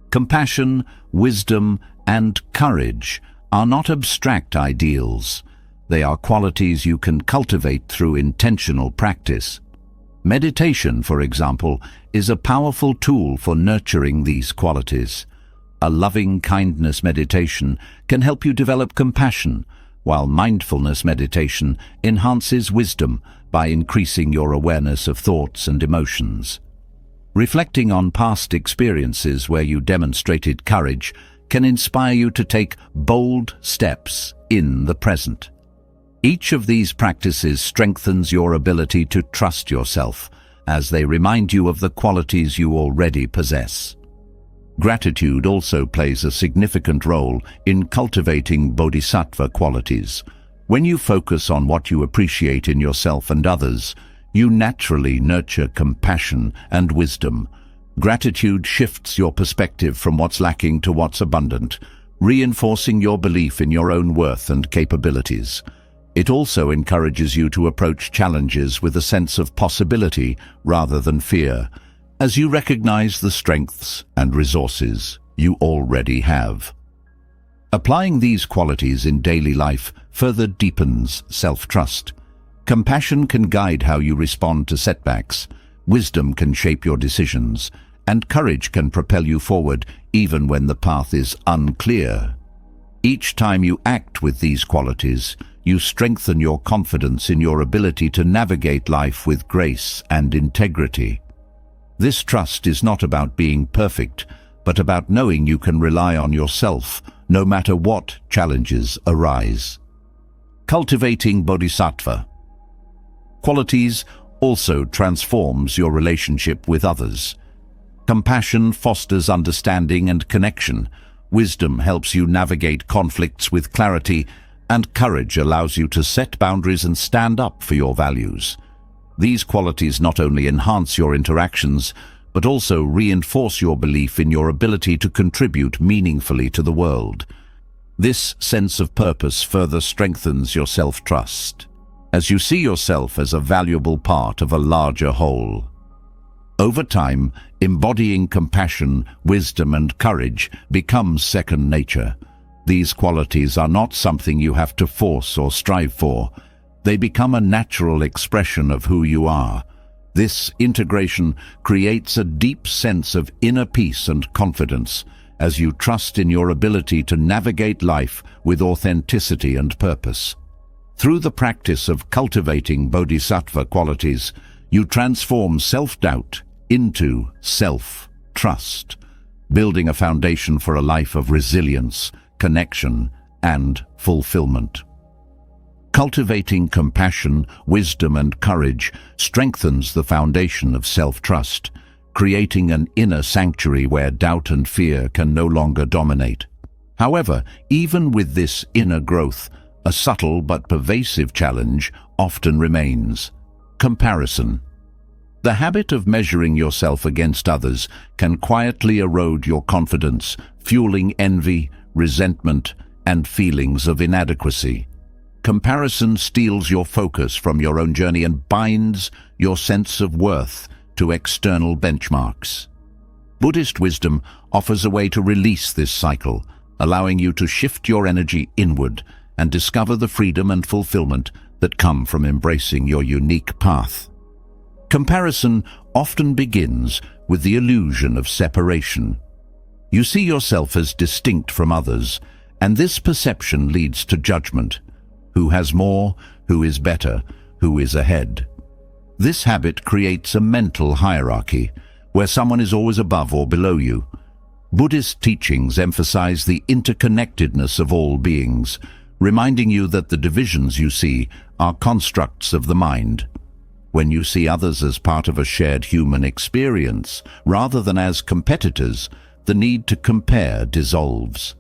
Compassion, wisdom, and courage are not abstract ideals. They are qualities you can cultivate through intentional practice. Meditation, for example, is a powerful tool for nurturing these qualities. A loving kindness meditation can help you develop compassion, while mindfulness meditation enhances wisdom by increasing your awareness of thoughts and emotions. Reflecting on past experiences where you demonstrated courage can inspire you to take bold steps in the present. Each of these practices strengthens your ability to trust yourself, as they remind you of the qualities you already possess. Gratitude also plays a significant role in cultivating bodhisattva qualities. When you focus on what you appreciate in yourself and others, you naturally nurture compassion and wisdom. Gratitude shifts your perspective from what's lacking to what's abundant, reinforcing your belief in your own worth and capabilities. It also encourages you to approach challenges with a sense of possibility rather than fear, as you recognize the strengths and resources you already have. Applying these qualities in daily life further deepens self-trust. Compassion can guide how you respond to setbacks, wisdom can shape your decisions, and courage can propel you forward even when the path is unclear. Each time you act with these qualities, you strengthen your confidence in your ability to navigate life with grace and integrity. This trust is not about being perfect, but about knowing you can rely on yourself no matter what challenges arise. Cultivating bodhisattva qualities also transforms your relationship with others. Compassion fosters understanding and connection. Wisdom helps you navigate conflicts with clarity, and courage allows you to set boundaries and stand up for your values. These qualities not only enhance your interactions, but also reinforce your belief in your ability to contribute meaningfully to the world. This sense of purpose further strengthens your self-trust, as you see yourself as a valuable part of a larger whole. Over time, embodying compassion, wisdom, and courage becomes second nature. These qualities are not something you have to force or strive for. They become a natural expression of who you are. This integration creates a deep sense of inner peace and confidence as you trust in your ability to navigate life with authenticity and purpose. Through the practice of cultivating bodhisattva qualities, you transform self-doubt into self-trust, building a foundation for a life of resilience, connection, and fulfillment. Cultivating compassion, wisdom, and courage strengthens the foundation of self-trust, creating an inner sanctuary where doubt and fear can no longer dominate. However, even with this inner growth, a subtle but pervasive challenge often remains: comparison. The habit of measuring yourself against others can quietly erode your confidence, fueling envy, resentment, and feelings of inadequacy. Comparison steals your focus from your own journey and binds your sense of worth to external benchmarks. Buddhist wisdom offers a way to release this cycle, allowing you to shift your energy inward and discover the freedom and fulfillment that come from embracing your unique path. Comparison often begins with the illusion of separation. You see yourself as distinct from others, and this perception leads to judgment. Who has more? Who is better? Who is ahead? This habit creates a mental hierarchy, where someone is always above or below you. Buddhist teachings emphasize the interconnectedness of all beings, reminding you that the divisions you see are constructs of the mind. When you see others as part of a shared human experience, rather than as competitors, the need to compare dissolves.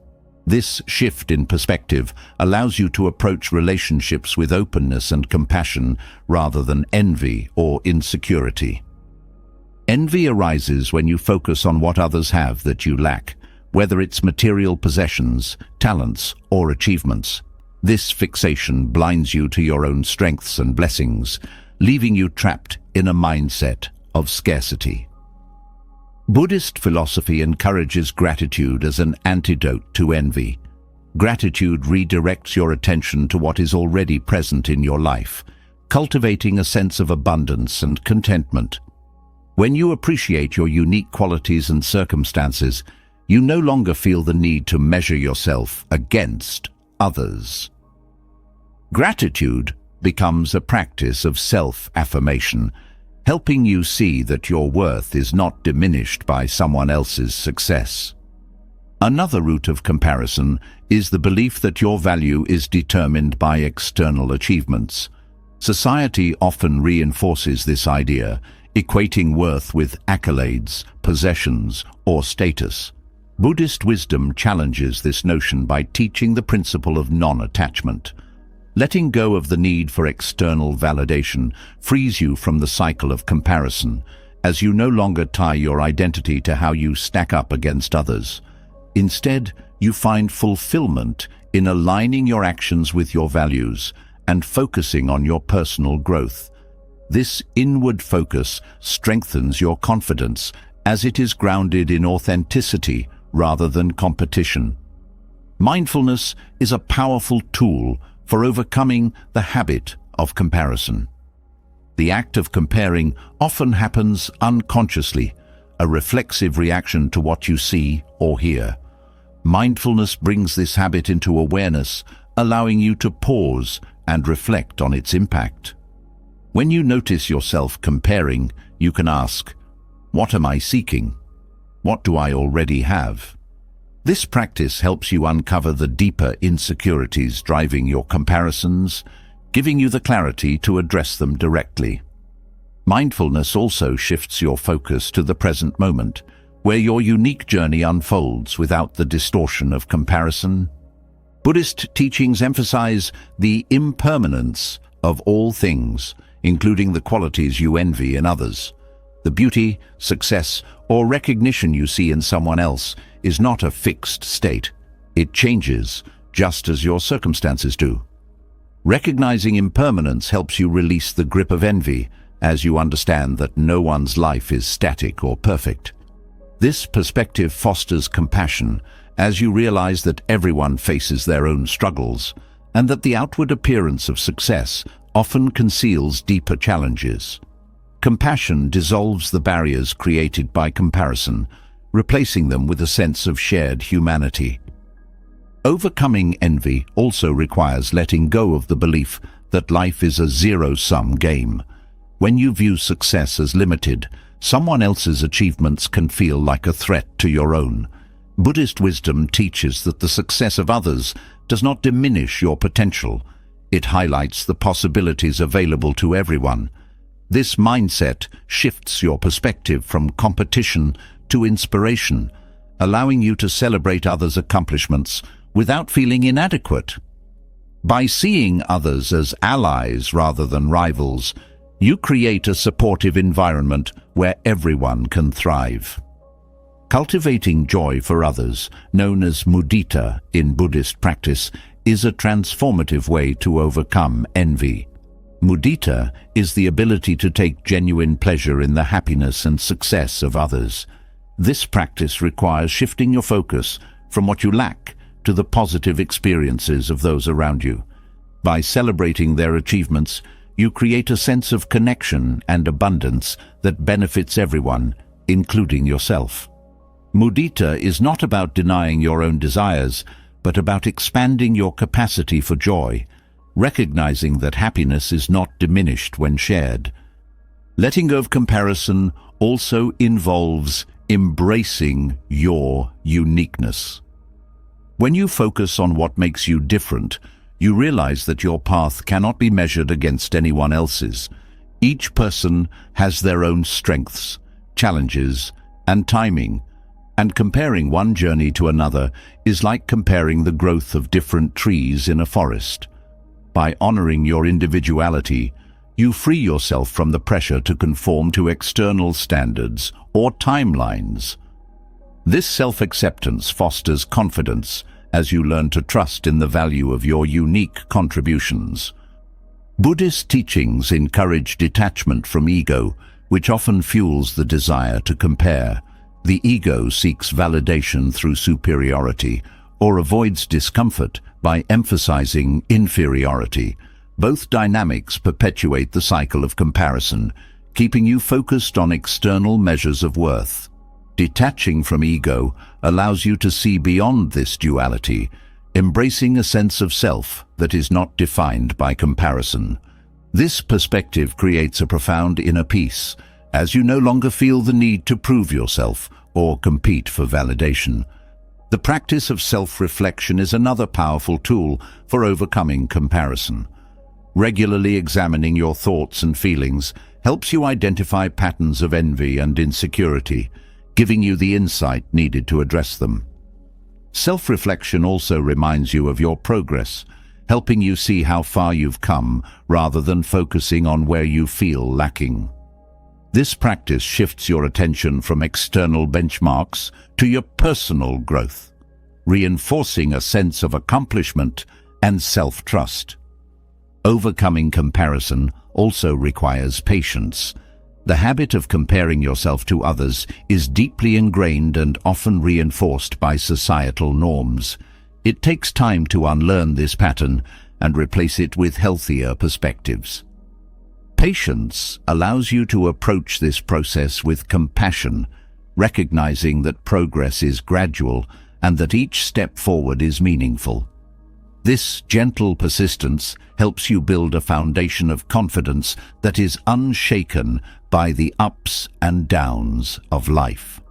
This shift in perspective allows you to approach relationships with openness and compassion rather than envy or insecurity. Envy arises when you focus on what others have that you lack, whether it's material possessions, talents, or achievements. This fixation blinds you to your own strengths and blessings, leaving you trapped in a mindset of scarcity. Buddhist philosophy encourages gratitude as an antidote to envy. Gratitude redirects your attention to what is already present in your life, cultivating a sense of abundance and contentment. When you appreciate your unique qualities and circumstances, you no longer feel the need to measure yourself against others. Gratitude becomes a practice of self-affirmation, helping you see that your worth is not diminished by someone else's success. Another root of comparison is the belief that your value is determined by external achievements. Society often reinforces this idea, equating worth with accolades, possessions, or status. Buddhist wisdom challenges this notion by teaching the principle of non-attachment. Letting go of the need for external validation frees you from the cycle of comparison, as you no longer tie your identity to how you stack up against others. Instead, you find fulfillment in aligning your actions with your values and focusing on your personal growth. This inward focus strengthens your confidence as it is grounded in authenticity rather than competition. Mindfulness is a powerful tool for overcoming the habit of comparison. The act of comparing often happens unconsciously, a reflexive reaction to what you see or hear. Mindfulness brings this habit into awareness, allowing you to pause and reflect on its impact. When you notice yourself comparing, you can ask, "What am I seeking? What do I already have?" This practice helps you uncover the deeper insecurities driving your comparisons, giving you the clarity to address them directly. Mindfulness also shifts your focus to the present moment, where your unique journey unfolds without the distortion of comparison. Buddhist teachings emphasize the impermanence of all things, including the qualities you envy in others. The beauty, success, or recognition you see in someone else is not a fixed state. It changes, just as your circumstances do. Recognizing impermanence helps you release the grip of envy, as you understand that no one's life is static or perfect. This perspective fosters compassion, as you realize that everyone faces their own struggles, and that the outward appearance of success often conceals deeper challenges. Compassion dissolves the barriers created by comparison, replacing them with a sense of shared humanity. Overcoming envy also requires letting go of the belief that life is a zero-sum game. When you view success as limited, someone else's achievements can feel like a threat to your own. Buddhist wisdom teaches that the success of others does not diminish your potential. It highlights the possibilities available to everyone. This mindset shifts your perspective from competition to inspiration, allowing you to celebrate others' accomplishments without feeling inadequate. By seeing others as allies rather than rivals, you create a supportive environment where everyone can thrive. Cultivating joy for others, known as mudita in Buddhist practice, is a transformative way to overcome envy. Mudita is the ability to take genuine pleasure in the happiness and success of others. This practice requires shifting your focus from what you lack to the positive experiences of those around you. By celebrating their achievements, you create a sense of connection and abundance that benefits everyone, including yourself. Mudita is not about denying your own desires, but about expanding your capacity for joy, recognizing that happiness is not diminished when shared. Letting go of comparison also involves embracing your uniqueness. When you focus on what makes you different, you realize that your path cannot be measured against anyone else's. Each person has their own strengths, challenges, and timing, and comparing one journey to another is like comparing the growth of different trees in a forest. By honoring your individuality, you free yourself from the pressure to conform to external standards or timelines. This self-acceptance fosters confidence as you learn to trust in the value of your unique contributions. Buddhist teachings encourage detachment from ego, which often fuels the desire to compare. The ego seeks validation through superiority, or avoids discomfort by emphasizing inferiority. Both dynamics perpetuate the cycle of comparison, keeping you focused on external measures of worth. Detaching from ego allows you to see beyond this duality, embracing a sense of self that is not defined by comparison. This perspective creates a profound inner peace, as you no longer feel the need to prove yourself or compete for validation. The practice of self-reflection is another powerful tool for overcoming comparison. Regularly examining your thoughts and feelings helps you identify patterns of envy and insecurity, giving you the insight needed to address them. Self-reflection also reminds you of your progress, helping you see how far you've come rather than focusing on where you feel lacking. This practice shifts your attention from external benchmarks to your personal growth, reinforcing a sense of accomplishment and self-trust. Overcoming comparison also requires patience. The habit of comparing yourself to others is deeply ingrained and often reinforced by societal norms. It takes time to unlearn this pattern and replace it with healthier perspectives. Patience allows you to approach this process with compassion, recognizing that progress is gradual and that each step forward is meaningful. This gentle persistence helps you build a foundation of confidence that is unshaken by the ups and downs of life.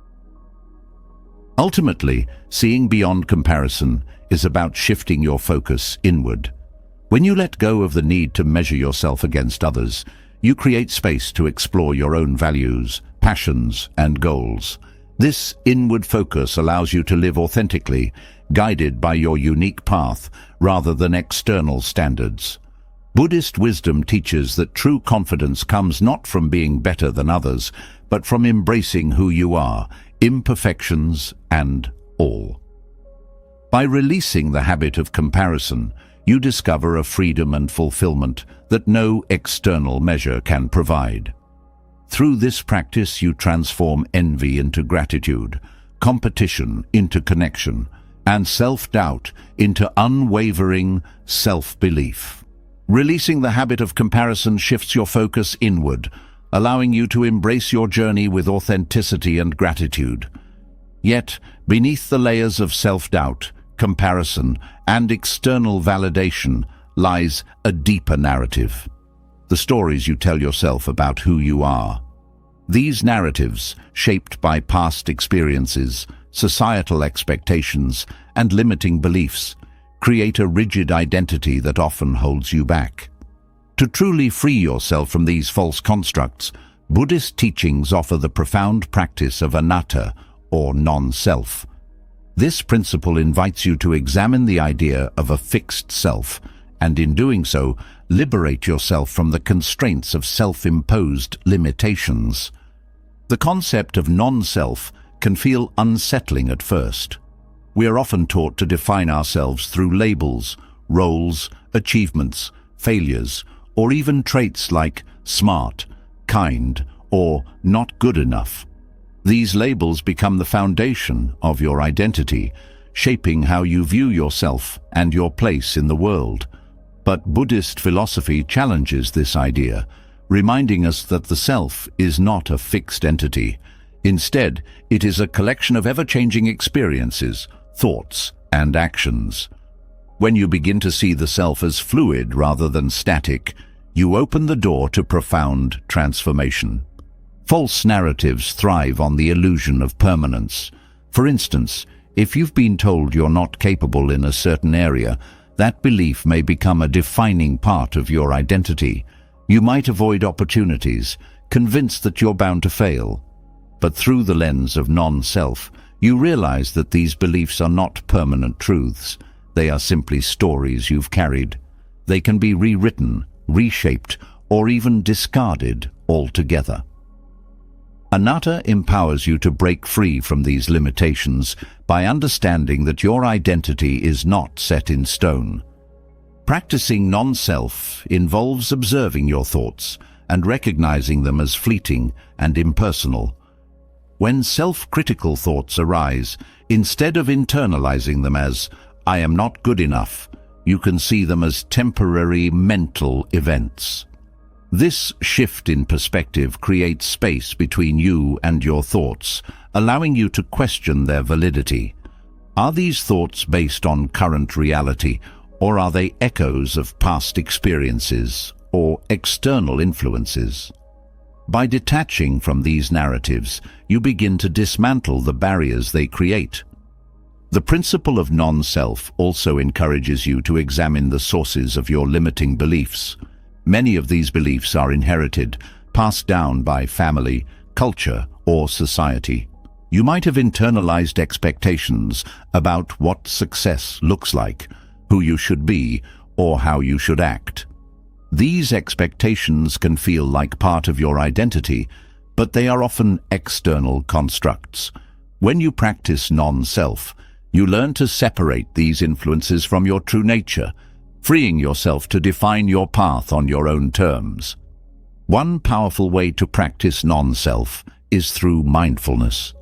Ultimately, seeing beyond comparison is about shifting your focus inward. When you let go of the need to measure yourself against others, you create space to explore your own values, passions, and goals. This inward focus allows you to live authentically, guided by your unique path rather than external standards. Buddhist wisdom teaches that true confidence comes not from being better than others, but from embracing who you are, imperfections and all. By releasing the habit of comparison, you discover a freedom and fulfillment that no external measure can provide. Through this practice, you transform envy into gratitude, competition into connection, and self-doubt into unwavering self-belief. Releasing the habit of comparison shifts your focus inward, allowing you to embrace your journey with authenticity and gratitude. Yet, beneath the layers of self-doubt, comparison, and external validation lies a deeper narrative. The stories you tell yourself about who you are. These narratives, shaped by past experiences, societal expectations, and limiting beliefs, create a rigid identity that often holds you back. To truly free yourself from these false constructs, Buddhist teachings offer the profound practice of anatta, or non-self. This principle invites you to examine the idea of a fixed self, and in doing so, liberate yourself from the constraints of self-imposed limitations. The concept of non-self can feel unsettling at first. We are often taught to define ourselves through labels, roles, achievements, failures, or even traits like smart, kind, or not good enough. These labels become the foundation of your identity, shaping how you view yourself and your place in the world. But Buddhist philosophy challenges this idea, reminding us that the self is not a fixed entity. Instead, it is a collection of ever-changing experiences, thoughts, and actions. When you begin to see the self as fluid rather than static, you open the door to profound transformation. False narratives thrive on the illusion of permanence. For instance, if you've been told you're not capable in a certain area, that belief may become a defining part of your identity. You might avoid opportunities, convinced that you're bound to fail. But through the lens of non-self, you realize that these beliefs are not permanent truths. They are simply stories you've carried. They can be rewritten, reshaped, or even discarded altogether. Anatta empowers you to break free from these limitations by understanding that your identity is not set in stone. Practicing non-self involves observing your thoughts and recognizing them as fleeting and impersonal. When self-critical thoughts arise, Instead of internalizing them as, "I am not good enough," you can see them as temporary mental events. This shift in perspective creates space between you and your thoughts, allowing you to question their validity. Are these thoughts based on current reality, or are they echoes of past experiences or external influences? By detaching from these narratives, you begin to dismantle the barriers they create. The principle of non-self also encourages you to examine the sources of your limiting beliefs. Many of these beliefs are inherited, passed down by family, culture, or society. You might have internalized expectations about what success looks like, who you should be, or how you should act. These expectations can feel like part of your identity, but they are often external constructs. When you practice non-self, you learn to separate these influences from your true nature, freeing yourself to define your path on your own terms. One powerful way to practice non-self is through mindfulness.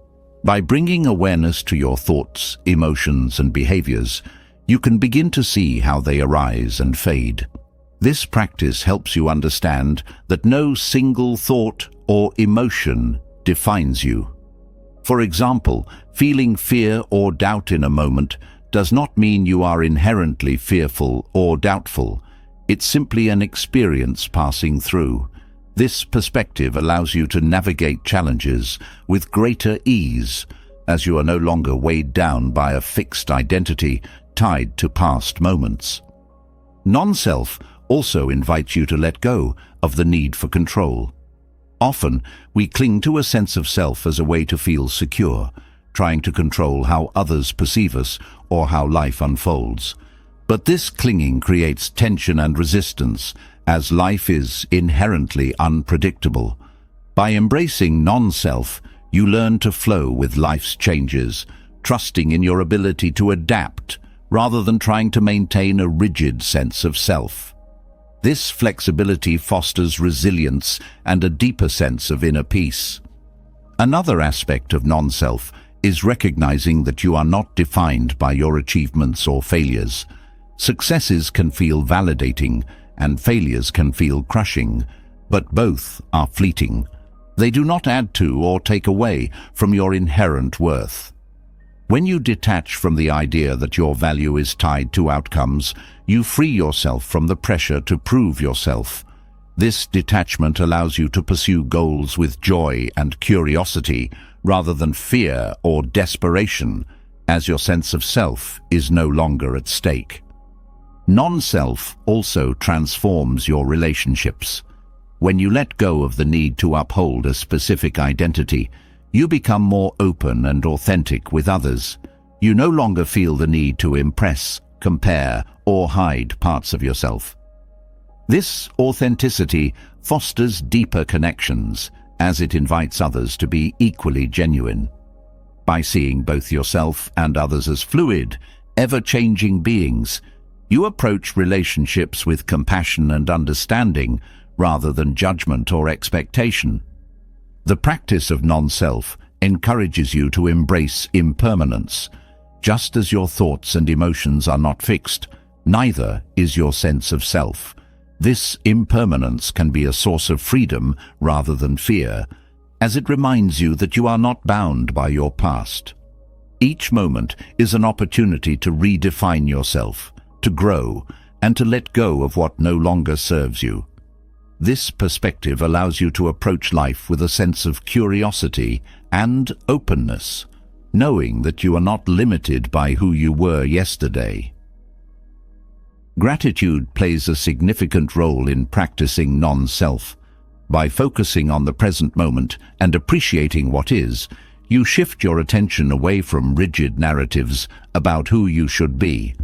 By bringing awareness to your thoughts, emotions, and behaviors, you can begin to see how they arise and fade. This practice helps you understand that no single thought or emotion defines you. For example, feeling fear or doubt in a moment does not mean you are inherently fearful or doubtful. It's simply an experience passing through. This perspective allows you to navigate challenges with greater ease, as you are no longer weighed down by a fixed identity tied to past moments. Non-self also invites you to let go of the need for control. Often, we cling to a sense of self as a way to feel secure, trying to control how others perceive us or how life unfolds. But this clinging creates tension and resistance, as life is inherently unpredictable. By embracing non-self, you learn to flow with life's changes, trusting in your ability to adapt rather than trying to maintain a rigid sense of self. This flexibility fosters resilience and a deeper sense of inner peace. Another aspect of non-self is recognizing that you are not defined by your achievements or failures. Successes can feel validating and failures can feel crushing, but both are fleeting. They do not add to or take away from your inherent worth. When you detach from the idea that your value is tied to outcomes, you free yourself from the pressure to prove yourself. This detachment allows you to pursue goals with joy and curiosity rather than fear or desperation, as your sense of self is no longer at stake. Non-self also transforms your relationships. When you let go of the need to uphold a specific identity, you become more open and authentic with others. You no longer feel the need to impress, compare, or hide parts of yourself. This authenticity fosters deeper connections, as it invites others to be equally genuine. By seeing both yourself and others as fluid, ever-changing beings, you approach relationships with compassion and understanding rather than judgment or expectation. The practice of non-self encourages you to embrace impermanence. Just as your thoughts and emotions are not fixed, neither is your sense of self. This impermanence can be a source of freedom rather than fear, as it reminds you that you are not bound by your past. Each moment is an opportunity to redefine yourself, to grow, and to let go of what no longer serves you. This perspective allows you to approach life with a sense of curiosity and openness, knowing that you are not limited by who you were yesterday. Gratitude plays a significant role in practicing non-self. By focusing on the present moment and appreciating what is, you shift your attention away from rigid narratives about who you should be.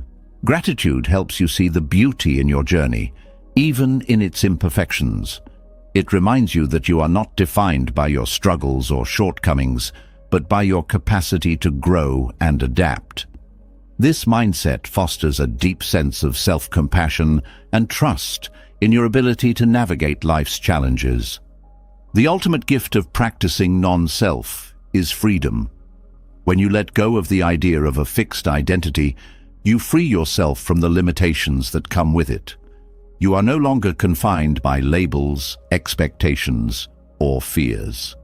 Gratitude helps you see the beauty in your journey, even in its imperfections. It reminds you that you are not defined by your struggles or shortcomings, but by your capacity to grow and adapt. This mindset fosters a deep sense of self-compassion and trust in your ability to navigate life's challenges. The ultimate gift of practicing non-self is freedom. When you let go of the idea of a fixed identity, you free yourself from the limitations that come with it. You are no longer confined by labels, expectations, or fears.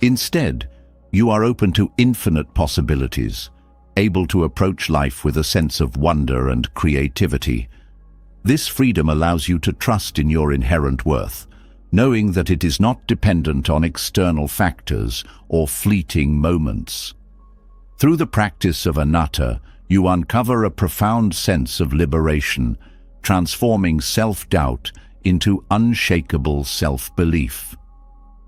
Instead, you are open to infinite possibilities, able to approach life with a sense of wonder and creativity. This freedom allows you to trust in your inherent worth, knowing that it is not dependent on external factors or fleeting moments. Through the practice of anatta, you uncover a profound sense of liberation, transforming self-doubt into unshakable self-belief.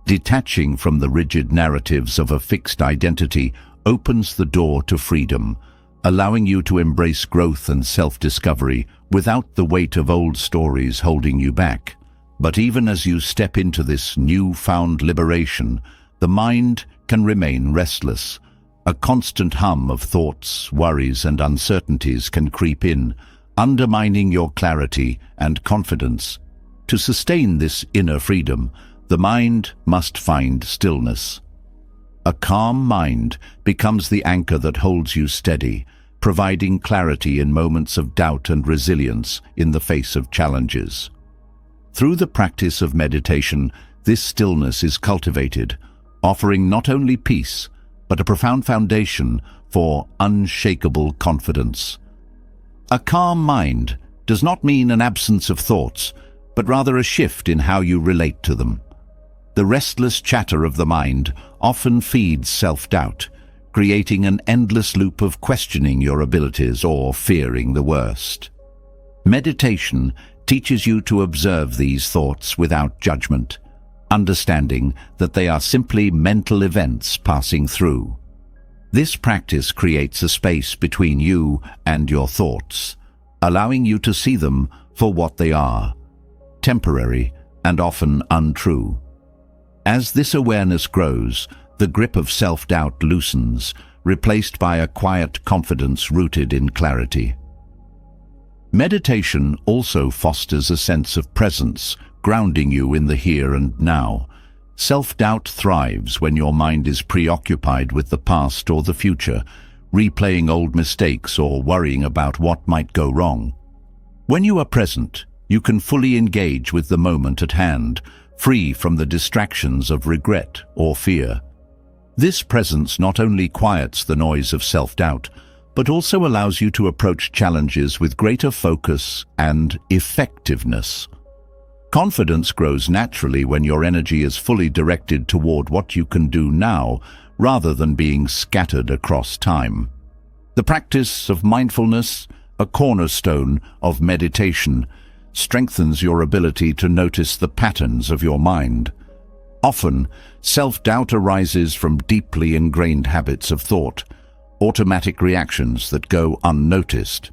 Detaching from the rigid narratives of a fixed identity opens the door to freedom, allowing you to embrace growth and self-discovery without the weight of old stories holding you back. But even as you step into this newfound liberation, the mind can remain restless. A constant hum of thoughts, worries, and uncertainties can creep in, undermining your clarity and confidence. To sustain this inner freedom, the mind must find stillness. A calm mind becomes the anchor that holds you steady, providing clarity in moments of doubt and resilience in the face of challenges. Through the practice of meditation, this stillness is cultivated, offering not only peace, but a profound foundation for unshakable confidence. A calm mind does not mean an absence of thoughts, but rather a shift in how you relate to them. The restless chatter of the mind often feeds self-doubt, creating an endless loop of questioning your abilities or fearing the worst. Meditation teaches you to observe these thoughts without judgment, understanding that they are simply mental events passing through. This practice creates a space between you and your thoughts, allowing you to see them for what they are, temporary and often untrue. As this awareness grows, the grip of self-doubt loosens, replaced by a quiet confidence rooted in clarity. Meditation also fosters a sense of presence, grounding you in the here and now. Self-doubt thrives when your mind is preoccupied with the past or the future, replaying old mistakes or worrying about what might go wrong. When you are present, you can fully engage with the moment at hand, free from the distractions of regret or fear. This presence not only quiets the noise of self-doubt, but also allows you to approach challenges with greater focus and effectiveness. Confidence grows naturally when your energy is fully directed toward what you can do now, rather than being scattered across time. The practice of mindfulness, a cornerstone of meditation, strengthens your ability to notice the patterns of your mind. Often, self-doubt arises from deeply ingrained habits of thought, automatic reactions that go unnoticed.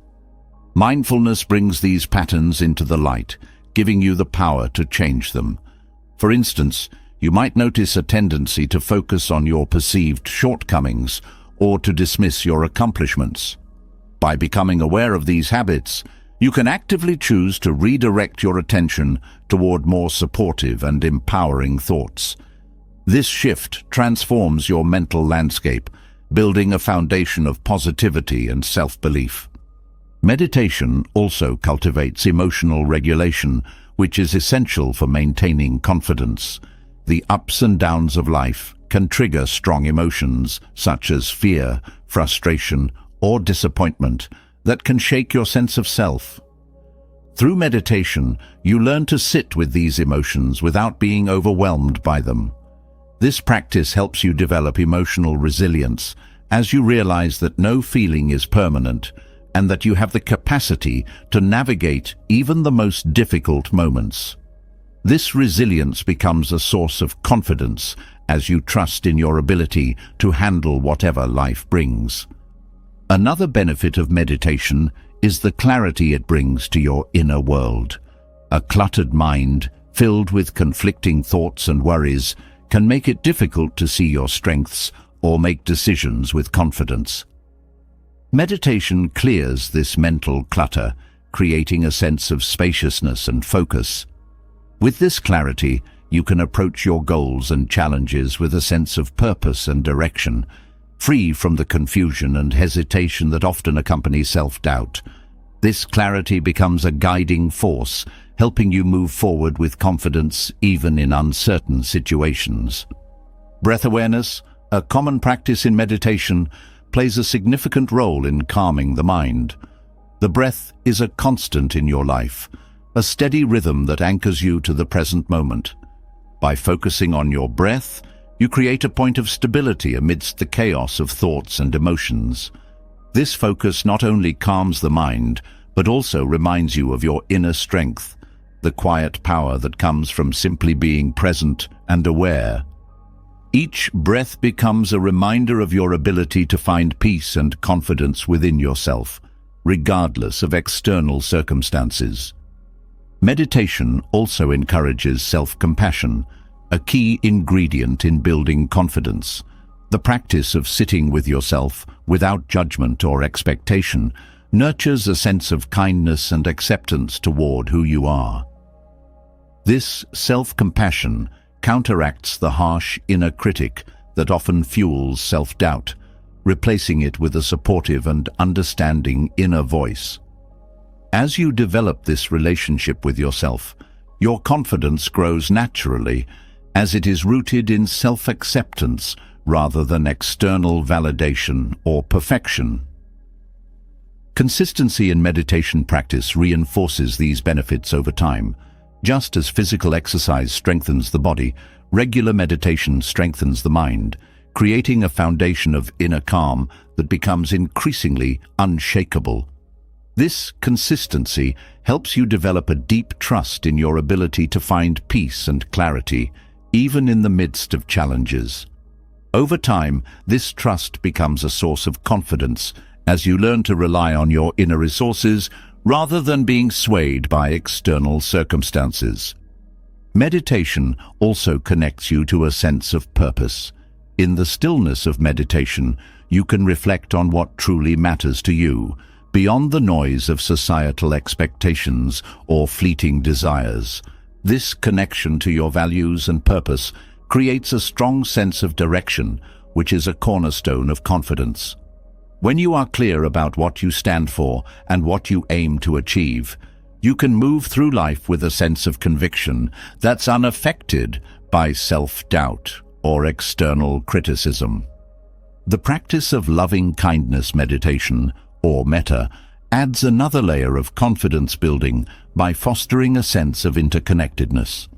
Mindfulness brings these patterns into the light, giving you the power to change them. For instance, you might notice a tendency to focus on your perceived shortcomings or to dismiss your accomplishments. By becoming aware of these habits, you can actively choose to redirect your attention toward more supportive and empowering thoughts. This shift transforms your mental landscape, building a foundation of positivity and self-belief. Meditation also cultivates emotional regulation, which is essential for maintaining confidence. The ups and downs of life can trigger strong emotions such as fear, frustration, or disappointment that can shake your sense of self. Through meditation, you learn to sit with these emotions without being overwhelmed by them. This practice helps you develop emotional resilience as you realize that no feeling is permanent and that you have the capacity to navigate even the most difficult moments. This resilience becomes a source of confidence as you trust in your ability to handle whatever life brings. Another benefit of meditation is the clarity it brings to your inner world. A cluttered mind, filled with conflicting thoughts and worries, can make it difficult to see your strengths or make decisions with confidence. Meditation clears this mental clutter, creating a sense of spaciousness and focus. With this clarity, you can approach your goals and challenges with a sense of purpose and direction, free from the confusion and hesitation that often accompany self-doubt. This clarity becomes a guiding force, helping you move forward with confidence even in uncertain situations. Breath awareness, a common practice in meditation, plays a significant role in calming the mind. The breath is a constant in your life, a steady rhythm that anchors you to the present moment. By focusing on your breath, you create a point of stability amidst the chaos of thoughts and emotions. This focus not only calms the mind, but also reminds you of your inner strength, the quiet power that comes from simply being present and aware. Each breath becomes a reminder of your ability to find peace and confidence within yourself, regardless of external circumstances. Meditation also encourages self-compassion, a key ingredient in building confidence. The practice of sitting with yourself without judgment or expectation nurtures a sense of kindness and acceptance toward who you are. This self-compassion counteracts the harsh inner critic that often fuels self-doubt, replacing it with a supportive and understanding inner voice. As you develop this relationship with yourself, your confidence grows naturally, as it is rooted in self-acceptance rather than external validation or perfection. Consistency in meditation practice reinforces these benefits over time. Just as physical exercise strengthens the body, regular meditation strengthens the mind, creating a foundation of inner calm that becomes increasingly unshakable. This consistency helps you develop a deep trust in your ability to find peace and clarity, even in the midst of challenges. Over time, this trust becomes a source of confidence as you learn to rely on your inner resources rather than being swayed by external circumstances. Meditation also connects you to a sense of purpose. In the stillness of meditation, you can reflect on what truly matters to you, beyond the noise of societal expectations or fleeting desires. This connection to your values and purpose creates a strong sense of direction, which is a cornerstone of confidence. When you are clear about what you stand for and what you aim to achieve, you can move through life with a sense of conviction that's unaffected by self-doubt or external criticism. The practice of loving-kindness meditation, or metta, adds another layer of confidence building by fostering a sense of interconnectedness.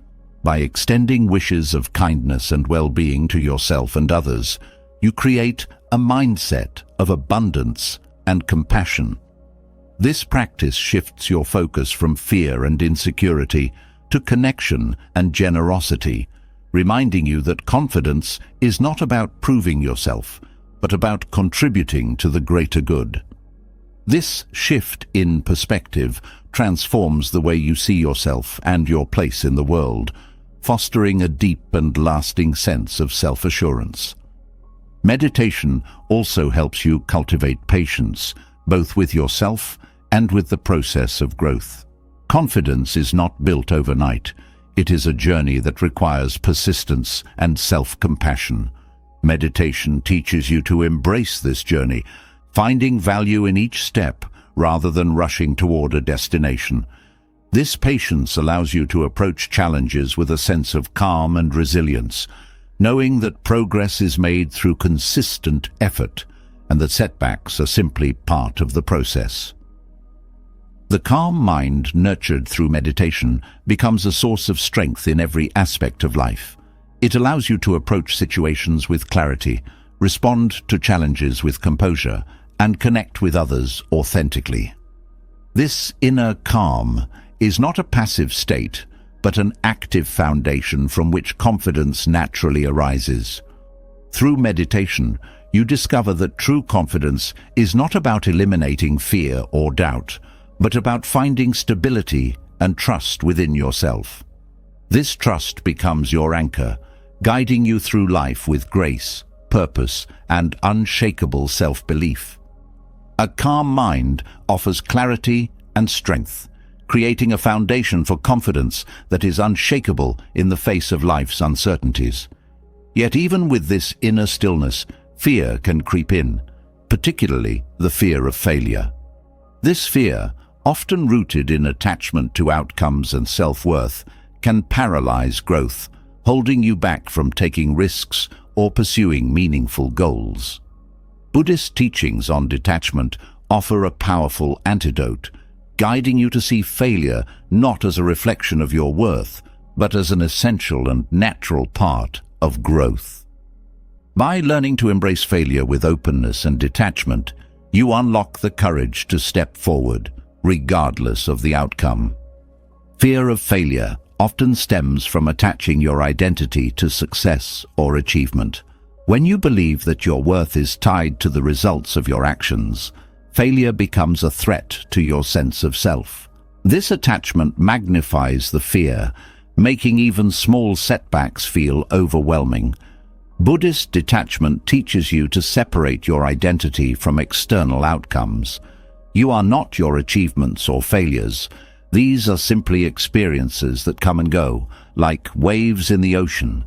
By extending wishes of kindness and well-being to yourself and others, you create a mindset of abundance and compassion. This practice shifts your focus from fear and insecurity to connection and generosity, reminding you that confidence is not about proving yourself, but about contributing to the greater good. This shift in perspective transforms the way you see yourself and your place in the world, fostering a deep and lasting sense of self-assurance. Meditation also helps you cultivate patience, both with yourself and with the process of growth. Confidence is not built overnight. It is a journey that requires persistence and self-compassion. Meditation teaches you to embrace this journey, finding value in each step rather than rushing toward a destination. This patience allows you to approach challenges with a sense of calm and resilience, knowing that progress is made through consistent effort and that setbacks are simply part of the process. The calm mind nurtured through meditation becomes a source of strength in every aspect of life. It allows you to approach situations with clarity, respond to challenges with composure, and connect with others authentically. This inner calm is not a passive state, but an active foundation from which confidence naturally arises. Through meditation, you discover that true confidence is not about eliminating fear or doubt, but about finding stability and trust within yourself. This trust becomes your anchor, guiding you through life with grace, purpose, and unshakable self-belief. A calm mind offers clarity and strength, creating a foundation for confidence that is unshakable in the face of life's uncertainties. Yet even with this inner stillness, fear can creep in, particularly the fear of failure. This fear, often rooted in attachment to outcomes and self-worth, can paralyze growth, holding you back from taking risks or pursuing meaningful goals. Buddhist teachings on detachment offer a powerful antidote, guiding you to see failure not as a reflection of your worth, but as an essential and natural part of growth. By learning to embrace failure with openness and detachment, you unlock the courage to step forward, regardless of the outcome. Fear of failure often stems from attaching your identity to success or achievement. When you believe that your worth is tied to the results of your actions, failure becomes a threat to your sense of self. This attachment magnifies the fear, making even small setbacks feel overwhelming. Buddhist detachment teaches you to separate your identity from external outcomes. You are not your achievements or failures. These are simply experiences that come and go, like waves in the ocean.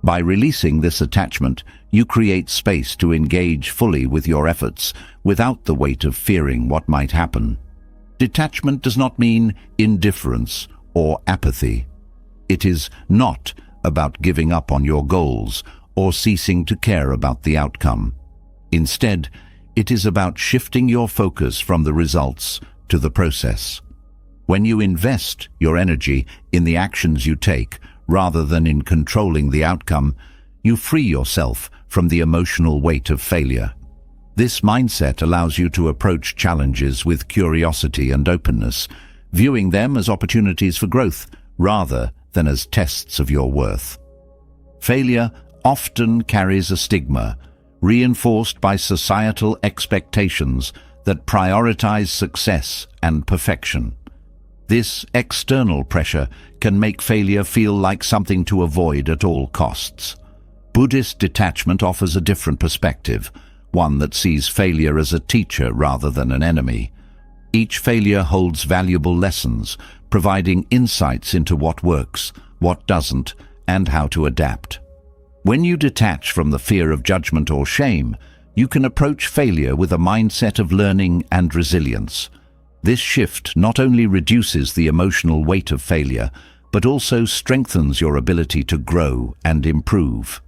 By releasing this attachment, you create space to engage fully with your efforts without the weight of fearing what might happen. Detachment does not mean indifference or apathy. It is not about giving up on your goals or ceasing to care about the outcome. Instead, it is about shifting your focus from the results to the process. When you invest your energy in the actions you take, rather than in controlling the outcome, you free yourself from the emotional weight of failure. This mindset allows you to approach challenges with curiosity and openness, viewing them as opportunities for growth rather than as tests of your worth. Failure often carries a stigma, reinforced by societal expectations that prioritize success and perfection. This external pressure can make failure feel like something to avoid at all costs. Buddhist detachment offers a different perspective, one that sees failure as a teacher rather than an enemy. Each failure holds valuable lessons, providing insights into what works, what doesn't, and how to adapt. When you detach from the fear of judgment or shame, you can approach failure with a mindset of learning and resilience. This shift not only reduces the emotional weight of failure, but also strengthens your ability to grow and improve.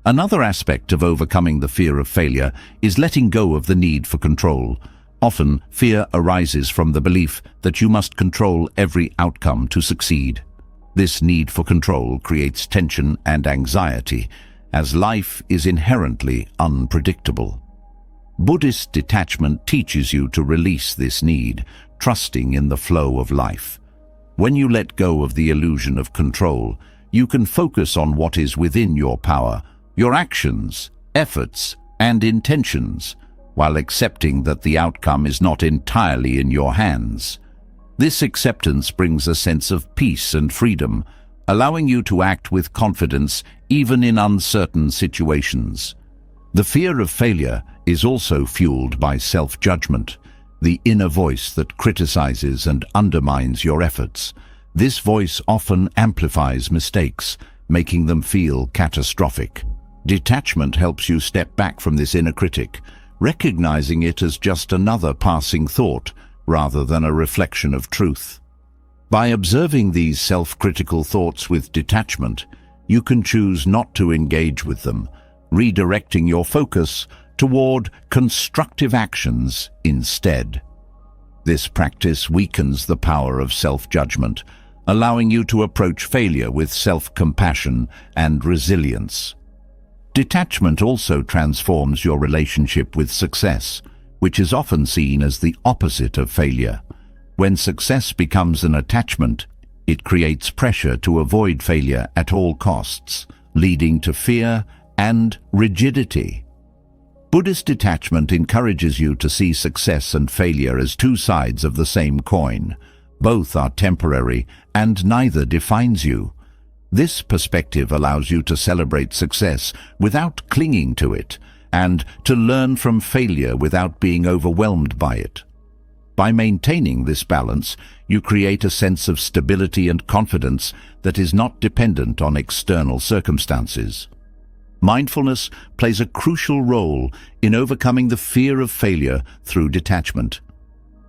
Another aspect of overcoming the fear of failure is letting go of the need for control. Often, fear arises from the belief that you must control every outcome to succeed. This need for control creates tension and anxiety, as life is inherently unpredictable. Buddhist detachment teaches you to release this need, trusting in the flow of life. When you let go of the illusion of control, you can focus on what is within your power, your actions, efforts, and intentions, while accepting that the outcome is not entirely in your hands. This acceptance brings a sense of peace and freedom, allowing you to act with confidence even in uncertain situations. The fear of failure is also fueled by self-judgment, the inner voice that criticizes and undermines your efforts. This voice often amplifies mistakes, making them feel catastrophic. Detachment helps you step back from this inner critic, recognizing it as just another passing thought rather than a reflection of truth. By observing these self-critical thoughts with detachment, you can choose not to engage with them, redirecting your focus toward constructive actions instead. This practice weakens the power of self-judgment, allowing you to approach failure with self-compassion and resilience. Detachment also transforms your relationship with success, which is often seen as the opposite of failure. When success becomes an attachment, it creates pressure to avoid failure at all costs, leading to fear and rigidity. Buddhist detachment encourages you to see success and failure as two sides of the same coin. Both are temporary, and neither defines you. This perspective allows you to celebrate success without clinging to it, and to learn from failure without being overwhelmed by it. By maintaining this balance, you create a sense of stability and confidence that is not dependent on external circumstances. Mindfulness plays a crucial role in overcoming the fear of failure through detachment.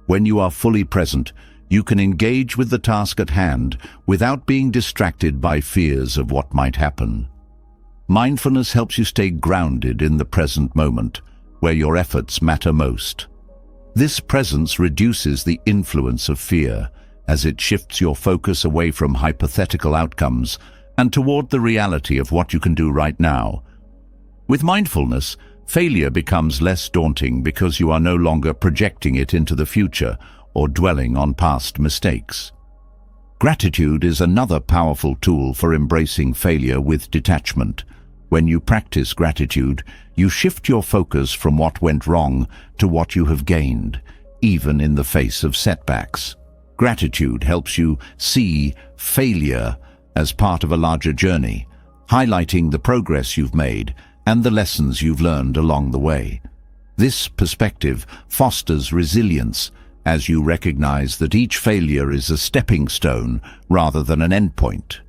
When you are fully present, you can engage with the task at hand without being distracted by fears of what might happen. Mindfulness helps you stay grounded in the present moment, where your efforts matter most. This presence reduces the influence of fear, as it shifts your focus away from hypothetical outcomes and toward the reality of what you can do right now. With mindfulness, failure becomes less daunting because you are no longer projecting it into the future or dwelling on past mistakes. Gratitude is another powerful tool for embracing failure with detachment. When you practice gratitude, you shift your focus from what went wrong to what you have gained, even in the face of setbacks. Gratitude helps you see failure as part of a larger journey, highlighting the progress you've made and the lessons you've learned along the way. This perspective fosters resilience, as you recognize that each failure is a stepping stone rather than an endpoint.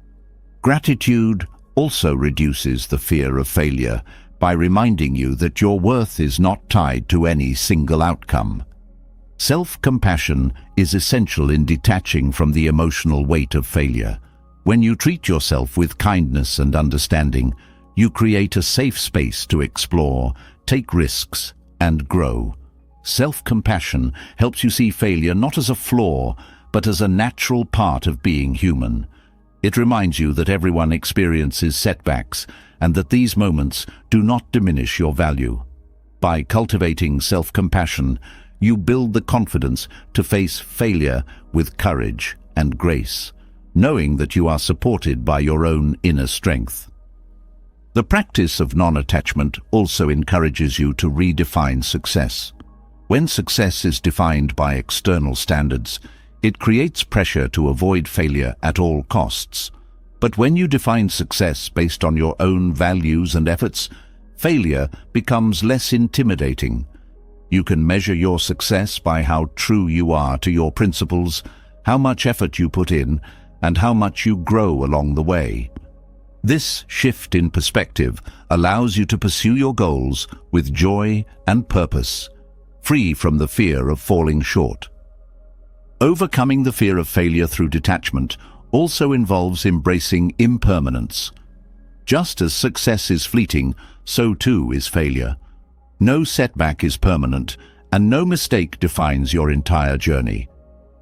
Gratitude also reduces the fear of failure by reminding you that your worth is not tied to any single outcome. Self-compassion is essential in detaching from the emotional weight of failure. When you treat yourself with kindness and understanding, you create a safe space to explore, take risks, and grow. Self-compassion helps you see failure not as a flaw, but as a natural part of being human. It reminds you that everyone experiences setbacks and that these moments do not diminish your value. By cultivating self-compassion, you build the confidence to face failure with courage and grace, knowing that you are supported by your own inner strength. The practice of non-attachment also encourages you to redefine success. When success is defined by external standards, it creates pressure to avoid failure at all costs. But when you define success based on your own values and efforts, failure becomes less intimidating. You can measure your success by how true you are to your principles, how much effort you put in, and how much you grow along the way. This shift in perspective allows you to pursue your goals with joy and purpose, free from the fear of falling short. Overcoming the fear of failure through detachment also involves embracing impermanence. Just as success is fleeting, so too is failure. No setback is permanent, and no mistake defines your entire journey.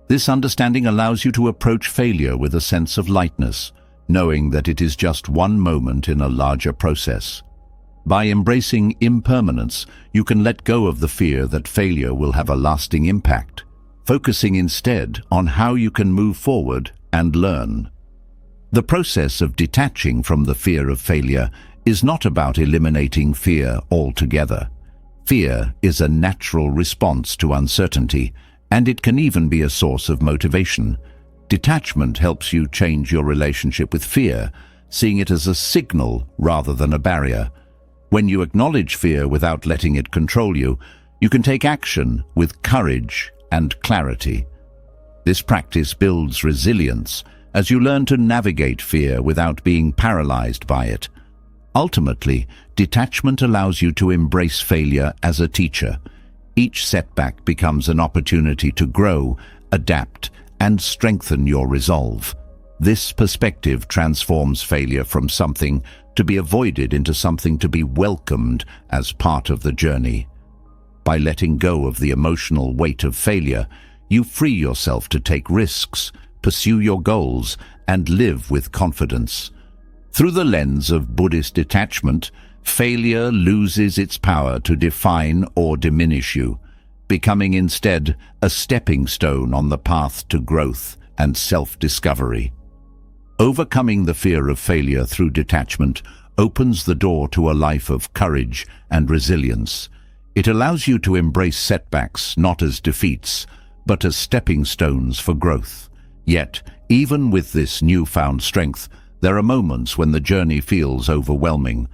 This understanding allows you to approach failure with a sense of lightness, knowing that it is just one moment in a larger process. By embracing impermanence, you can let go of the fear that failure will have a lasting impact, focusing instead on how you can move forward and learn. The process of detaching from the fear of failure is not about eliminating fear altogether. Fear is a natural response to uncertainty, and it can even be a source of motivation. Detachment helps you change your relationship with fear, seeing it as a signal rather than a barrier. When you acknowledge fear without letting it control you, you can take action with courage and clarity. This practice builds resilience as you learn to navigate fear without being paralyzed by it. Ultimately, detachment allows you to embrace failure as a teacher. Each setback becomes an opportunity to grow, adapt, and strengthen your resolve. This perspective transforms failure from something to be avoided into something to be welcomed as part of the journey. By letting go of the emotional weight of failure, you free yourself to take risks, pursue your goals, and live with confidence. Through the lens of Buddhist detachment, failure loses its power to define or diminish you, becoming instead a stepping stone on the path to growth and self-discovery. Overcoming the fear of failure through detachment opens the door to a life of courage and resilience. It allows you to embrace setbacks not as defeats, but as stepping stones for growth. Yet, even with this newfound strength, there are moments when the journey feels overwhelming.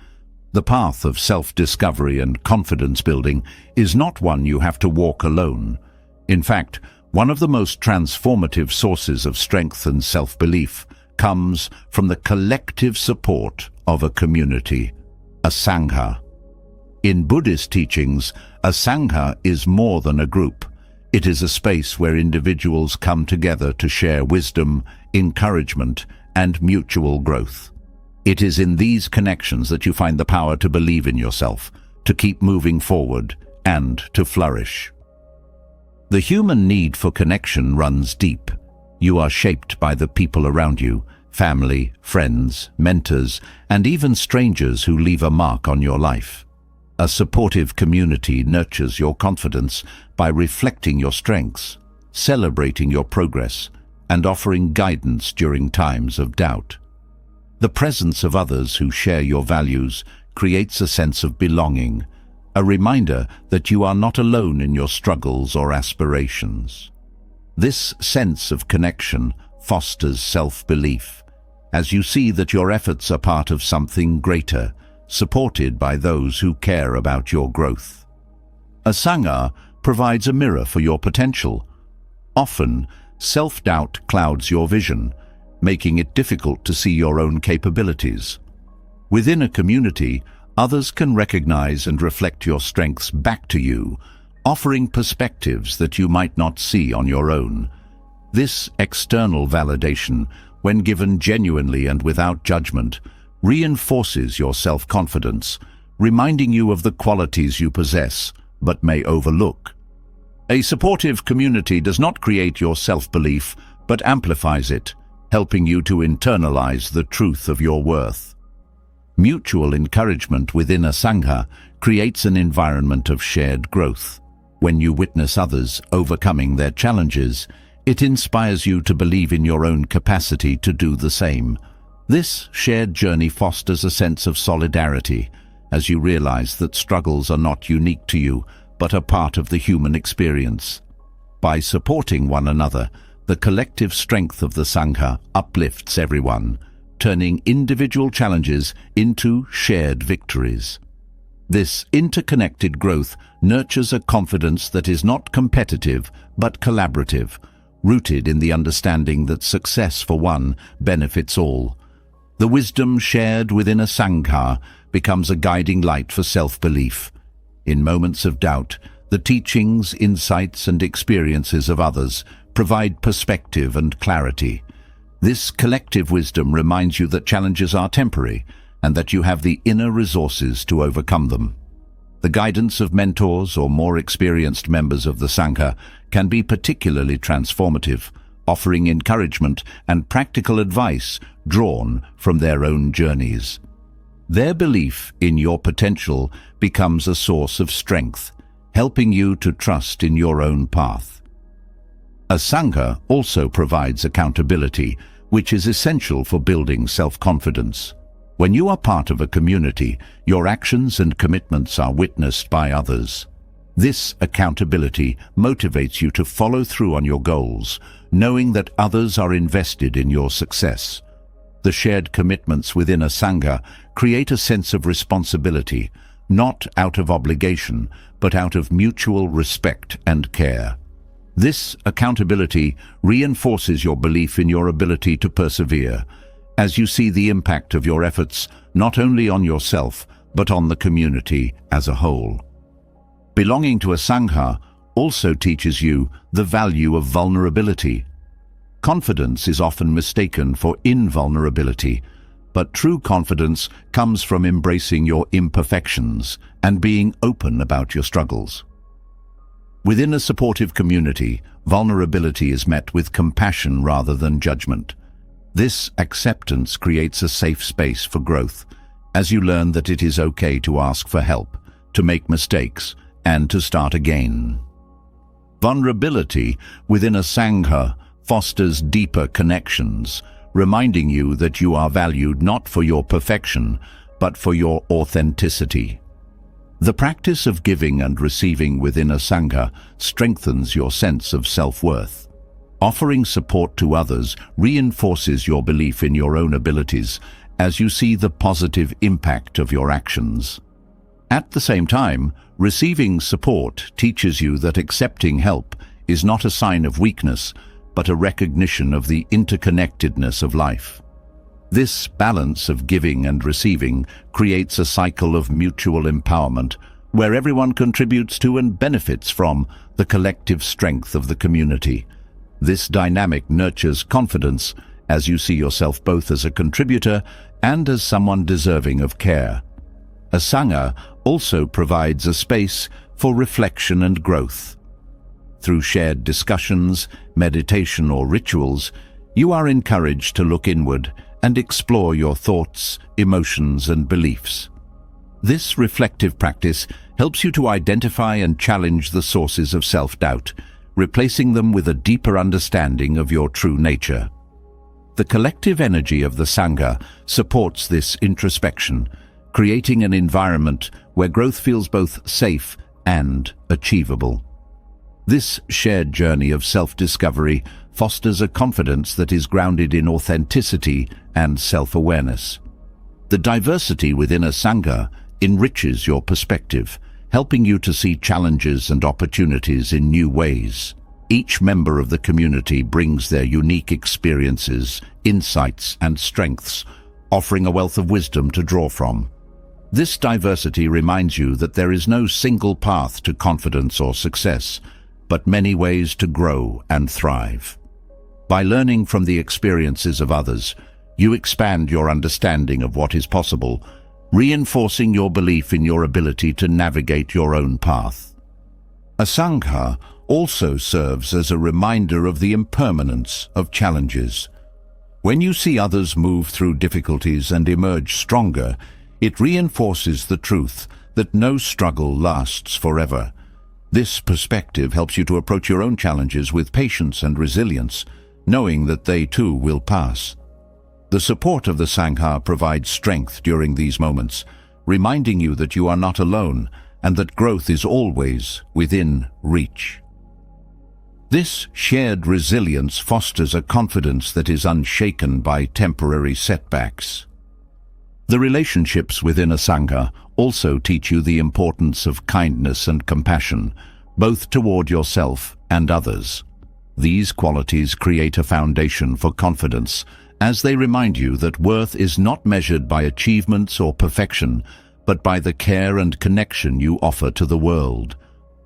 The path of self-discovery and confidence building is not one you have to walk alone. In fact, one of the most transformative sources of strength and self-belief comes from the collective support of a community. A Sangha. In Buddhist teachings, a Sangha is more than a group. It is a space where individuals come together to share wisdom, encouragement, and mutual growth. It is in these connections that you find the power to believe in yourself, to keep moving forward, and to flourish. The human need for connection runs deep. You are shaped by the people around you, family, friends, mentors, and even strangers who leave a mark on your life. A supportive community nurtures your confidence by reflecting your strengths, celebrating your progress, and offering guidance during times of doubt. The presence of others who share your values creates a sense of belonging, a reminder that you are not alone in your struggles or aspirations. This sense of connection fosters self-belief, as you see that your efforts are part of something greater, supported by those who care about your growth. A Sangha provides a mirror for your potential. Often, self-doubt clouds your vision, making it difficult to see your own capabilities. Within a community, others can recognize and reflect your strengths back to you, offering perspectives that you might not see on your own. This external validation, when given genuinely and without judgment, reinforces your self-confidence, reminding you of the qualities you possess but may overlook. A supportive community does not create your self-belief but amplifies it, helping you to internalize the truth of your worth. Mutual encouragement within a Sangha creates an environment of shared growth. When you witness others overcoming their challenges, it inspires you to believe in your own capacity to do the same. This shared journey fosters a sense of solidarity, as you realize that struggles are not unique to you, but are part of the human experience. By supporting one another, the collective strength of the Sangha uplifts everyone, turning individual challenges into shared victories. This interconnected growth nurtures a confidence that is not competitive but collaborative, rooted in the understanding that success for one benefits all. The wisdom shared within a Sangha becomes a guiding light for self-belief. In moments of doubt, the teachings, insights, and experiences of others provide perspective and clarity. This collective wisdom reminds you that challenges are temporary and that you have the inner resources to overcome them. The guidance of mentors or more experienced members of the Sangha can be particularly transformative, offering encouragement and practical advice drawn from their own journeys. Their belief in your potential becomes a source of strength, helping you to trust in your own path. A Sangha also provides accountability, which is essential for building self-confidence. When you are part of a community, your actions and commitments are witnessed by others. This accountability motivates you to follow through on your goals, knowing that others are invested in your success. The shared commitments within a Sangha create a sense of responsibility, not out of obligation, but out of mutual respect and care. This accountability reinforces your belief in your ability to persevere, as you see the impact of your efforts not only on yourself, but on the community as a whole. Belonging to a Sangha also teaches you the value of vulnerability. Confidence is often mistaken for invulnerability, but true confidence comes from embracing your imperfections and being open about your struggles. Within a supportive community, vulnerability is met with compassion rather than judgment. This acceptance creates a safe space for growth, as you learn that it is okay to ask for help, to make mistakes, and to start again. Vulnerability within a Sangha fosters deeper connections, reminding you that you are valued not for your perfection, but for your authenticity. The practice of giving and receiving within a Sangha strengthens your sense of self-worth. Offering support to others reinforces your belief in your own abilities as you see the positive impact of your actions. At the same time, receiving support teaches you that accepting help is not a sign of weakness, but a recognition of the interconnectedness of life. This balance of giving and receiving creates a cycle of mutual empowerment, where everyone contributes to and benefits from the collective strength of the community. This dynamic nurtures confidence, as you see yourself both as a contributor and as someone deserving of care. A Sangha also provides a space for reflection and growth. Through shared discussions, meditation or rituals, you are encouraged to look inward and explore your thoughts, emotions and beliefs. This reflective practice helps you to identify and challenge the sources of self-doubt, replacing them with a deeper understanding of your true nature. The collective energy of the Sangha supports this introspection, creating an environment where growth feels both safe and achievable. This shared journey of self-discovery fosters a confidence that is grounded in authenticity and self-awareness. The diversity within a Sangha enriches your perspective, helping you to see challenges and opportunities in new ways. Each member of the community brings their unique experiences, insights and strengths, offering a wealth of wisdom to draw from. This diversity reminds you that there is no single path to confidence or success, but many ways to grow and thrive. By learning from the experiences of others, you expand your understanding of what is possible, reinforcing your belief in your ability to navigate your own path. A Sangha also serves as a reminder of the impermanence of challenges. When you see others move through difficulties and emerge stronger, it reinforces the truth that no struggle lasts forever. This perspective helps you to approach your own challenges with patience and resilience, knowing that they too will pass. The support of the Sangha provides strength during these moments, reminding you that you are not alone and that growth is always within reach. This shared resilience fosters a confidence that is unshaken by temporary setbacks. The relationships within a Sangha also teach you the importance of kindness and compassion, both toward yourself and others. These qualities create a foundation for confidence, as they remind you that worth is not measured by achievements or perfection, but by the care and connection you offer to the world.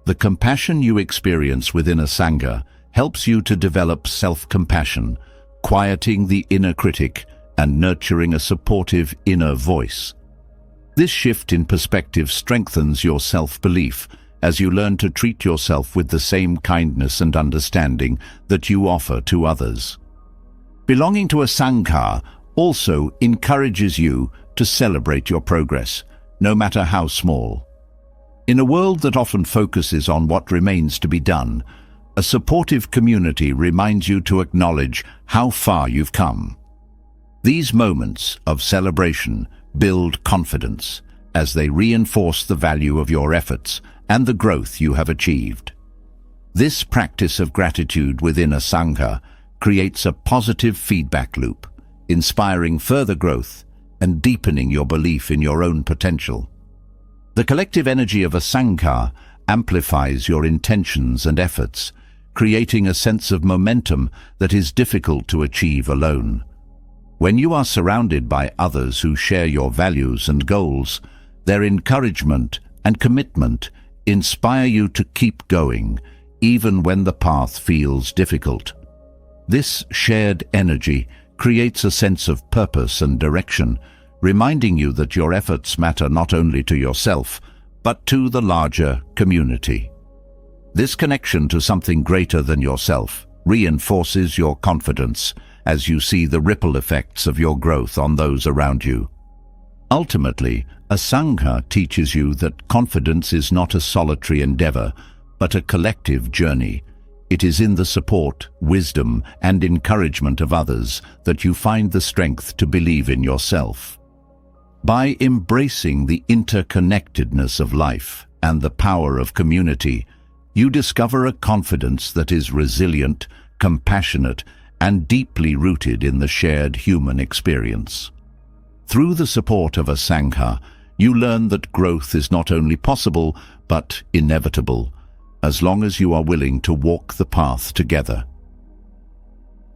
The compassion you experience within a Sangha helps you to develop self-compassion, quieting the inner critic and nurturing a supportive inner voice. This shift in perspective strengthens your self-belief as you learn to treat yourself with the same kindness and understanding that you offer to others. Belonging to a Sangha also encourages you to celebrate your progress, no matter how small. In a world that often focuses on what remains to be done, a supportive community reminds you to acknowledge how far you've come. These moments of celebration build confidence as they reinforce the value of your efforts and the growth you have achieved. This practice of gratitude within a Sangha creates a positive feedback loop, inspiring further growth and deepening your belief in your own potential. The collective energy of a Sangha amplifies your intentions and efforts, creating a sense of momentum that is difficult to achieve alone. When you are surrounded by others who share your values and goals, their encouragement and commitment inspire you to keep going, even when the path feels difficult. This shared energy creates a sense of purpose and direction, reminding you that your efforts matter not only to yourself, but to the larger community. This connection to something greater than yourself reinforces your confidence as you see the ripple effects of your growth on those around you. Ultimately, a Sangha teaches you that confidence is not a solitary endeavor, but a collective journey. It is in the support, wisdom, and encouragement of others that you find the strength to believe in yourself. By embracing the interconnectedness of life and the power of community, you discover a confidence that is resilient, compassionate, and deeply rooted in the shared human experience. Through the support of a Sangha, you learn that growth is not only possible, but inevitable, as long as you are willing to walk the path together.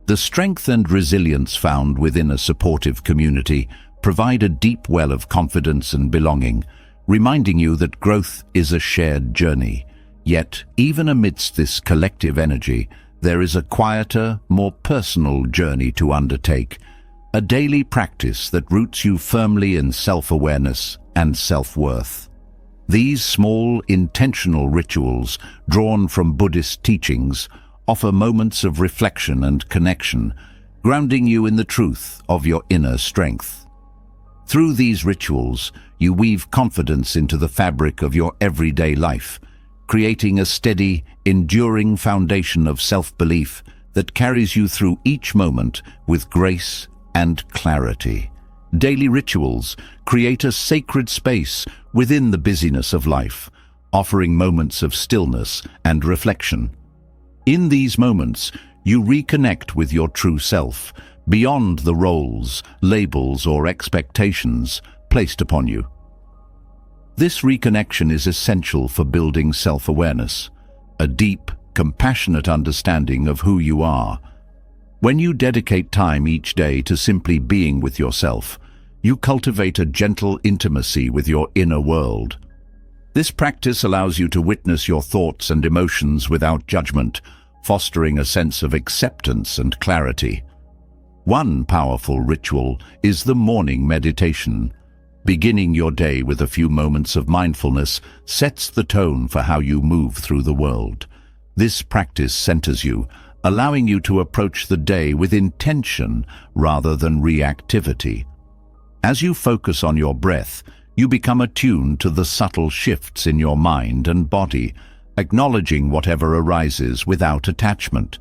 The strength and resilience found within a supportive community provide a deep well of confidence and belonging, reminding you that growth is a shared journey. Yet, even amidst this collective energy, there is a quieter, more personal journey to undertake, a daily practice that roots you firmly in self-awareness and self-worth. These small, intentional rituals, drawn from Buddhist teachings, offer moments of reflection and connection, grounding you in the truth of your inner strength. Through these rituals, you weave confidence into the fabric of your everyday life, creating a steady, enduring foundation of self-belief that carries you through each moment with grace and clarity. Daily rituals create a sacred space within the busyness of life, offering moments of stillness and reflection. In these moments, you reconnect with your true self, beyond the roles, labels, or expectations placed upon you. This reconnection is essential for building self-awareness, a deep, compassionate understanding of who you are. When you dedicate time each day to simply being with yourself, you cultivate a gentle intimacy with your inner world. This practice allows you to witness your thoughts and emotions without judgment, fostering a sense of acceptance and clarity. One powerful ritual is the morning meditation. Beginning your day with a few moments of mindfulness sets the tone for how you move through the world. This practice centers you, allowing you to approach the day with intention rather than reactivity. As you focus on your breath, you become attuned to the subtle shifts in your mind and body, acknowledging whatever arises without attachment.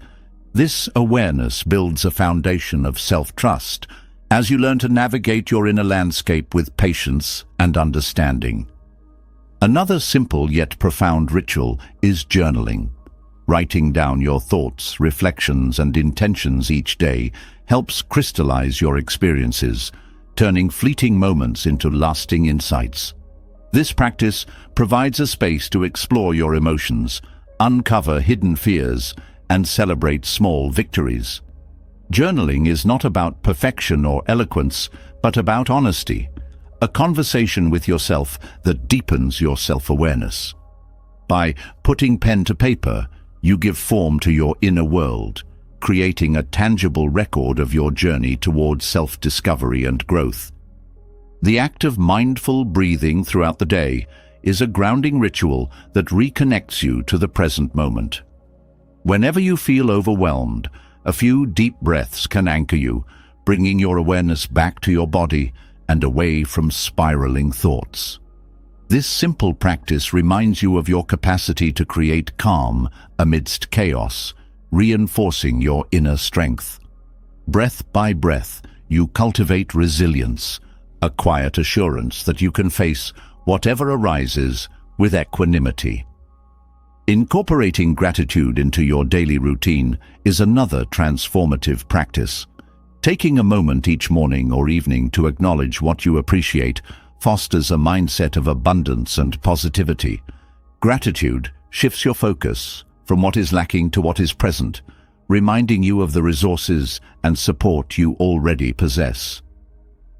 This awareness builds a foundation of self-trust, as you learn to navigate your inner landscape with patience and understanding. Another simple yet profound ritual is journaling. Writing down your thoughts, reflections, and intentions each day helps crystallize your experiences, turning fleeting moments into lasting insights. This practice provides a space to explore your emotions, uncover hidden fears, and celebrate small victories. Journaling is not about perfection or eloquence, but about honesty, a conversation with yourself that deepens your self-awareness. By putting pen to paper, you give form to your inner world, creating a tangible record of your journey towards self-discovery and growth. The act of mindful breathing throughout the day is a grounding ritual that reconnects you to the present moment. Whenever you feel overwhelmed, a few deep breaths can anchor you, bringing your awareness back to your body and away from spiraling thoughts. This simple practice reminds you of your capacity to create calm amidst chaos, reinforcing your inner strength. Breath by breath, you cultivate resilience, a quiet assurance that you can face whatever arises with equanimity. Incorporating gratitude into your daily routine is another transformative practice. Taking a moment each morning or evening to acknowledge what you appreciate fosters a mindset of abundance and positivity. Gratitude shifts your focus from what is lacking to what is present, reminding you of the resources and support you already possess.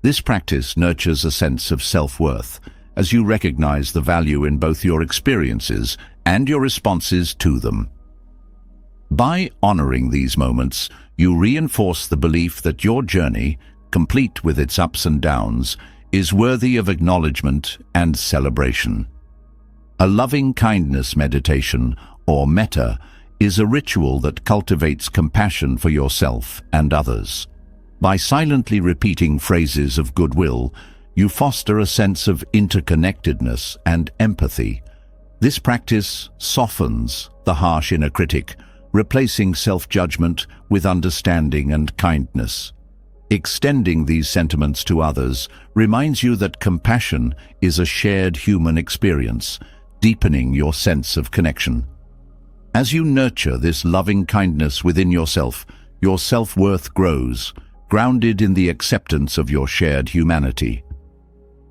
This practice nurtures a sense of self-worth, as you recognize the value in both your experiences and your responses to them. By honoring these moments, you reinforce the belief that your journey, complete with its ups and downs, is worthy of acknowledgement and celebration. A loving kindness meditation, or metta, is a ritual that cultivates compassion for yourself and others. By silently repeating phrases of goodwill, you foster a sense of interconnectedness and empathy. This practice softens the harsh inner critic, replacing self-judgment with understanding and kindness. Extending these sentiments to others reminds you that compassion is a shared human experience, deepening your sense of connection. As you nurture this loving kindness within yourself, your self-worth grows, grounded in the acceptance of your shared humanity.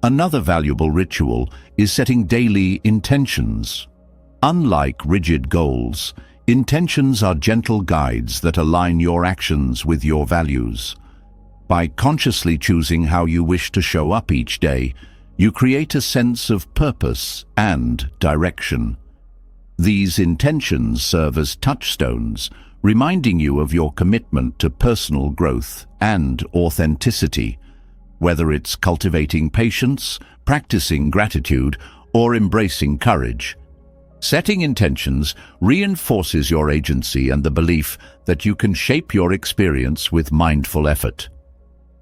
Another valuable ritual is setting daily intentions. Unlike rigid goals, Intentions are gentle guides that align your actions with your values. By consciously choosing how you wish to show up each day, you create a sense of purpose and direction. These intentions serve as touchstones, reminding you of your commitment to personal growth and authenticity. Whether it's cultivating patience, practicing gratitude, or embracing courage, setting intentions reinforces your agency and the belief that you can shape your experience with mindful effort.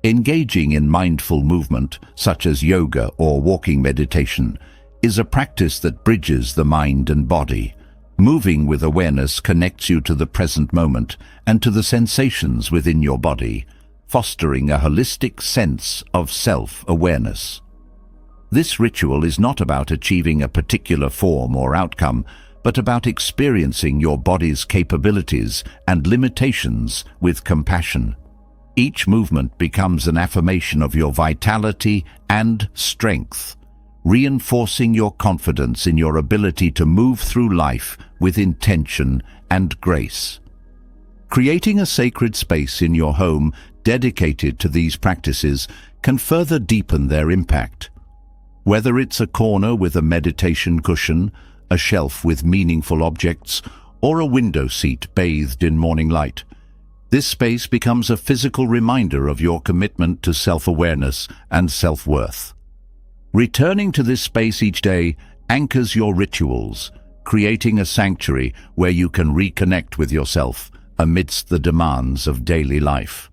Engaging in mindful movement, such as yoga or walking meditation, is a practice that bridges the mind and body. Moving with awareness connects you to the present moment and to the sensations within your body, fostering a holistic sense of self-awareness. This ritual is not about achieving a particular form or outcome, but about experiencing your body's capabilities and limitations with compassion. Each movement becomes an affirmation of your vitality and strength, reinforcing your confidence in your ability to move through life with intention and grace. Creating a sacred space in your home dedicated to these practices can further deepen their impact. Whether it's a corner with a meditation cushion, a shelf with meaningful objects, or a window seat bathed in morning light, this space becomes a physical reminder of your commitment to self-awareness and self-worth. Returning to this space each day anchors your rituals, creating a sanctuary where you can reconnect with yourself amidst the demands of daily life.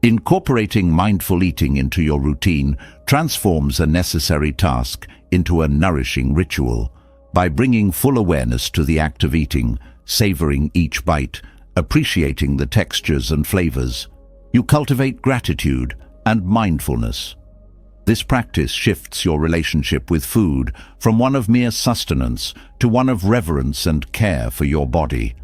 Incorporating mindful eating into your routine transforms a necessary task into a nourishing ritual. By bringing full awareness to the act of eating, savoring each bite, appreciating the textures and flavors, you cultivate gratitude and mindfulness. This practice shifts your relationship with food from one of mere sustenance to one of reverence and care for your body.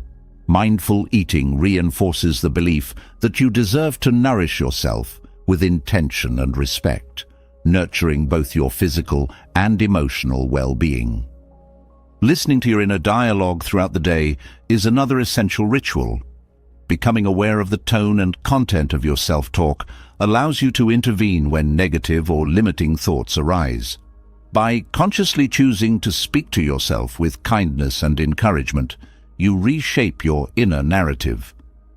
Mindful eating reinforces the belief that you deserve to nourish yourself with intention and respect, nurturing both your physical and emotional well-being. Listening to your inner dialogue throughout the day is another essential ritual. Becoming aware of the tone and content of your self-talk allows you to intervene when negative or limiting thoughts arise. By consciously choosing to speak to yourself with kindness and encouragement, you reshape your inner narrative.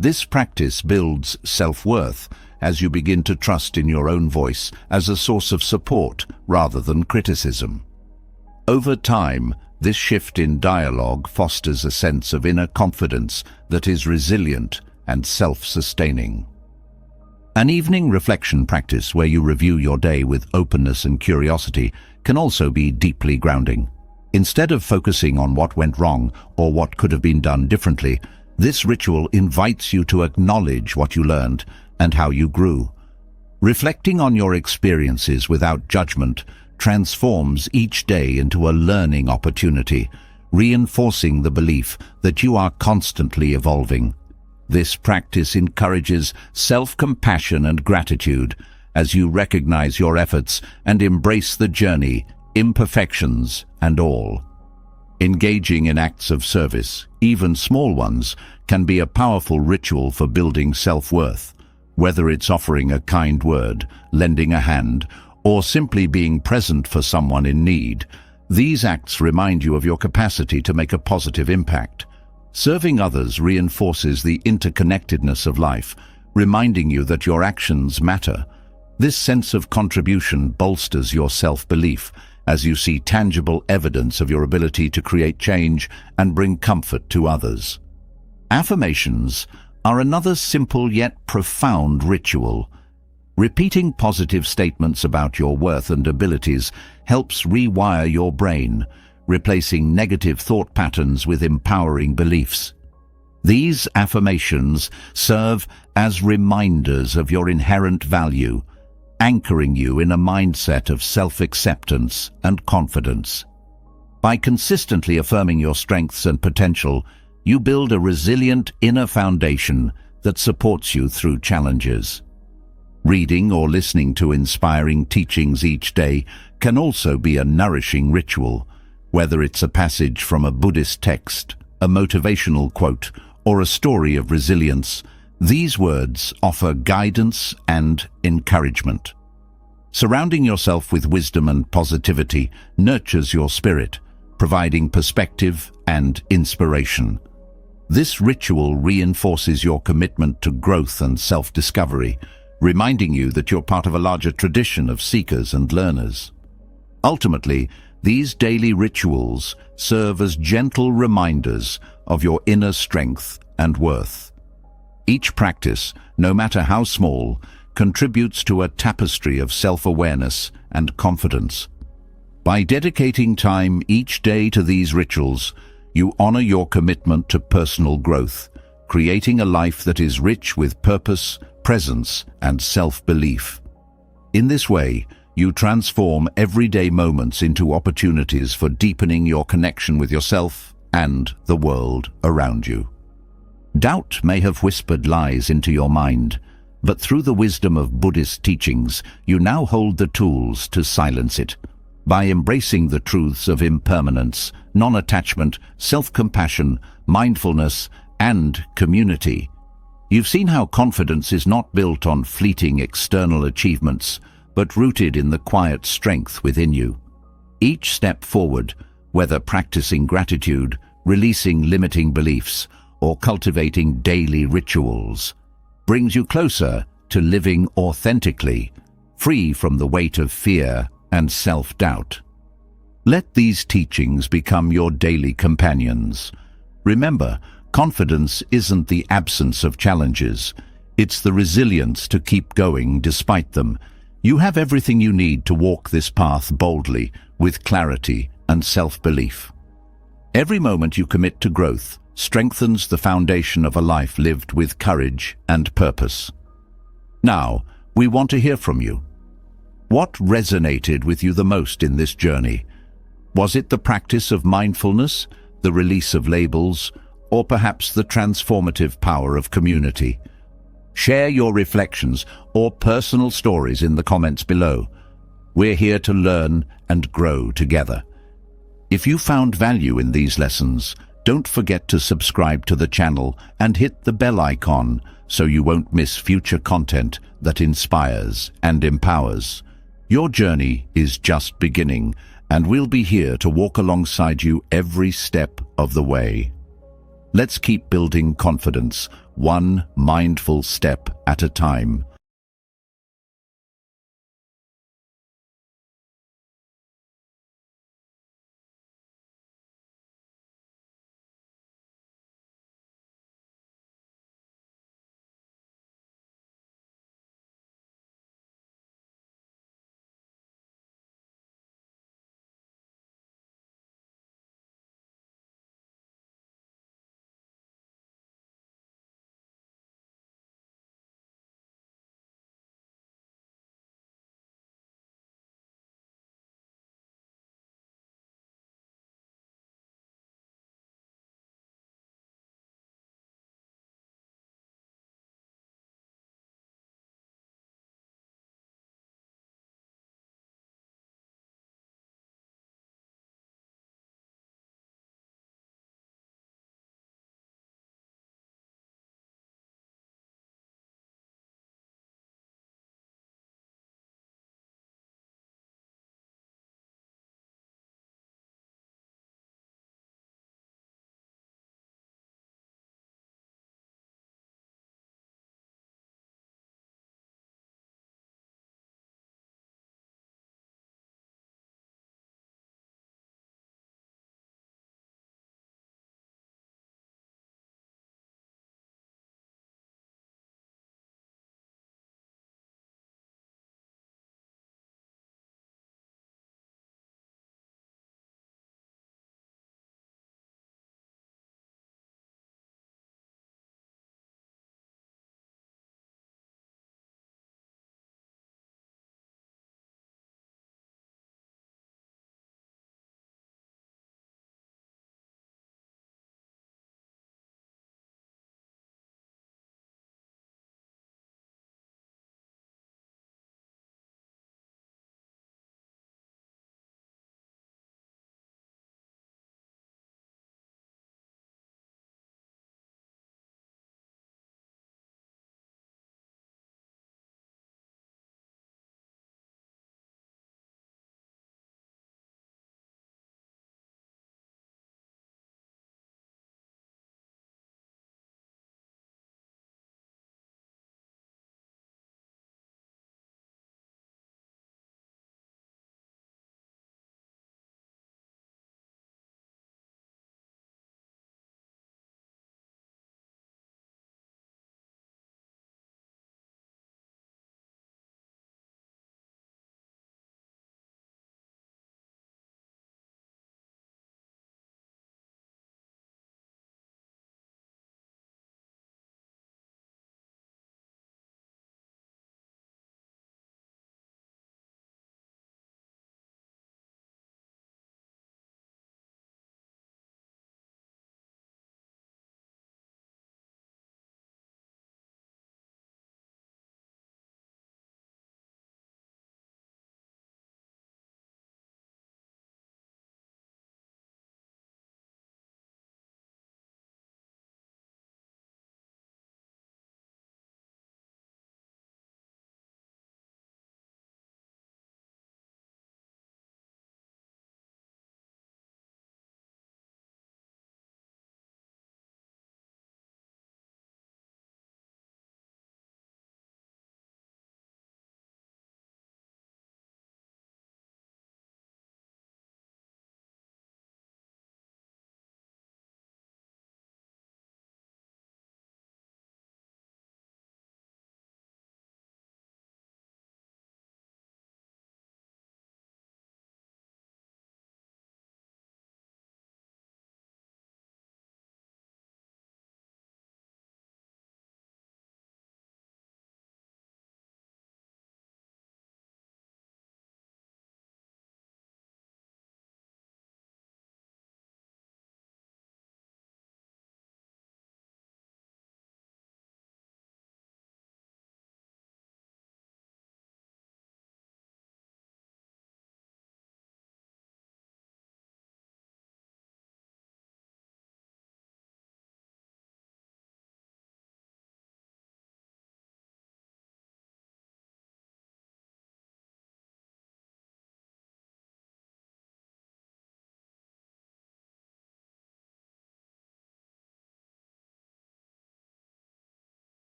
This practice builds self-worth as you begin to trust in your own voice as a source of support rather than criticism. Over time, this shift in dialogue fosters a sense of inner confidence that is resilient and self-sustaining. An evening reflection practice where you review your day with openness and curiosity can also be deeply grounding. Instead of focusing on what went wrong or what could have been done differently, this ritual invites you to acknowledge what you learned and how you grew. Reflecting on your experiences without judgment transforms each day into a learning opportunity, reinforcing the belief that you are constantly evolving. This practice encourages self-compassion and gratitude as you recognize your efforts and embrace the journey, imperfections and all. Engaging in acts of service, even small ones, can be a powerful ritual for building self-worth. Whether it's offering a kind word, lending a hand, or simply being present for someone in need, these acts remind you of your capacity to make a positive impact. Serving others reinforces the interconnectedness of life, reminding you that your actions matter. This sense of contribution bolsters your self-belief as you see tangible evidence of your ability to create change and bring comfort to others. Affirmations are another simple yet profound ritual. Repeating positive statements about your worth and abilities helps rewire your brain, replacing negative thought patterns with empowering beliefs. These affirmations serve as reminders of your inherent value, anchoring you in a mindset of self-acceptance and confidence. By consistently affirming your strengths and potential, you build a resilient inner foundation that supports you through challenges. Reading or listening to inspiring teachings each day can also be a nourishing ritual, whether it's a passage from a Buddhist text, a motivational quote, or a story of resilience, these words offer guidance and encouragement. Surrounding yourself with wisdom and positivity nurtures your spirit, providing perspective and inspiration. This ritual reinforces your commitment to growth and self-discovery, reminding you that you're part of a larger tradition of seekers and learners. Ultimately, these daily rituals serve as gentle reminders of your inner strength and worth. Each practice, no matter how small, contributes to a tapestry of self-awareness and confidence. By dedicating time each day to these rituals, you honor your commitment to personal growth, creating a life that is rich with purpose, presence, and self-belief. In this way, you transform everyday moments into opportunities for deepening your connection with yourself and the world around you. Doubt may have whispered lies into your mind, but through the wisdom of Buddhist teachings, you now hold the tools to silence it. By embracing the truths of impermanence, non-attachment, self-compassion, mindfulness, and community, you've seen how confidence is not built on fleeting external achievements, but rooted in the quiet strength within you. Each step forward, whether practicing gratitude, releasing limiting beliefs, or cultivating daily rituals, brings you closer to living authentically, free from the weight of fear and self-doubt. Let these teachings become your daily companions. Remember, confidence isn't the absence of challenges. It's the resilience to keep going despite them. You have everything you need to walk this path boldly, with clarity and self-belief. Every moment you commit to growth strengthens the foundation of a life lived with courage and purpose. Now, we want to hear from you. What resonated with you the most in this journey? Was it the practice of mindfulness, the release of labels, or perhaps the transformative power of community? Share your reflections or personal stories in the comments below. We're here to learn and grow together. If you found value in these lessons, don't forget to subscribe to the channel and hit the bell icon so you won't miss future content that inspires and empowers. Your journey is just beginning, and we'll be here to walk alongside you every step of the way. Let's keep building confidence, one mindful step at a time.